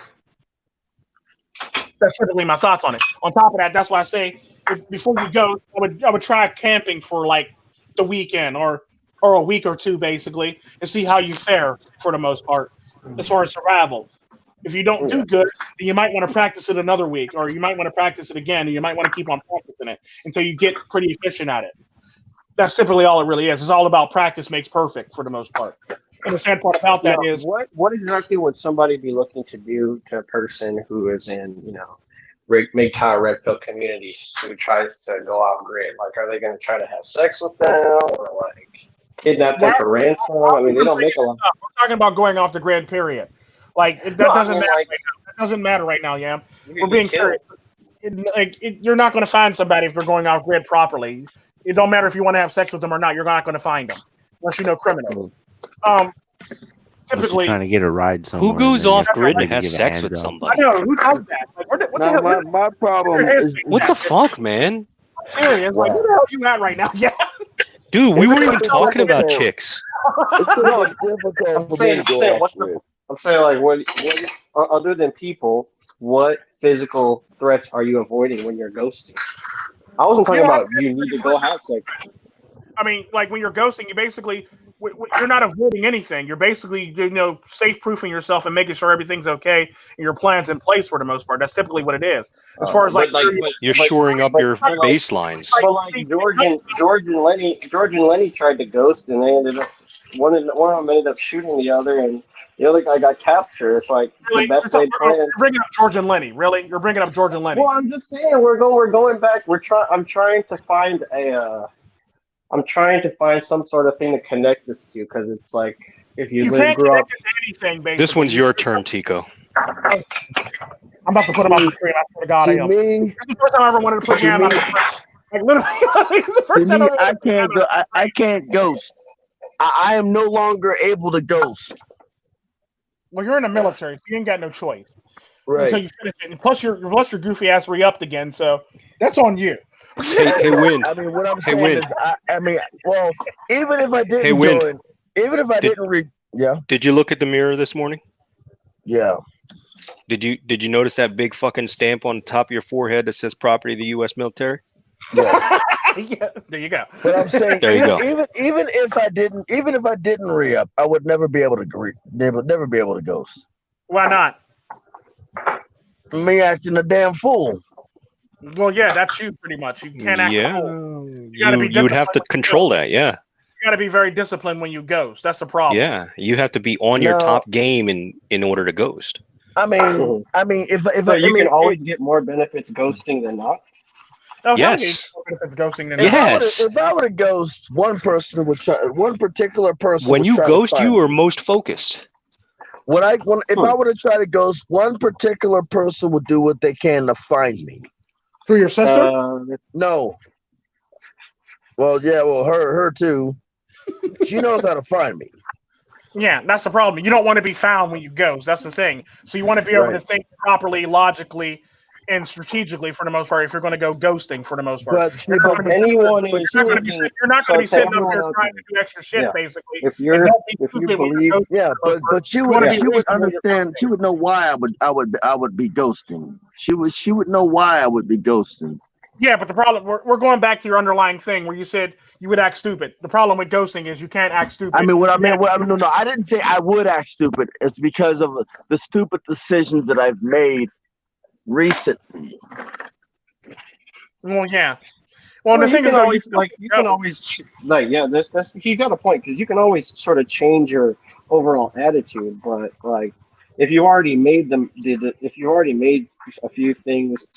S1: That's typically my thoughts on it. On top of that, that's why I say before you go, I would try camping for like the weekend or a week or two basically, and see how you fare for the most part as far as survival. If you don't do good, then you might want to practice it another week, or you might want to practice it again, and you might want to keep on practicing it until you get pretty efficient at it. That's typically all it really is. It's all about practice makes perfect for the most part. And the sad part about that is
S6: what exactly would somebody be looking to do to a person who is in, MiGTOM red pill communities who tries to go off grid? Like, are they going to try to have sex with them or like kidnap them for ransom? I mean, they don't make a lot.
S1: We're talking about going off the grid, period. Like that doesn't matter. Right now. That doesn't matter right now, Yam. We're being serious. You're not going to find somebody if they're going off grid properly. It don't matter if you want to have sex with them or not. You're not going to find them unless you know criminal.
S9: Typically, trying to get a ride somewhere.
S2: Who goes off grid to have sex with somebody?
S1: I know, who does that? Like, what the hell?
S8: My problem is
S2: what the fuck, man?
S1: I'm serious. Like, where the hell are you at right now? Yeah.
S2: Dude, we weren't even talking about chicks.
S8: It's difficult for me to go off grid.
S6: I'm saying, like, what other than people, what physical threats are you avoiding when you're ghosting? I wasn't talking about you need to go have sex.
S1: I mean, like when you're ghosting, you basically you're not avoiding anything. You're basically safe proofing yourself and making sure everything's okay and your plan's in place for the most part. That's typically what it is. As far as
S2: you're shoring up your baselines.
S6: But like George and Lenny tried to ghost, and they ended up one of them ended up shooting the other, and the other guy got captured. It's like the best laid plan.
S1: You're bringing up George and Lenny, really? You're bringing up George and Lenny.
S6: Well, I'm just saying we're going back. I'm trying to find some sort of thing to connect this to, because it's like if you grew up.
S1: Anything, basically.
S2: This one's your turn, Tico.
S1: I'm about to put him on the screen. I swear to God, I am. This is the first time I ever wanted to put Yam on the screen. Like literally, this is the first time
S8: I can't ghost. I am no longer able to ghost.
S1: Well, you're in the military, so you ain't got no choice.
S8: Right.
S1: Until you finish it. And plus your goofy ass re-upped again, so that's on you.
S2: Hey, Win.
S8: I mean, what I'm saying is, well, even if I didn't join, even if I didn't
S2: Did you look at the mirror this morning?
S8: Yeah.
S2: Did you notice that big fucking stamp on top of your forehead that says "Property of the U.S. Military"?
S8: Yeah.
S1: Yeah, there you go.
S8: But I'm saying,
S2: there you go.
S8: Even if I didn't re-up, I would never be able to never be able to ghost.
S1: Why not?
S8: Me acting a damn fool.
S1: Well, yeah, that's you pretty much. You can't act a fool.
S2: You would have to control that. Yeah.
S1: You got to be very disciplined when you ghost. That's the problem.
S2: Yeah, you have to be on your top game in order to ghost.
S8: I mean, if
S6: you can always get more benefits ghosting than not.
S1: Oh,
S2: yes.
S8: If I were to ghost, one particular person.
S2: When you ghost, you are most focused.
S8: If I were to try to ghost, one particular person would do what they can to find me.
S1: Through your sister?
S8: No. Well, yeah, her too. She knows how to find me.
S1: Yeah, that's the problem. You don't want to be found when you ghost. That's the thing. So you want to be able to think properly, logically, and strategically for the most part. If you're going to go ghosting for the most part,
S6: you're not going to be sitting up
S1: here trying to do extra shit. Basically,
S6: if you believe,
S8: but you would understand. She would know why I would be ghosting. She would know why I would be ghosting.
S1: Yeah, but the problem we're going back to your underlying thing where you said you would act stupid. The problem with ghosting is you can't act stupid.
S8: No, I didn't say I would act stupid. It's because of the stupid decisions that I've made recently.
S1: Well, yeah. Well, the thing is,
S6: you got a point, because you can always sort of change your overall attitude, but like if you already made a few things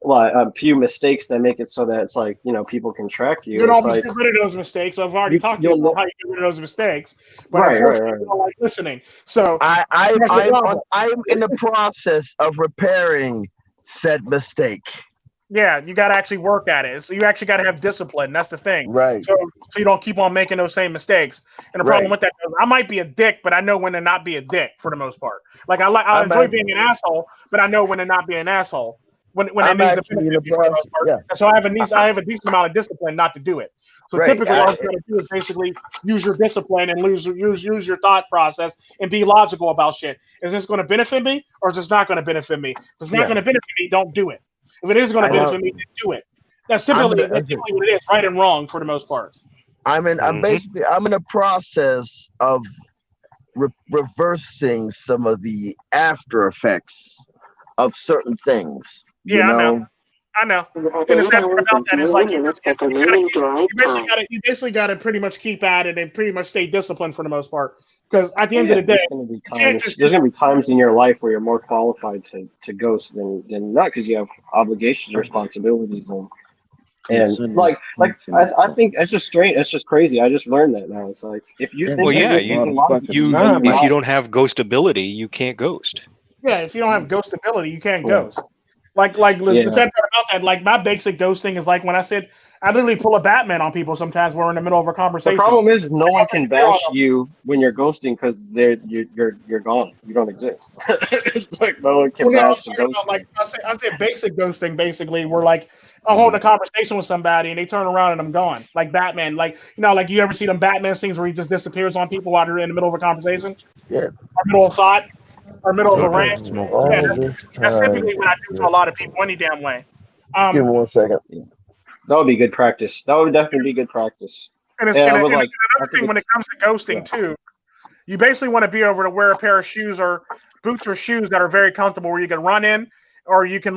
S6: a few mistakes that make it so that it's like, people can track
S1: You
S6: you.
S1: can
S6: It's
S1: always
S6: like
S1: get rid of those mistakes. I've already talked to you
S6: you'll
S1: about how you get rid of those mistakes, but
S6: right,
S1: unfortunately,
S6: right.
S1: you don't like listening. So
S4: I'm
S1: that's the problem.
S4: in the process of repairing said mistake.
S1: Yeah, you got to actually work at it. So you actually got to have discipline. That's the thing.
S4: Right.
S1: So you don't keep on making those same mistakes. And the problem
S4: Right.
S1: with that is I might be a dick, but I know when to not be a dick for the most part. Like I
S4: I'm
S1: enjoy
S4: at,
S1: being an asshole, but I know when to not be an asshole when it
S4: I'm
S1: needs to
S4: actually in
S1: benefit
S4: the
S1: me for the most
S4: process.
S1: part.
S4: Yeah.
S1: And so I have a decent amount of discipline not to do it. So
S4: Right.
S1: typically, all you got to do is basically use your discipline and use your thought process and be logical about shit. Is this going to benefit me or is this not going to benefit me? If it's not
S4: Yeah.
S1: going to benefit me, don't do it. If it is going to
S4: I know.
S1: benefit me, then do it. That's
S4: I'm
S1: typically
S4: in.
S1: what it is, right and wrong for the most part.
S4: I'm in. I'm
S2: Mhm.
S4: basically. I'm in a process of reversing some of the after effects of certain things. You
S1: Yeah, I know.
S4: know.
S1: I know. And the sad part about that is like you basically gotta pretty much keep at it and pretty much stay disciplined for the most part. Because at the end of the day, you can't just
S6: there's gonna be times in your life where you're more qualified to ghost than not, because you have obligations, responsibilities, and I think it's just strange. It's just crazy. I just learned that now. It's like if you think
S2: Well,
S6: that
S2: yeah,
S6: you're being logical,
S2: if you don't have ghost ability, you can't ghost.
S1: yeah, if you don't have ghost ability, you can't
S6: Yeah.
S1: ghost. Like the
S6: Yeah.
S1: sad part about that, like my basic ghosting is like when I said I literally pull a Batman on people sometimes when we're in the middle of a
S6: The
S1: conversation.
S6: problem is no one
S1: I'll
S6: can
S1: disappear on
S6: bash
S1: them.
S6: you when you're ghosting because you're gone. You don't exist. It's like no one can
S1: Well, no, I'm
S6: bash the
S1: talking about
S6: ghosting.
S1: like I say basic ghosting basically where like I'm holding a conversation with somebody and they turn around and I'm gone. Like Batman, like like you ever see them Batman scenes where he just disappears on people while they're in the middle of a conversation?
S4: Yeah.
S1: Or middle of a thought? Or middle of a rant?
S9: Smoke.
S1: Yeah,
S4: All this
S1: that's
S4: time.
S1: typically what I do to a lot of people any damn way.
S4: Give me 1 second.
S6: That would be good practice. That would definitely be good practice.
S1: And it's
S6: And I
S1: and
S6: would like. I
S1: another
S6: think
S1: thing when it
S6: it's
S1: comes to ghosting too, you basically want to be able to wear a pair of shoes or boots or shoes that are very comfortable where you can run in or you can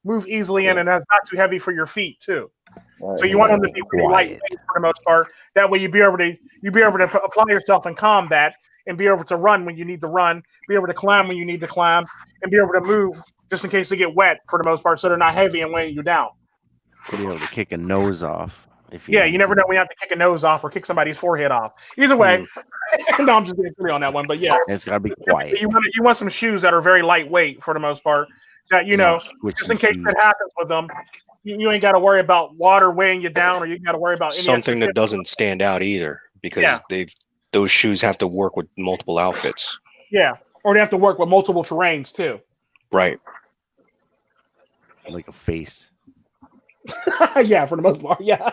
S1: move easily in and that's not too heavy for your feet too. So you want them to be pretty lightweight for the most part. That way you be able to apply yourself in combat and be able to run when you need to run, be able to climb when you need to climb, and be able to move just in case they get wet for the most part, so they're not heavy and weighing you down.
S9: Be able to kick a nose off.
S1: Yeah, you never know when you have to kick a nose off or kick somebody's forehead off. Either way, no, I'm just being silly on that one. But yeah,
S9: it's gotta be quiet.
S1: You want some shoes that are very lightweight for the most part. That just in case that happens with them, you ain't got to worry about water weighing you down, or you got to worry about any
S2: Something that doesn't stand out either, because those shoes have to work with multiple outfits.
S1: Yeah, or they have to work with multiple terrains too.
S2: Right.
S9: Like a face.
S1: Yeah, for the most part, yeah.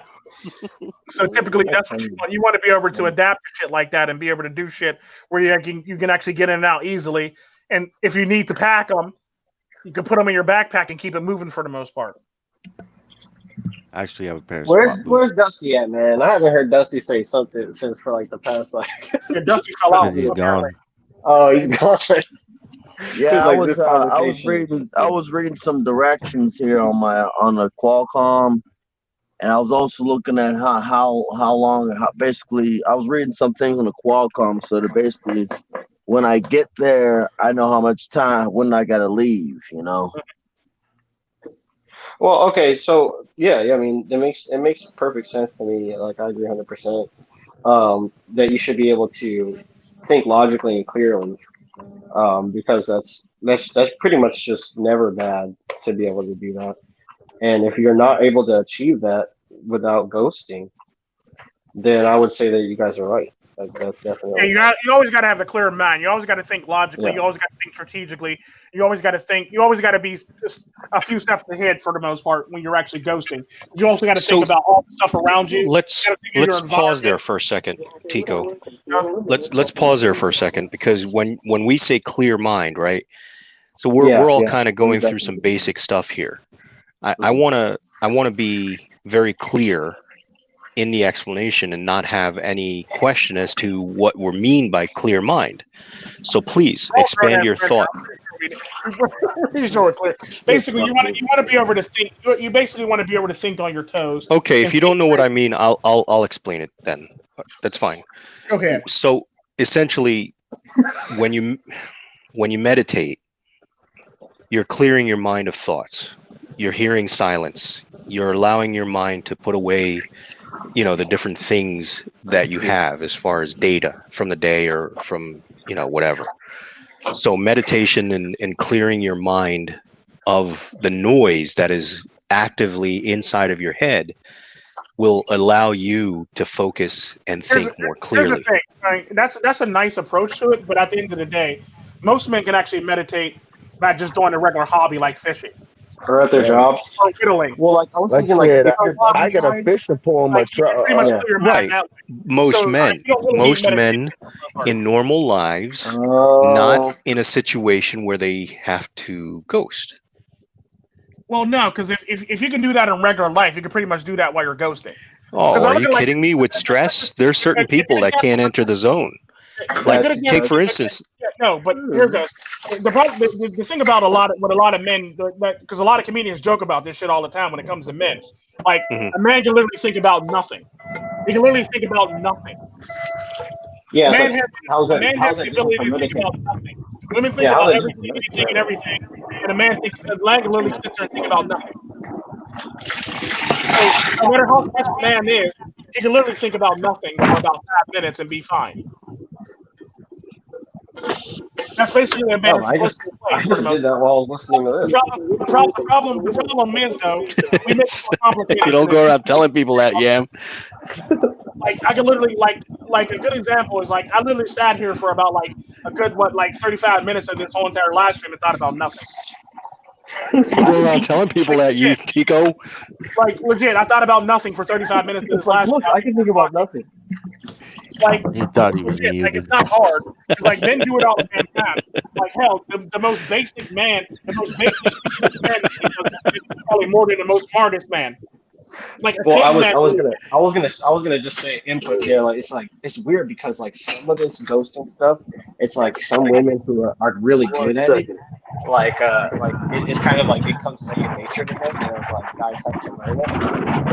S1: So typically, that's what you want. You want to be able to adapt to shit like that and be able to do shit where you can actually get in and out easily. And if you need to pack them, you can put them in your backpack and keep it moving for the most part.
S9: I actually have a pair of
S6: Where's Dusty at, man? I haven't heard Dusty say something since for like the past
S1: Yeah, Dusty fell out.
S9: He's gone.
S6: Oh, he's gone.
S4: Yeah,
S6: like,
S4: I was reading some directions here on the Qualcomm, and I was also looking at how long basically I was reading some things on the Qualcomm, so that basically when I get there, I know how much time when I gotta leave.
S6: Well, okay, so yeah, I mean, it makes perfect sense to me. Like, I agree 100%. That you should be able to think logically and clearly, because that's pretty much just never bad to be able to do that. And if you're not able to achieve that without ghosting, then I would say that you guys are right. That's definitely.
S1: Yeah, you always got to have a clear mind. You always got to think logically.
S6: Yeah.
S1: You always got to think strategically. You always got to think. You always got to be just a few steps ahead for the most part when you're actually ghosting. You also got to think about all the stuff around you.
S2: Let's pause there for a second, Tico. Let's pause there for a second, because when we say clear mind, right? So we're all kind of going through some basic stuff here. I wanna be very clear in the explanation and not have any question as to what we mean by clear mind. So please expand your thought.
S1: Basically, you want to be able to think. You basically want to be able to think on your toes.
S2: Okay, if you don't know what I mean, I'll explain it then. That's fine.
S1: Okay.
S2: So essentially, when you meditate, you're clearing your mind of thoughts. You're hearing silence. You're allowing your mind to put away, the different things that you have as far as data from the day or from, whatever. So meditation and clearing your mind of the noise that is actively inside of your head will allow you to focus and think more
S1: Here's the
S2: clearly.
S1: thing, right? That's a nice approach to it, but at the end of the day, most men can actually meditate by just doing a regular hobby like fishing
S6: Or at their job.
S1: or whittling.
S6: Well, like I was
S8: Like
S6: thinking,
S8: I
S6: like
S8: said,
S6: if you're
S8: I
S6: double
S8: got a
S6: side,
S8: fishing pole in my
S1: Like you can
S8: truck.
S1: pretty much
S6: Yeah.
S1: clear your mind
S2: Right.
S1: that way.
S2: Most
S1: So
S2: men,
S1: you don't really
S2: most
S1: need
S2: men
S1: meditation.
S2: in normal lives, not
S6: oh,
S2: in a situation where they have to ghost.
S1: Well, no, because if you can do that in regular life, you can pretty much do that while you're ghosting.
S2: Oh,
S1: I
S2: are
S1: look
S2: you
S1: at like
S2: kidding me? With stress, there's certain people that can't enter the zone. Like,
S1: good
S2: take
S1: example.
S2: for instance,
S1: No, but here goes. The thing about a lot of men, because a lot of comedians joke about this shit all the time when it comes to men. Like
S2: Mhm.
S1: a man can literally think about nothing. He can literally think about nothing.
S6: yeah.
S1: A
S6: It's
S1: man
S6: like
S1: has
S6: how's
S1: a
S6: that?
S1: man has
S6: How's that
S1: the
S6: different
S1: ability
S6: from
S1: to think
S6: meditating?
S1: about nothing. Women think
S6: Yeah, how's
S1: about
S6: that
S1: everything,
S6: different from
S1: anything, and
S6: meditating?
S1: everything, and a man can literally sit there and think about nothing. So no matter how stressed a man is, he can literally think about nothing for about 5 minutes and be fine. That's basically a
S6: Oh,
S1: man's approach to
S6: I
S1: life for the
S6: just
S1: most
S6: did that while I was listening to
S1: The
S6: this.
S1: problem is though, we make it more complicated.
S2: you don't go around telling people that, Yam.
S1: Like I can literally like a good example is like I literally sat here for about like a good 35 minutes of this whole entire live stream and thought about nothing.
S2: You go around telling people that, you Tico.
S1: Like legit, I thought about nothing for 35 minutes of
S6: It's
S1: this
S6: like,
S1: live
S6: look,
S1: stream.
S6: I can think about nothing.
S1: Like
S9: He thought he was
S1: legit, like
S9: muted.
S1: it's not hard. Like men do it all the damn time. Like hell, the most basic man, the most basic man is probably more than the most smartest man. Like a
S6: Well,
S1: caveman.
S6: I was gonna just say input here. Like it's weird because like some of this ghosting stuff, it's like some women who are really good at it. It's kind of like it comes second nature to them. And it's like guys have to learn it.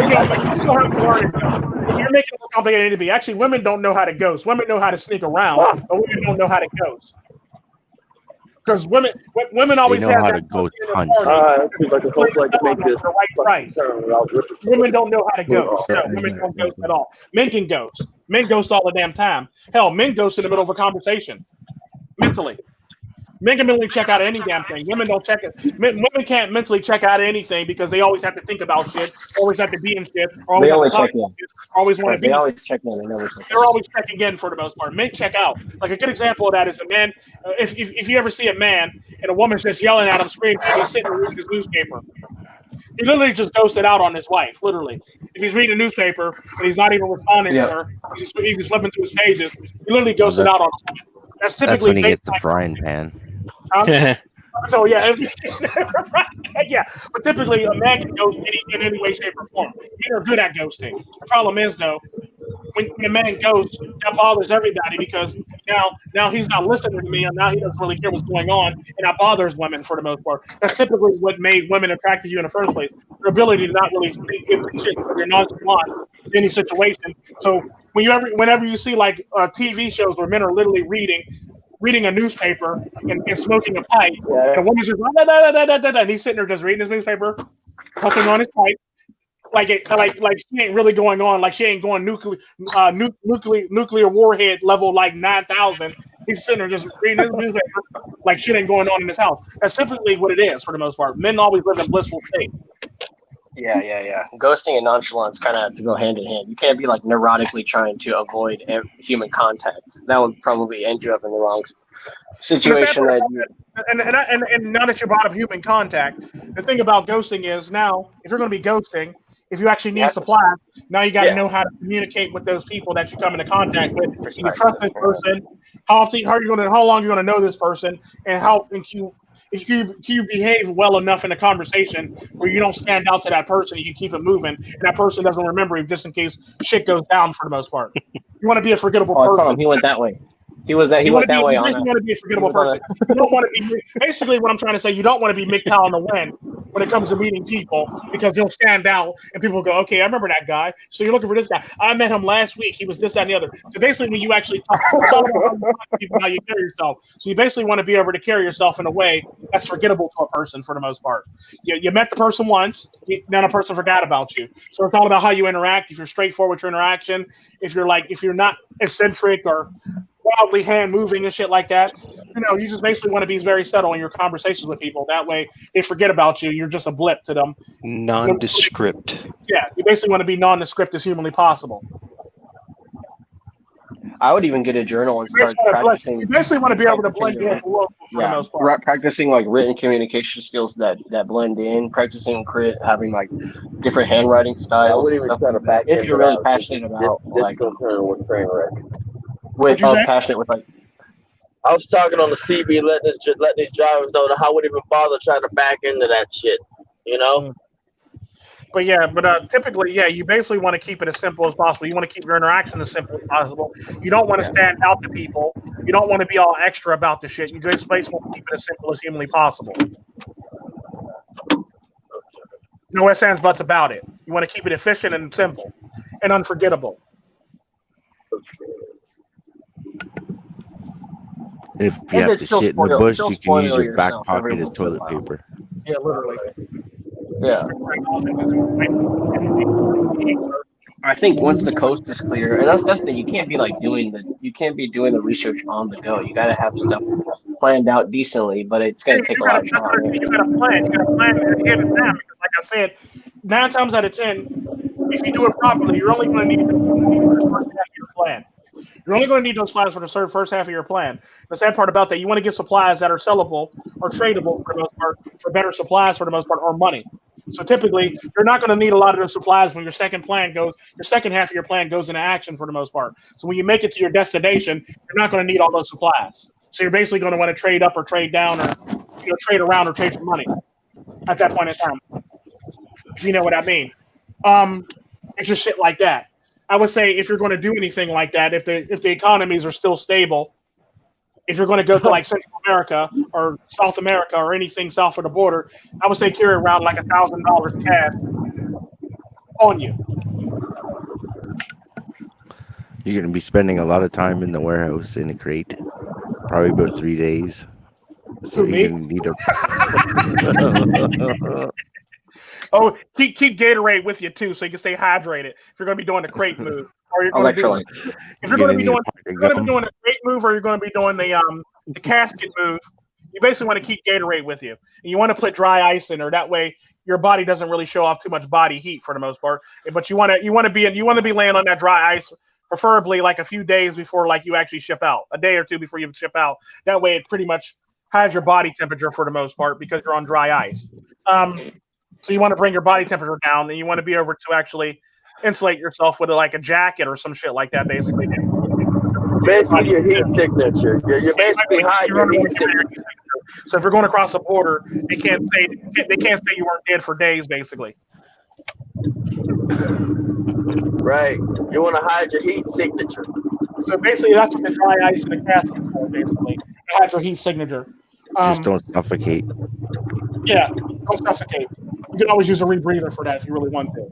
S6: And
S1: No,
S6: that's like
S1: you don't have to learn it though. You're making it more complicated than it to be. Actually, women don't know how to ghost. Women know how to sneak around, but women don't know how to ghost. Because women
S9: They
S1: always
S9: know
S1: have
S9: how
S1: that
S9: to ghost
S1: in the
S9: hunt.
S1: party.
S8: Seems like a whole like to make this
S1: The right price. Women don't know how to ghost. No, women don't ghost at all. Men can ghost. Men ghost all the damn time. Hell, men ghost in the middle of a conversation. Mentally. Men can mentally check out any damn thing. Women don't check it. Women can't mentally check out anything because they always have to think about shit, always have to be in shit, or always
S6: they
S1: have to
S6: only
S1: talk
S6: check in.
S1: about shit, or always want to
S6: They
S1: be.
S6: always check in. They never check in.
S1: They're always checking in for the most part. Men check out. Like a good example of that is a man. If you ever see a man and a woman's just yelling at him, screaming, and he's sitting reading his newspaper, he literally just ghosted out on his wife. Literally, if he's reading a newspaper and he's not even responding to her, he's just flipping through his pages. He literally ghosted out on her. That's
S9: That's
S1: typically
S9: when he gets the
S1: baseline.
S9: frying pan.
S1: So yeah, yeah. But typically, a man can ghost in any way, shape, or form. Men are good at ghosting. The problem is though, when a man ghosts, that bothers everybody because now he's not listening to me, and now he doesn't really care what's going on, and that bothers women for the most part. That's typically what made women attracted to you in the first place. Your ability to not really give a shit because you're nonchalant to any situation. So whenever you see like TV shows where men are literally reading a newspaper and smoking a pipe, and a woman's just and he's sitting there just reading his newspaper, puffing on his pipe, like she ain't really going on, like she ain't going nuclear warhead level like 9,000. He's sitting there just reading his newspaper, like shit ain't going on in his house. That's typically what it is for the most part. Men always live in blissful state.
S6: Yeah. Ghosting and nonchalance kind of have to go hand in hand. You can't be like neurotically trying to avoid human contact. That would probably end you up in the wrong situation.
S1: And now that you brought up human contact, the thing about ghosting is now if you're going to be ghosting, if you actually need supplies, now you got to know how to communicate with those people that you come into contact with. Can you trust this person? How long are you going to know this person? And can you behave well enough in a conversation where you don't stand out to that person and you keep it moving, and that person doesn't remember you just in case shit goes down for the most part. You want to be a forgettable person.
S6: I saw him. He went that way. He went that way.
S1: You want to be a forgettable person. You don't want to be basically what I'm trying to say. You don't want to be MiGTOM on the win. when it comes to meeting people because they'll stand out and people go, okay, I remember that guy. So you're looking for this guy. I met him last week. He was this, that, and the other. So basically, when you actually talk, it's all about how you talk to people, how you carry yourself. So you basically want to be able to carry yourself in a way that's forgettable to a person for the most part. You met the person once, then a person forgot about you. So it's all about how you interact. If you're straightforward with your interaction, if you're not eccentric or wildly hand moving and shit like that, you just basically want to be very subtle in your conversations with people. That way, they forget about you. You're just a blip to them.
S2: Nondescript.
S1: Yeah, you basically want to be nondescript as humanly possible.
S6: I would even get a journal and start practicing.
S1: You basically want to be able to blend in for the most part.
S6: Practicing like written communication skills that blend in. Practicing having like different handwriting styles.
S4: I wouldn't even try to back
S6: if you're really passionate about like
S4: with train wreck.
S6: Passionate with like.
S8: I was talking on the CB, letting these drivers know that I wouldn't even bother trying to back into that shit,
S1: But typically, you basically want to keep it as simple as possible. You want to keep your interaction as simple as possible. You don't want to stand out to people. You don't want to be all extra about the shit. You just basically want to keep it as simple as humanly possible. No ifs, ands, buts about it. You want to keep it efficient and simple and unforgettable.
S9: If you have to shit in the bush, you can use your back pocket as toilet paper.
S1: Yeah, literally.
S6: Yeah. I think once the coast is clear, and that's the thing, you can't be doing the research on the go. You gotta have stuff planned out decently, but it's gonna take a lot of time.
S1: You gotta plan. You gotta plan ahead of time because, like I said, 9 times out of 10, if you do it properly, you're only going to need the first half of your plan. You're only going to need those supplies for the first half of your plan. The sad part about that, you want to get supplies that are sellable or tradable for the most part, for better supplies for the most part, or money. So typically, you're not going to need a lot of those supplies when your second half of your plan goes into action for the most part. So when you make it to your destination, you're not going to need all those supplies. So you're basically going to want to trade up or trade down or trade around or trade for money at that point in time. If you know what I mean. It's just shit like that. I would say if you're going to do anything like that, if the economies are still stable, if you're going to go to like Central America or South America or anything south of the border, I would say carry around like $1,000 cash on you.
S9: You're going to be spending a lot of time in the warehouse in a crate, probably about 3 days. So you're going to need a.
S1: Oh, keep Gatorade with you too, so you can stay hydrated. If you're going to be doing the crate move, or you're going to if you're going to be doing the crate move, or you're going to be doing the casket move, you basically want to keep Gatorade with you, and you want to put dry ice in there. That way, your body doesn't really show off too much body heat for the most part. But you want to be laying on that dry ice, preferably like a few days before like you actually ship out, a day or two before you ship out. That way, it pretty much has your body temperature for the most part because you're on dry ice. So you want to bring your body temperature down, and you want to be able to actually insulate yourself with like a jacket or some shit like that, basically.
S8: Basically, your heat signature. You're basically hiding your heat signature.
S1: So if you're going across the border, they can't say you weren't dead for days, basically.
S8: Right. You want to hide your heat signature.
S1: So basically, that's what the dry ice and the casket is for, basically. Hide your heat signature.
S9: Just don't suffocate.
S1: Yeah, don't suffocate. You can always use a rebreather for that if you really want to.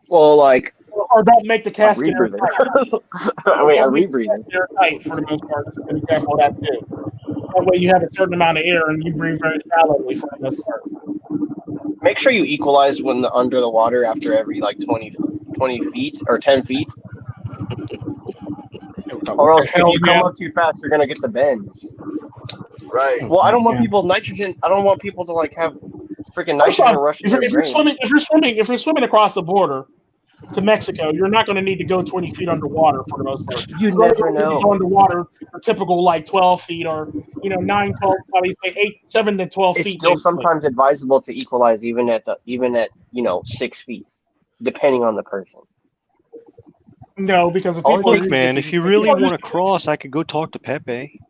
S6: Well, like,
S1: or don't make the casket
S6: airtight.
S1: Wait, a rebreather. Airtight for the most part. That's an example of that too. That way you have a certain amount of air and you breathe very shallowly for the most part.
S6: Make sure you equalize when under the water after every like 20 feet or 10 feet. Or else if you come up too fast, you're gonna get the bends.
S8: Right.
S6: Well, I don't want people to like have freaking nitrogen rush.
S1: If you're swimming across the border to Mexico, you're not going to need to go 20 feet underwater for the most part.
S6: You never know.
S1: Go underwater for typical like 12 feet or 9, 12, probably say 8, 7 to 12 feet.
S6: It's still sometimes advisable to equalize even at 6 feet, depending on the person.
S1: No, because if
S2: people look, man, if you really want to cross, I could go talk to Pepe.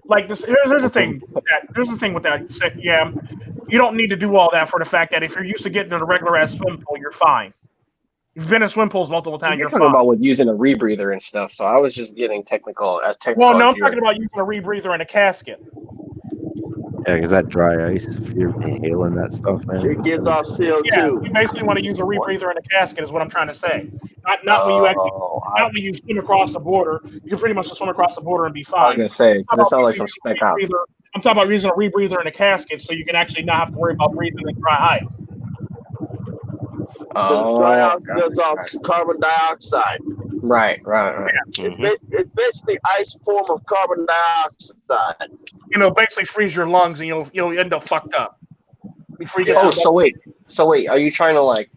S1: Like this, here's the thing. Here's the thing with that. Yeah, you don't need to do all that for the fact that if you're used to getting to the regular ass swim pool, you're fine. You've been in swim pools multiple times.
S6: You're
S1: You're
S6: talking
S1: fine.
S6: about with using a rebreather and stuff. So I was just getting technical
S1: Well, no,
S6: as
S1: I'm
S6: you were.
S1: talking about using a rebreather in a casket.
S9: Yeah, because that dry ice, if you're inhaling that stuff, man.
S4: It gives off CO2.
S1: Yeah, you basically want to use a rebreather in a casket, is what I'm trying to say. Not when you actually, not when you swim across the border. You can pretty much just swim across the border and be
S6: I was
S1: fine.
S6: gonna say
S1: I'm
S6: because it sounds like
S1: talking
S6: some
S1: about
S6: spec ops.
S1: I'm talking about using a rebreather in a casket, so you can actually not have to worry about breathing in dry ice.
S4: Because dry ice gives off carbon dioxide.
S6: Right.
S4: It's basically ice form of carbon dioxide.
S1: You know, basically freeze your lungs, and you'll end up fucked up before you get.
S6: Oh, so wait. Are you trying to like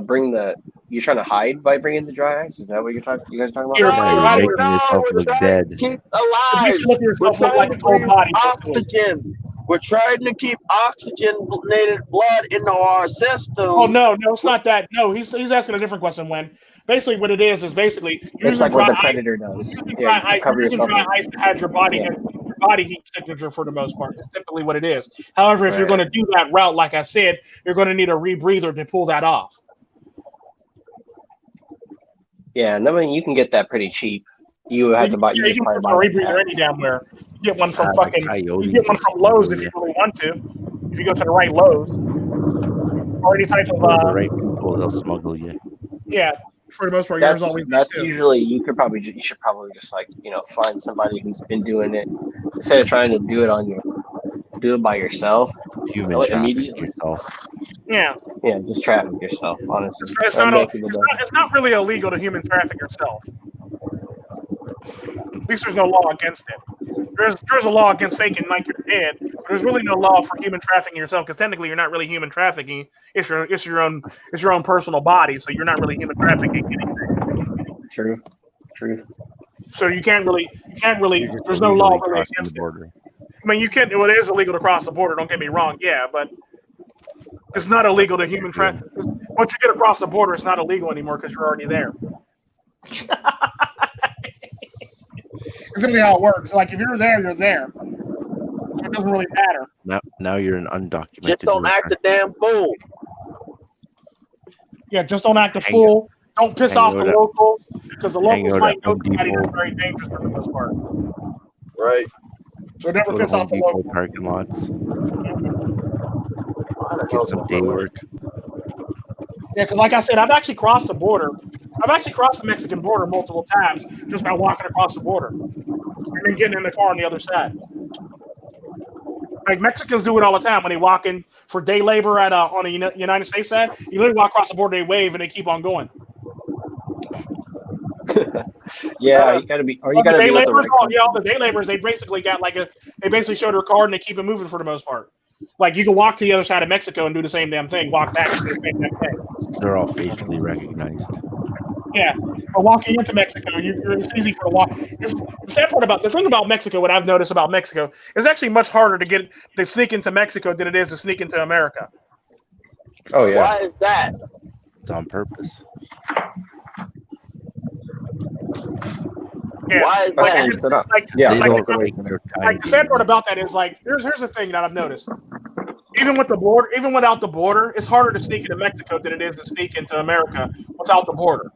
S6: bring the? You're trying to hide by bringing the dry ice? Is that what you guys are talking about?
S9: Yeah, you're making yourself
S4: we're
S9: look
S4: trying
S9: dead.
S4: to keep alive.
S1: You should look at
S4: We're
S1: yourself look
S4: trying
S1: like
S4: to
S1: a cold
S4: breathe
S1: body.
S4: oxygen. We're trying to keep oxygenated blood into our system.
S1: Oh no, it's not that. No, he's asking a different question. When basically what it is basically
S6: It's like what the Predator does.
S1: You're using dry ice to have your body heat signature for the most part. It's typically what it is. However, if you're going to do that route, like I said, you're going to need a rebreather to pull that off.
S6: Yeah, and then you can get that pretty cheap. You have to buy. You
S1: can put a rebreather any damn where. You get one from You get one from Lowe's if you really want to. If you go to the right Lowe's or any type of
S9: the right people, they'll smuggle you.
S1: Yeah, for the most part,
S6: that's usually you should probably just like find somebody who's been doing it instead of trying to do it by yourself.
S9: Human traffic yourself.
S1: Yeah,
S6: just traffic yourself. Honestly,
S1: it's not really illegal to human traffic yourself. At least there's no law against it. There's a law against faking like you're dead, but there's really no law for human trafficking yourself because technically you're not really human trafficking. It's your own personal body, so you're not really human trafficking anything.
S6: True.
S1: So you can't really. There's no law really against it. I mean, you can't. Well, it is illegal to cross the border. Don't get me wrong. Yeah, but it's not illegal to human traffic. Once you get across the border, it's not illegal anymore because you're already there. It's really how it works. Like if you're there, you're there. So it doesn't really matter.
S9: Now you're an undocumented.
S4: Just don't act a damn fool.
S1: Yeah, just don't act a fool. Don't piss off the locals because the locals might know somebody that's very dangerous for the most part.
S4: Right.
S1: So never piss off the locals.
S9: Parking lots. Get some day work.
S1: Yeah, because like I said, I've actually crossed the border. I've actually crossed the Mexican border multiple times just by walking across the border and then getting in the car on the other side. Like Mexicans do it all the time when they walk in for day labor on the United States side. You literally walk across the border, they wave, and they keep on going.
S6: Yeah, you gotta be. Or you gotta be with the right
S1: all the day laborers, they basically got they basically show their card and they keep it moving for the most part. Like you can walk to the other side of Mexico and do the same damn thing. Walk back and do the same damn thing.
S9: They're all facially recognized.
S1: Yeah, but walking into Mexico, it's easy for the walk. The thing about Mexico, what I've noticed about Mexico, is actually much harder to sneak into Mexico than it is to sneak into America.
S6: Oh yeah.
S4: Why is that?
S9: It's on purpose.
S1: Yeah.
S4: Why is that?
S1: The sad part about that is here's the thing that I've noticed. Even without the border, it's harder to sneak into Mexico than it is to sneak into America without the border.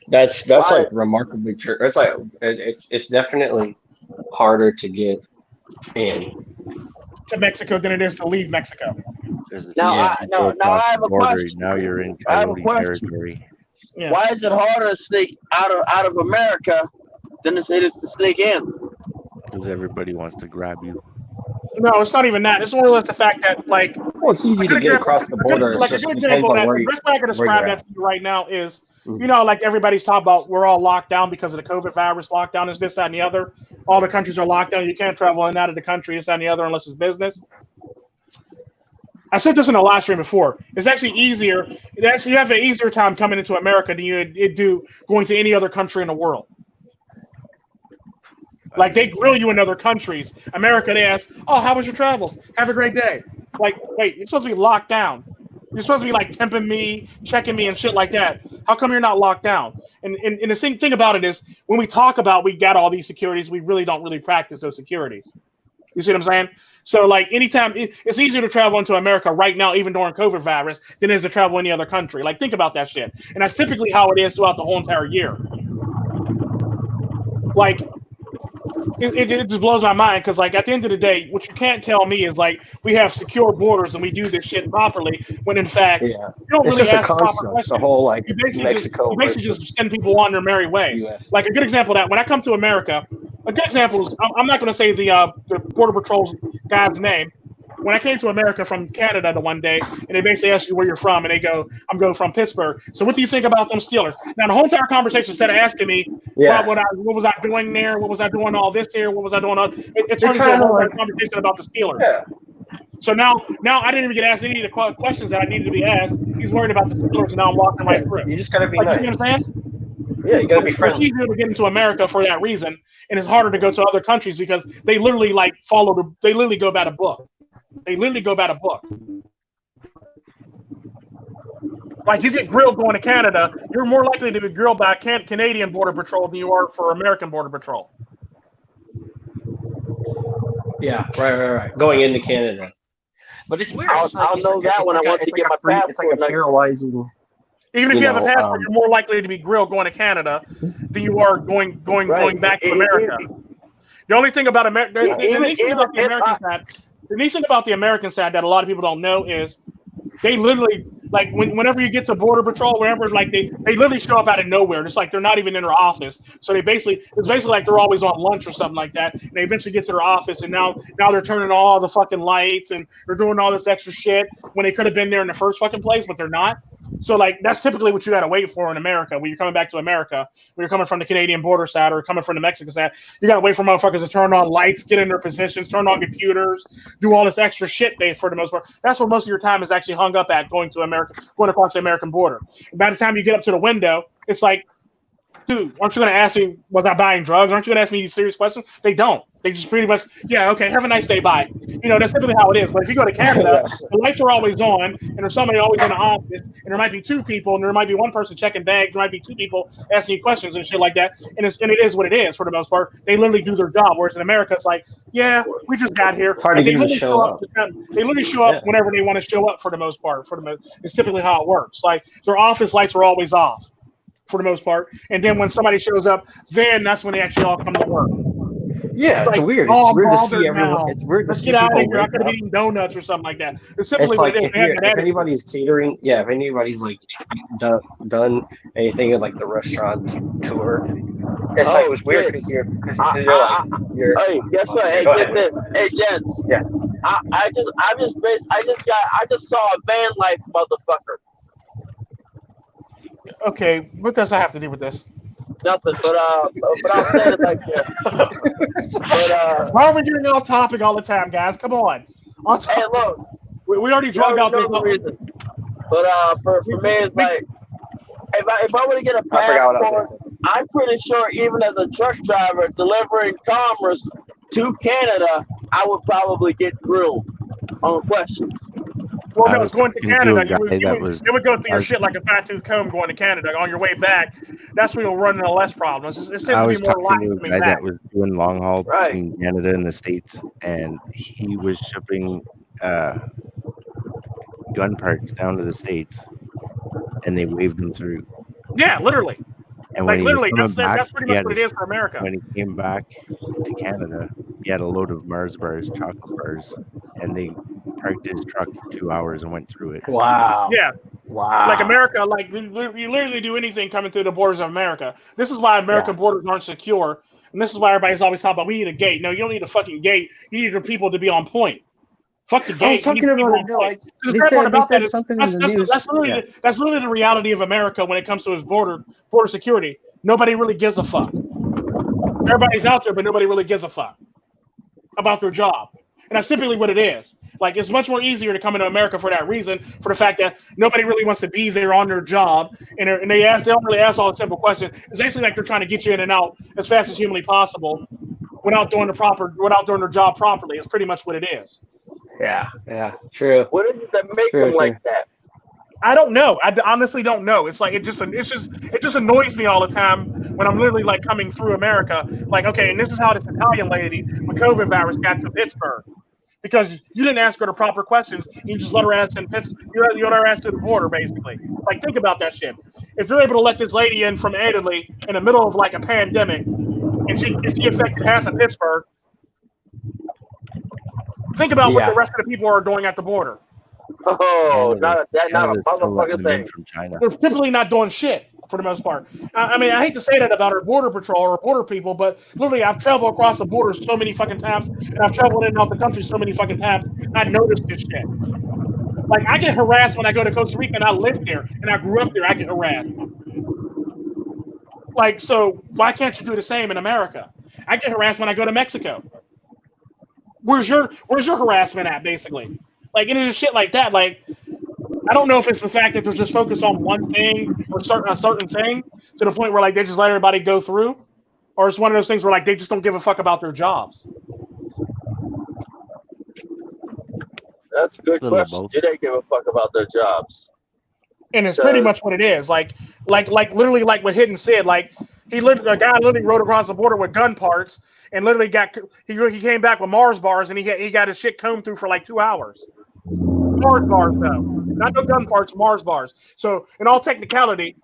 S6: That's like remarkably true. It's like it's definitely harder to get in
S1: to Mexico than it is to leave Mexico.
S4: Now I have a question.
S9: Now you're in coyote territory.
S1: Yeah.
S4: Why is it harder to sneak out of America than it is to sneak in?
S9: Because everybody wants to grab you.
S1: No, it's not even that. It's more or less the fact that
S6: it's easy to get across the border.
S1: Like a good example that the best way I can describe that to you right now is, everybody's talking about we're all locked down because of the COVID virus lockdown, is this, that, and the other. All the countries are locked down. You can't travel in and out of the country, this, that, and the other, unless it's business. I said this in the live stream before. It's actually easier. You have an easier time coming into America than you do going to any other country in the world. Like, they grill you in other countries. America, they ask, oh, how was your travels? Have a great day. Like, wait, you're supposed to be locked down. You're supposed to be, temping me, checking me, and shit like that. How come you're not locked down? And the thing about it is, when we talk about we got all these securities, we really don't practice those securities. You see what I'm saying? So like anytime it's easier to travel into America right now, even during COVID virus, than it is to travel any other country. Like think about that shit. And that's typically how it is throughout the whole entire year. Like it just blows my mind because like at the end of the day, what you can't tell me is like we have secure borders and we do this shit properly when in fact
S6: Yeah.
S1: you don't
S6: It's
S1: really
S6: just a
S1: ask proper
S6: construct.
S1: questions.
S6: The whole like
S1: You basically
S6: Mexico
S1: just
S6: versus
S1: send people on their merry way.
S6: US.
S1: Like a good example of that when I come to America, a good example is I'm not going to say the Border Patrol's guy's name. When I came to America from Canada the one day, and they basically ask you where you're from, and they go, "I'm going from Pittsburgh." So, what do you think about them Steelers? Now, the whole entire conversation, instead of asking me,
S6: Yeah.
S1: what was I doing there? What was I doing all this here? What was I doing? It turned into a
S6: trying to,
S1: whole
S6: like-
S1: entire conversation about the Steelers.
S6: Yeah.
S1: So now I didn't even get asked any of the questions that I needed to be asked. He's worried about the Steelers, and now I'm walking right through.
S6: You just gotta be
S1: Like,
S6: nice.
S1: you know what I'm saying?
S6: Yeah, you gotta be
S1: It's
S6: friendly.
S1: easier to get into America for that reason, and it's harder to go to other countries because they literally like they literally go by the book. They literally go by the book. Like you get grilled going to Canada, you're more likely to be grilled by Canadian Border Patrol than you are for American Border Patrol.
S6: Yeah, right. Going into Canada. But it's weird.
S4: I'll know that when I want to get my passport.
S6: It's like a paralyzing.
S1: Even if you have a passport, you're more likely to be grilled going to Canada than you are going back to America. The only thing about America, the nice thing about the American side, the nice thing about the American side that a lot of people don't know is they literally like whenever you get to Border Patrol, wherever like they literally show up out of nowhere. It's like they're not even in their office. So it's basically like they're always on lunch or something like that. And they eventually get to their office, and now they're turning on all the fucking lights and they're doing all this extra shit when they could have been there in the first fucking place, but they're not. So like that's typically what you got to wait for in America when you're coming back to America. When you're coming from the Canadian border side or coming from the Mexican side, you got to wait for motherfuckers to turn on lights, get in their positions, turn on computers, do all this extra shit. For the most part, that's where most of your time is actually hung up at going across the American border. And by the time you get up to the window, it's like, dude, aren't you going to ask me, was I buying drugs? Aren't you going to ask me these serious questions? They don't. They just pretty much, yeah, okay, have a nice day, bye. You know, that's typically how it is. But if you go to Canada, the lights are always on, and there's somebody always in the office, and there might be two people, and there might be one person checking bags, there might be two people asking you questions and shit like that. And it is what it is for the most part. They literally do their job. Whereas in America, it's like, yeah, we just got here.
S6: It's hard to get them to show up.
S1: They literally show up whenever they want to show up for the most part. It's typically how it works. Like their office lights are always off for the most part. And then when somebody shows up, then that's when they actually all come to work.
S6: Yeah, it's
S1: like,
S6: weird.
S1: Oh,
S6: It's weird to see
S1: bothered
S6: everyone.
S1: now.
S6: It's weird to
S1: Let's
S6: see
S1: get out of
S6: people
S1: here. I
S6: wake
S1: could have
S6: up.
S1: eaten donuts or something like that. It's
S6: It's
S1: simply
S6: like
S1: what it is.
S6: if anybody's catering, if anybody's like done anything like the restaurant tour, it's like it's weird because you're
S4: Hey, guess what? Hey, get this. Hey, gents.
S6: Yeah.
S4: I just saw a van life motherfucker.
S1: Okay, what does that have to do with this?
S4: Nothing, but I'll say it like this. But
S1: why are we getting off topic all the time, guys? Come on.
S4: Hey, look.
S1: We already drug out this.
S4: Reason. But for me, it's like if I were to get a passport, I'm pretty sure even as a truck driver delivering commerce to Canada, I would probably get grilled on questions.
S1: Well, no, going to Canada, you would go through your shit like a fat tooth comb going to Canada. On your way back, that's where you'll run into less problems. It tends to be more
S9: talking to a guy
S1: back.
S9: that was doing long haul between Canada and the States, and he was shipping gun parts down to the States, and they waved him through.
S1: Yeah, literally.
S9: And when
S1: like literally,
S9: that's
S1: pretty much what it is for America.
S9: When he came back to Canada, he had a load of Mars bars, chocolate bars, and they parked his truck for 2 hours and went through it.
S6: Wow.
S1: Yeah.
S6: Wow.
S1: Like America, like you literally do anything coming through the borders of America. This is why American borders aren't secure, and this is why everybody's always talking about we need a gate. No, you don't need a fucking gate. You need your people to be on point. Fuck the gate.
S6: I was talking about it. Like, they said something in the news.
S1: That's literally the reality of America when it comes to its border security. Nobody really gives a fuck. Everybody's out there, but nobody really gives a fuck about their job. And that's typically what it is. Like, it's much more easier to come into America for that reason, for the fact that nobody really wants to be there on their job, and they don't really ask all the simple questions. It's basically like they're trying to get you in and out as fast as humanly possible without doing their job properly. It's pretty much what it is.
S6: Yeah, true.
S4: What is it that makes them like that?
S1: I don't know. I honestly don't know. It's like it just annoys me all the time when I'm literally like coming through America, like, okay, and this is how this Italian lady with COVID virus got to Pittsburgh. Because you didn't ask her the proper questions, you just let her ass in Pittsburgh. You let her ass to the border, basically. Like, think about that shit. If you're able to let this lady in from Italy in the middle of like a pandemic, and she affected half of Pittsburgh, think about what the rest of the people are doing at the border.
S3: Oh, not a
S9: Canada's still letting
S3: motherfucking
S9: them in
S3: thing.
S9: from China.
S1: They're typically not doing shit for the most part. I mean, I hate to say that about our border patrol or border people, but literally, I've traveled across the border so many fucking times, and I've traveled in and out the country so many fucking times. I noticed this shit. Like, I get harassed when I go to Costa Rica, and I lived there, and I grew up there. I get harassed. Like, so why can't you do the same in America? I get harassed when I go to Mexico. Where's your harassment at, basically? Like, and it's just shit like that. Like, I don't know if it's the fact that they're just focused on one thing or a certain thing to the point where like they just let everybody go through, or it's one of those things where like they just don't give a fuck about their jobs.
S3: That's a good
S9: Little
S3: question.
S9: both.
S3: Do they give a fuck about their jobs?
S1: And it's pretty much what it is. Like literally like what Hidden said. Like a guy literally rode across the border with gun parts and literally he came back with Mars bars and he got his shit combed through for like 2 hours. Mars bars though, not no gun parts, Mars bars. So in all technicality,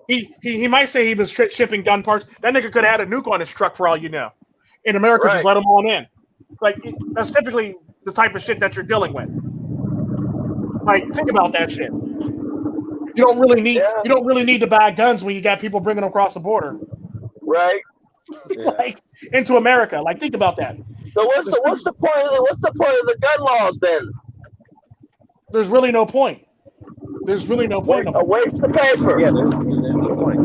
S1: he might say he was shipping gun parts. That nigga could have had a nuke on his truck for all you know. In America, just let them on in. Like that's typically the type of shit that you're dealing with. Like think about that shit. You don't really need to buy guns when you got people bringing them across the border,
S3: right?
S1: Like into America. Like think about that.
S3: So what's the point of the gun laws then?
S1: There's really no point. There's really no point.
S3: A waste of paper.
S6: Yeah, there's no point.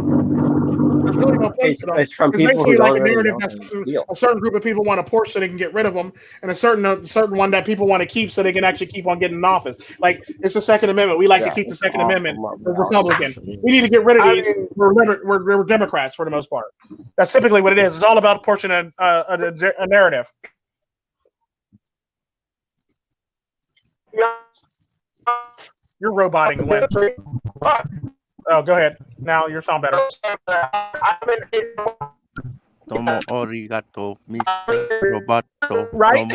S1: There's really no point.
S6: It's from people
S1: basically
S6: who
S1: like
S6: don't
S1: a narrative
S6: really
S1: that a certain group of people want to push so they can get rid of them, and a certain one that people want to keep so they can actually keep on getting in office. Like it's the Second Amendment. We like to keep the Second Amendment. We're Republican. We need to get rid of these. We're Democrats for the most part. That's typically what it is. It's all about pushing a narrative. You're roboting, Lynn. Oh, go ahead. Now you sound better.
S9: Tomo arigato, Mr. Roboto.
S1: Right?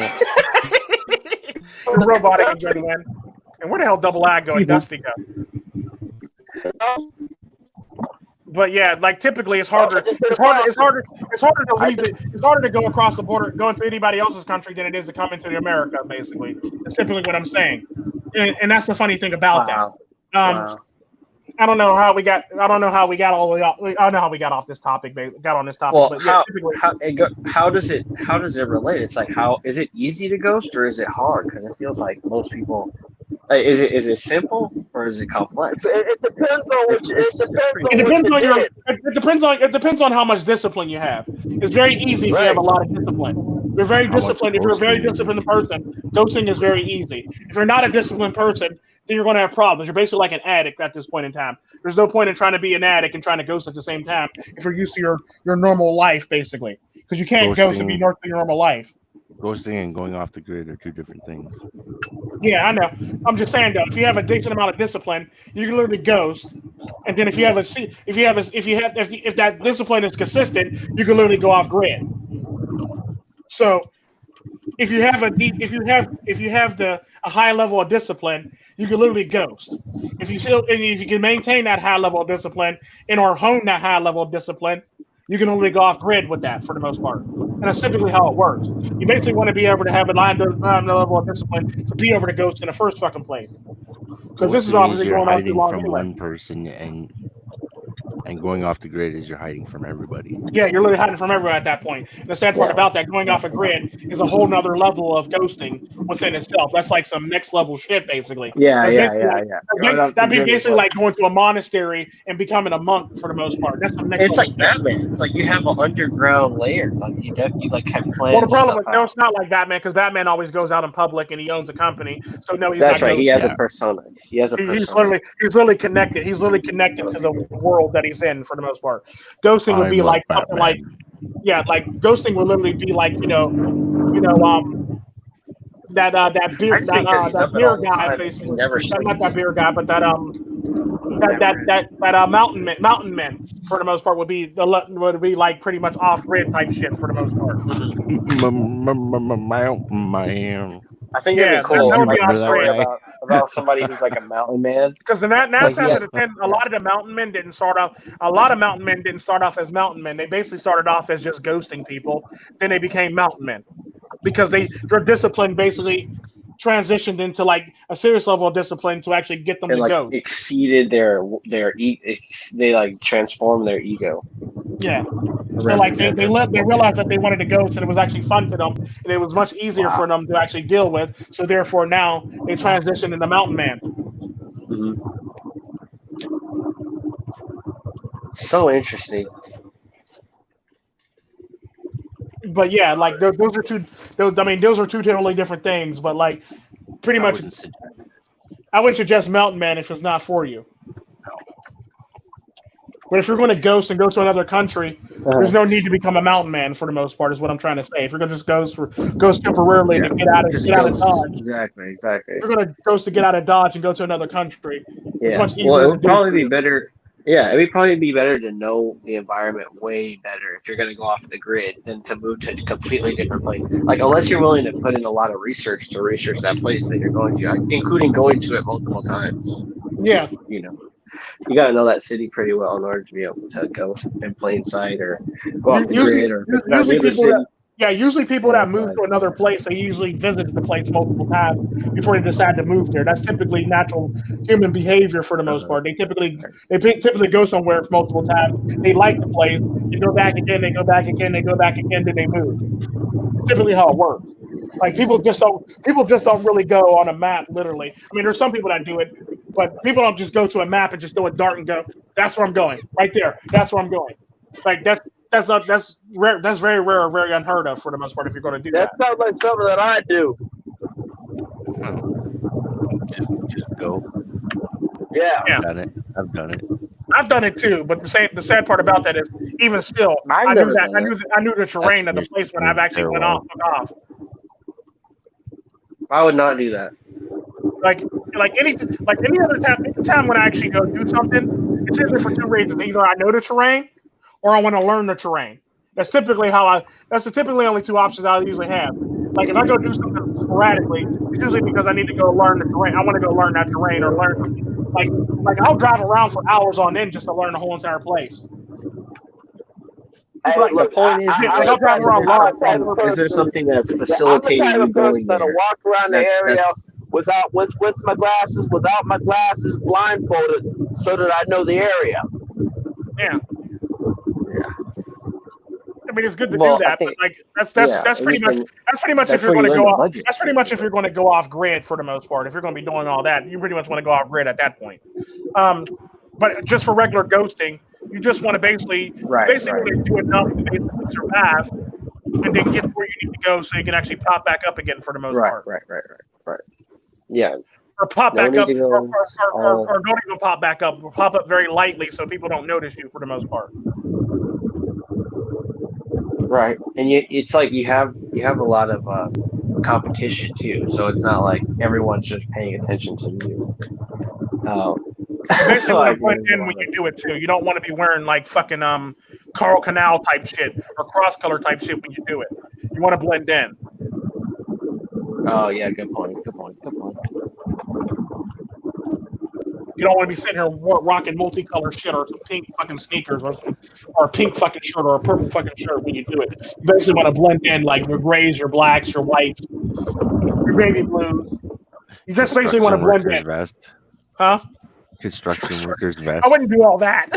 S1: You're roboting again, Lynn. And where the hell Double I go and Dusty go? But yeah, like typically it's harder. It's harder to leave it's harder to go across the border, go into anybody else's country than it is to come into America. Basically, that's typically what I'm saying, and that's the funny thing about that. I don't know how we got all the way off. I don't know how we got off this topic. Got on this topic.
S6: Well,
S1: but yeah,
S6: how does it relate? It's like how is it easy to ghost or is it hard? Because it feels like most people. Is it simple or is it complex?
S3: It
S1: depends on how much discipline you have. It's very easy if you have a lot of discipline. You're very disciplined. If you're a very disciplined person, ghosting is very easy. If you're not a disciplined person, then you're going to have problems. You're basically like an addict at this point in time. There's no point in trying to be an addict and trying to ghost at the same time if you're used to your normal life, basically, because you can't ghost and be north of your normal life.
S9: Ghosting and going off the grid are two different things.
S1: Yeah, I know. I'm just saying though, if you have a decent amount of discipline, you can literally ghost, and then if that discipline is consistent, you can literally go off grid. So, if you have a high level of discipline, you can literally ghost. If you can maintain that high level of discipline or hone that high level of discipline, you can only go off grid with that for the most part. And that's typically how it works. You basically want to be able to have a level of discipline to be able to ghost in the first fucking place. Because this is obviously
S9: you're
S1: going on too
S9: hiding
S1: long
S9: from
S1: anyway.
S9: one person and going off the grid is you're hiding from everybody.
S1: Yeah, you're literally hiding from everyone at that point. The sad part about that, going off a grid, is a whole nother level of ghosting within itself. That's like some next level shit, basically. That'd be basically like going to a monastery and becoming a monk for the most part. That's the next.
S6: It's like Batman. It's like you have an underground layer. Like you like have plans.
S1: Well, the problem is, no, it's not like Batman because Batman always goes out in public and he owns a company. So no, he's
S6: That's
S1: not.
S6: right. He has a persona. He's
S1: literally connected. He's literally connected to the world that he's in for the most part. Ghosting would be like something like, like ghosting would literally be like that beer guy basically. Not that beer guy, but that mountain men for the most part would be like pretty much off grid type shit for the most part.
S9: Mountain man.
S6: I think it'd
S1: Yeah,
S6: be cool.
S1: that would be
S6: Like a
S1: off
S6: story
S1: grid.
S6: about somebody who's like a mountain man.
S1: Because nine
S6: Like
S1: times out of 10, a lot of the mountain men didn't start off. A lot of mountain men didn't start off as mountain men. They basically started off as just ghosting people. Then they became mountain men because their discipline basically transitioned into like a serious level of discipline to actually get them
S6: It
S1: to
S6: like
S1: go.
S6: exceeded they like transformed their ego.
S1: Yeah. So like they realized that they wanted to ghost and it was actually fun for them and it was much easier for them to actually deal with. So therefore now they transitioned into mountain man.
S6: Mm-hmm. So interesting.
S1: But yeah, like those are two. Those are two totally different things. But like, pretty much, I wouldn't suggest mountain man if it's not for you. But if you're going to ghost and go to another country, there's no need to become a mountain man for the most part. Is what I'm trying to say. If you're going to just ghost temporarily to get out of Dodge,
S6: exactly.
S1: If you're going to ghost to get out of Dodge and go to another country, it's much easier.
S6: Well, it would probably be better. Yeah, it would probably be better to know the environment way better if you're going to go off the grid than to move to a completely different place. Like, unless you're willing to put in a lot of research to research that place that you're going to, including going to it multiple times.
S1: Yeah.
S6: You got to know that city pretty well in order to be able to go in plain sight or go off the grid or
S1: usually people that move to another place, they usually visit the place multiple times before they decide to move there. That's typically natural human behavior for the most part. They typically go somewhere multiple times. They like the place. They go back again. They go back again. They go back again. Then they move. It's typically how it works. Like people just don't really go on a map. Literally, I mean, there's some people that do it, but people don't just go to a map and just throw a dart and go, "That's where I'm going, right there. That's where I'm going." Like that's rare. That's very rare or very unheard of for the most part. If you're going to do that,
S8: sounds like something that I do.
S9: Just go.
S8: Yeah.
S9: I've done it.
S1: I've done it too. But the sad part about that is, even still, I knew the terrain of the place when I've actually went off.
S6: I would not do that.
S1: Like any other time, anytime when I actually go do something, it's usually for two reasons. Either I know the terrain, or I want to learn the terrain. That's typically only two options I usually have. Like if I go do something sporadically, it's usually because I need to go learn the terrain. I want to go learn that terrain or learn like I'll drive around for hours on end just to learn the whole entire place.
S6: Hey,
S1: Like,
S6: the point is,
S1: I'll drive around a lot.
S6: Is there something that's facilitating you going there?
S8: I'm walk around the area with my glasses, without my glasses, blindfolded, so that I know the area.
S1: Yeah. I mean, it's good to do that, but like that's pretty much if you're going to go off. That's pretty much if you're going to go off grid for the most part. If you're going to be doing all that, you pretty much want to go off grid at that point. But just for regular ghosting, you just want to basically do enough to basically survive, and then get to where you need to go, so you can actually pop back up again for the most part.
S6: Right. Yeah.
S1: Or pop back up, or don't even pop back up. Or pop up very lightly, so people don't notice you for the most part.
S6: Right, and it's like you have a lot of competition too, so it's not like everyone's just paying attention to you.
S1: Basically, want to blend in when you do it too. You don't want to be wearing like fucking Carl Canal type shit or cross color type shit when you do it. You want to blend in.
S6: Oh yeah, good point.
S1: You don't want to be sitting here rocking multicolored shit or some pink fucking sneakers or a pink fucking shirt or a purple fucking shirt when you do it. You basically want to blend in like your grays, your blacks, your whites, your baby blues. You just basically want to blend in.
S9: Vest.
S1: Huh?
S9: Construction workers vest.
S1: I wouldn't do all that.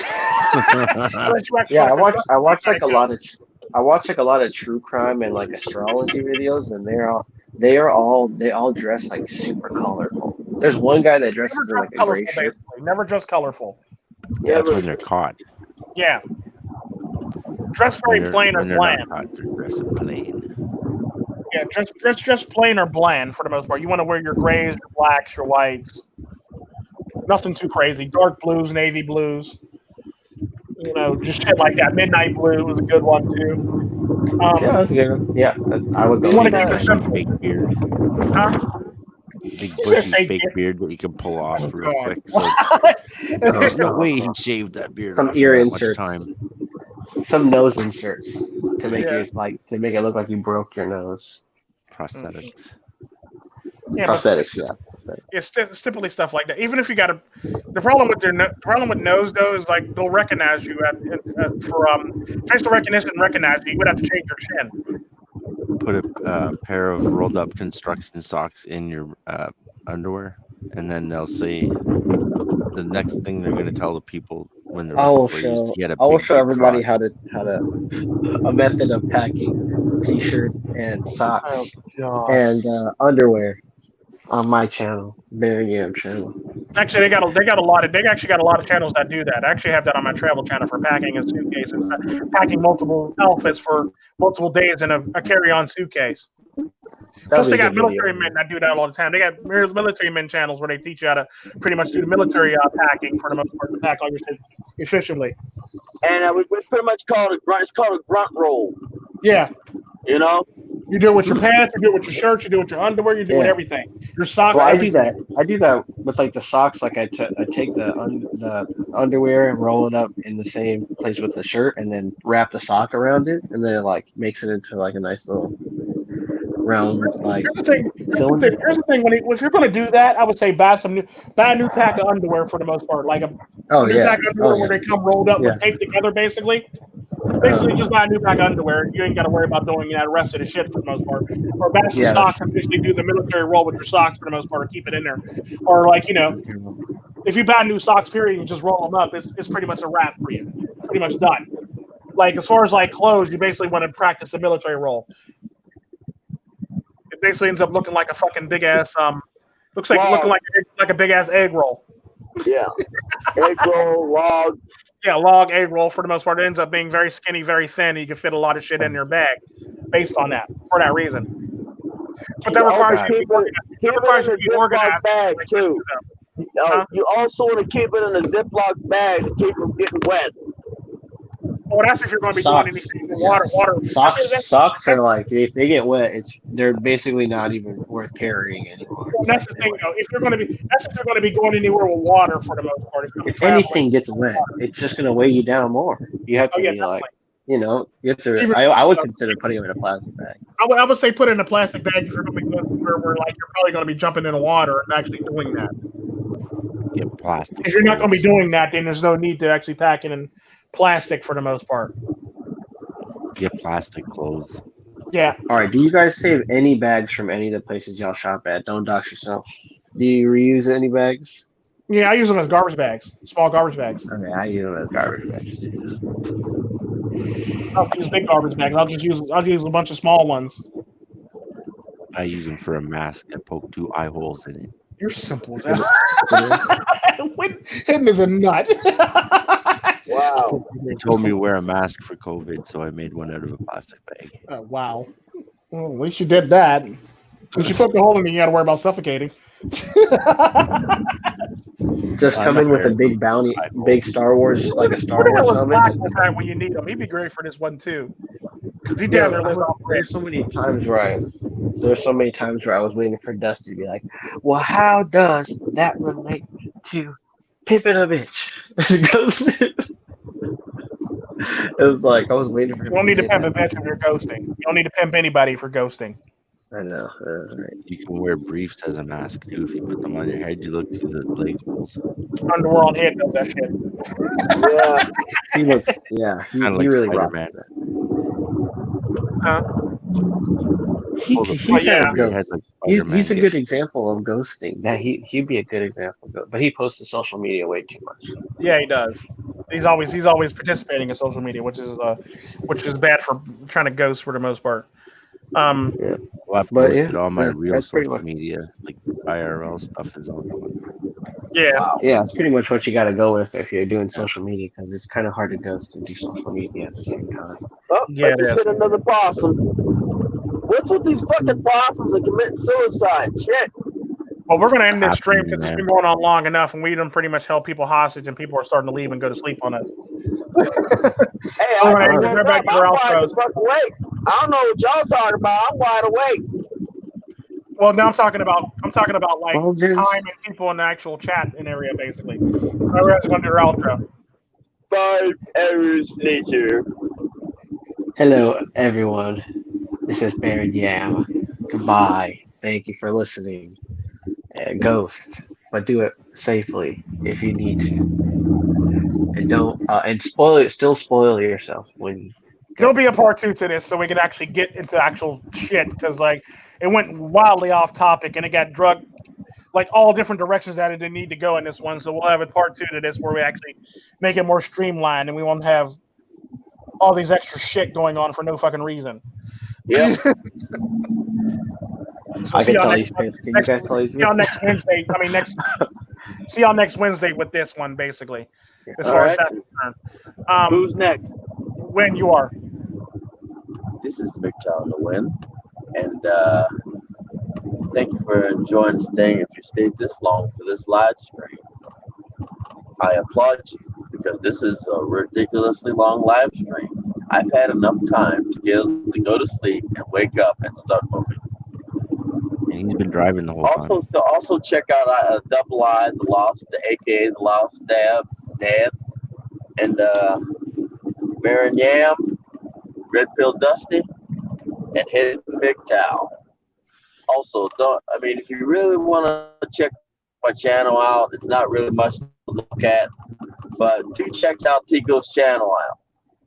S6: Yeah, I watch like a lot of true crime and like astrology videos, and they all dress like super colorful. There's one guy that dresses in like a gray shirt.
S1: Never dress colorful.
S9: Yeah, that's when they're caught.
S1: Yeah. Dress very plain or bland.
S9: Dressing plain.
S1: Yeah, dress plain or bland for the most part. You want to wear your grays, your blacks, your whites. Nothing too crazy. Dark blues, navy blues. You know, just shit like that. Midnight blue was a good one too.
S6: Yeah, that's a good one. Yeah, I would go.
S1: You want to keep it simple.
S9: Fake beard.
S1: Huh?
S9: big bushy fake beard that you can pull off real quick. So there's no way he shaved that beard
S6: Some
S9: off
S6: ear
S9: in that much
S6: inserts,
S9: time.
S6: some nose inserts to make
S1: Yeah.
S6: to make it look like you broke your nose.
S9: Prosthetics.
S1: Yeah, but
S6: Prosthetics, yeah.
S1: it's typically stuff like that. Even if you got the problem with problem with nose though is like they'll recognize you for facial recognition. Recognize you would have to change your chin.
S9: Put a pair of rolled up construction socks in your underwear, and then they'll say the next thing they're going to tell the people when they're looking for you is he had a
S6: I will
S9: big,
S6: show
S9: big
S6: everybody
S9: crotch.
S6: how to a method of packing t-shirt and socks and underwear on my channel, Birmingham channel.
S1: Actually, they actually got a lot of channels that do that. I actually have that on my travel channel for packing a suitcase and packing multiple outfits for multiple days in a carry-on suitcase. Plus, they got military men that do that all the time. They got military men channels where they teach you how to pretty much do the military packing for the most part to pack all your shit efficiently.
S8: And we pretty much call it it's called a grunt roll.
S1: Yeah.
S8: You know?
S1: You do it with your pants, you do it with your shirts, you do it with your underwear, you do it with everything. Your socks.
S6: Well, I do that with like the socks. Like I take the underwear and roll it up in the same place with the shirt, and then wrap the sock around it, and then it like makes it into like a nice little round like cylinder.
S1: Here's the thing: if you're going to do that, I would say buy a new pack of underwear for the most part, like a new pack of underwear where they come rolled up with tape together, basically. Basically, just buy a new pack of underwear. You ain't got to worry about doing that rest of the shit for the most part. Or buy some socks and basically do the military roll with your socks for the most part, or keep it in there. Or like if you buy new socks, period, and just roll them up, it's pretty much a wrap for you. Pretty much done. Like as far as like clothes, you basically want to practice the military roll. It basically ends up looking like a fucking big ass looking like a big ass egg roll.
S8: Yeah, egg roll, log.
S1: Yeah, log egg roll for the most part. It ends up being very skinny, very thin. You can fit a lot of shit in your bag based on that, for that reason. But that requires you to be organized.
S8: Bag too. You also want to keep it in a Ziploc bag to keep it from getting wet.
S1: Well, that's if you're going to be doing anything with water.
S6: Socks are like, if they get wet, they're basically not even worth carrying anymore.
S1: Well, that's the thing, though. If you're going to be going anywhere with water for the most part,
S6: if anything gets wet, it's just going to weigh you down more. You have to be like, you have to. I would consider putting them in a plastic bag.
S1: I would say put it in a plastic bag if you're going to be going somewhere where like you're probably going to be jumping in the water and actually doing that.
S9: Get plastic.
S1: If you're not going to be doing that, then there's no need to actually pack it in plastic for the most part.
S9: Get plastic clothes.
S1: Yeah.
S6: All right. Do you guys save any bags from any of the places y'all shop at? Don't dox yourself. Do you reuse any bags?
S1: Yeah, I use them as garbage bags, small garbage bags.
S6: Okay, I use them as garbage bags too.
S1: I don't use big garbage bags. I'll use a bunch of small ones.
S9: I use them for a mask. I poke 2 eye holes in it.
S1: You're simple as that. Him is a nut.
S8: Wow.
S9: They told me to wear a mask for COVID, so I made one out of a plastic bag.
S1: Wow. Well, at least you did that. If you poke a hole in it, you got to worry about suffocating.
S6: Just come in with a big bounty, big Star Wars, like a Star Wars helmet.
S1: When you need him, he'd be great for this one too. Because he down there lives off the
S6: There's so many times where I was waiting for Dusty to be like, "Well, how does that relate to pimping a bitch?" It was like I was waiting for him.
S1: You don't need to pimp a bitch if you're ghosting. You don't need to pimp anybody for ghosting.
S6: I know.
S9: You can wear briefs as a mask too. If you put them on your head, you look through the leg holes.
S1: Underworld head does that shit.
S8: Yeah.
S6: He looks. Yeah. He
S9: like
S6: really
S9: Spider-Man.
S6: rocks that.
S1: Huh?
S6: He's a good example of ghosting. That he'd be a good example, but he posts to social media way too much.
S1: Yeah, he does. He's always participating in social media, which is bad for trying to ghost for the most part.
S9: Well, I've posted all my real social media, like IRL stuff is all gone.
S1: Yeah.
S6: Yeah, it's pretty much what you got to go with if you're doing social media, because it's kind of hard to ghost and do social media at the same time.
S8: Oh,
S1: Yeah,
S8: I just hit another possum. What's with these fucking possums that commit suicide? Shit.
S1: Well, we're going to end this stream because it's been going on long enough, and we done pretty much held people hostage, and people are starting to leave and go to sleep on us.
S8: Hey, I'm wide awake. I don't know what y'all talking about. I'm wide awake.
S1: Well, now I'm talking about like
S6: Bulges.
S1: time and people in the actual chat and area, basically. Everyone's going to do their outro.
S8: 5 hours later.
S6: Hello, everyone. This is Baron Yam. Goodbye. Thank you for listening. Ghost, but do it safely if you need to, and don't and still spoil yourself when.
S1: There'll be a
S6: Ghost.
S1: part 2 to this, so we can actually get into actual shit, because like it went wildly off topic and it got drugged like all different directions that it didn't need to go in this one. So we'll have a part 2 to this where we actually make it more streamlined and we won't have all these extra shit going on for no fucking reason.
S8: Yep.
S1: So
S6: I
S1: see
S6: can
S1: y'all
S6: tell
S1: next,
S6: these pants. Can you
S1: next,
S6: guys tell these
S1: see y'all
S6: pants?
S1: next Wednesday. I mean see y'all next Wednesday with this one, basically. As
S8: All
S1: far
S8: right.
S1: as that's concerned.
S8: Who's next?
S1: When you are.
S8: This is MiGTOM the Win, and thank you for enjoying staying. If you stayed this long for this live stream, I applaud you because this is a ridiculously long live stream. I've had enough time to go to sleep and wake up and start moving.
S9: And he's been driving the whole time.
S8: Also check out Double I, the Lost, aka the Lost Dad, and Baron Yam, Red Pill Dusty, and Hidden Big Towel. Also, if you really want to check my channel out, it's not really much to look at, but do check out Tico's channel out.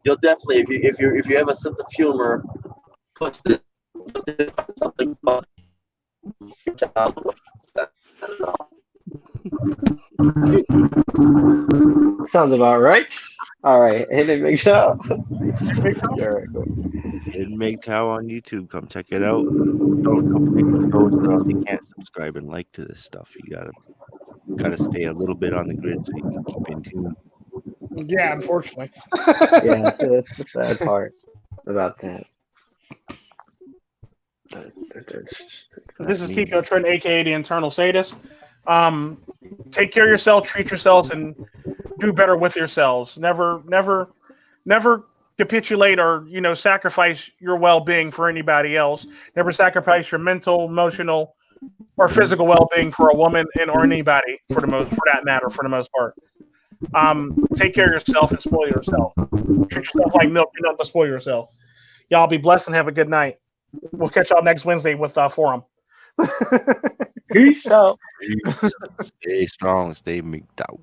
S8: You'll definitely, if you have a sense of humor, push it, something funny.
S6: Sounds about right. All right, hit it, Big Show.
S9: Hidden MiGTOM on YouTube. Come check it out. Don't complete the post or else you can't subscribe and like to this stuff. You gotta stay a little bit on the grid so you can keep in tune.
S1: Yeah, unfortunately.
S6: Yeah, that's the sad part about that.
S1: This is Tico, Tren, aka the Internal Sadist. Take care of yourself, treat yourselves, and do better with yourselves. Never capitulate or sacrifice your well-being for anybody else. Never sacrifice your mental, emotional, or physical well-being for a woman or anybody for the most part. Take care of yourself and spoil yourself. Treat yourself like milk. You don't have to spoil yourself. Y'all be blessed and have a good night. We'll catch y'all next Wednesday with Forum.
S6: Peace out.
S9: Stay strong. Stay MiGTOM.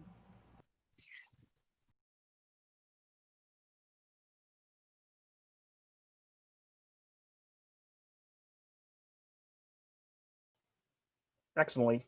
S1: Excellently.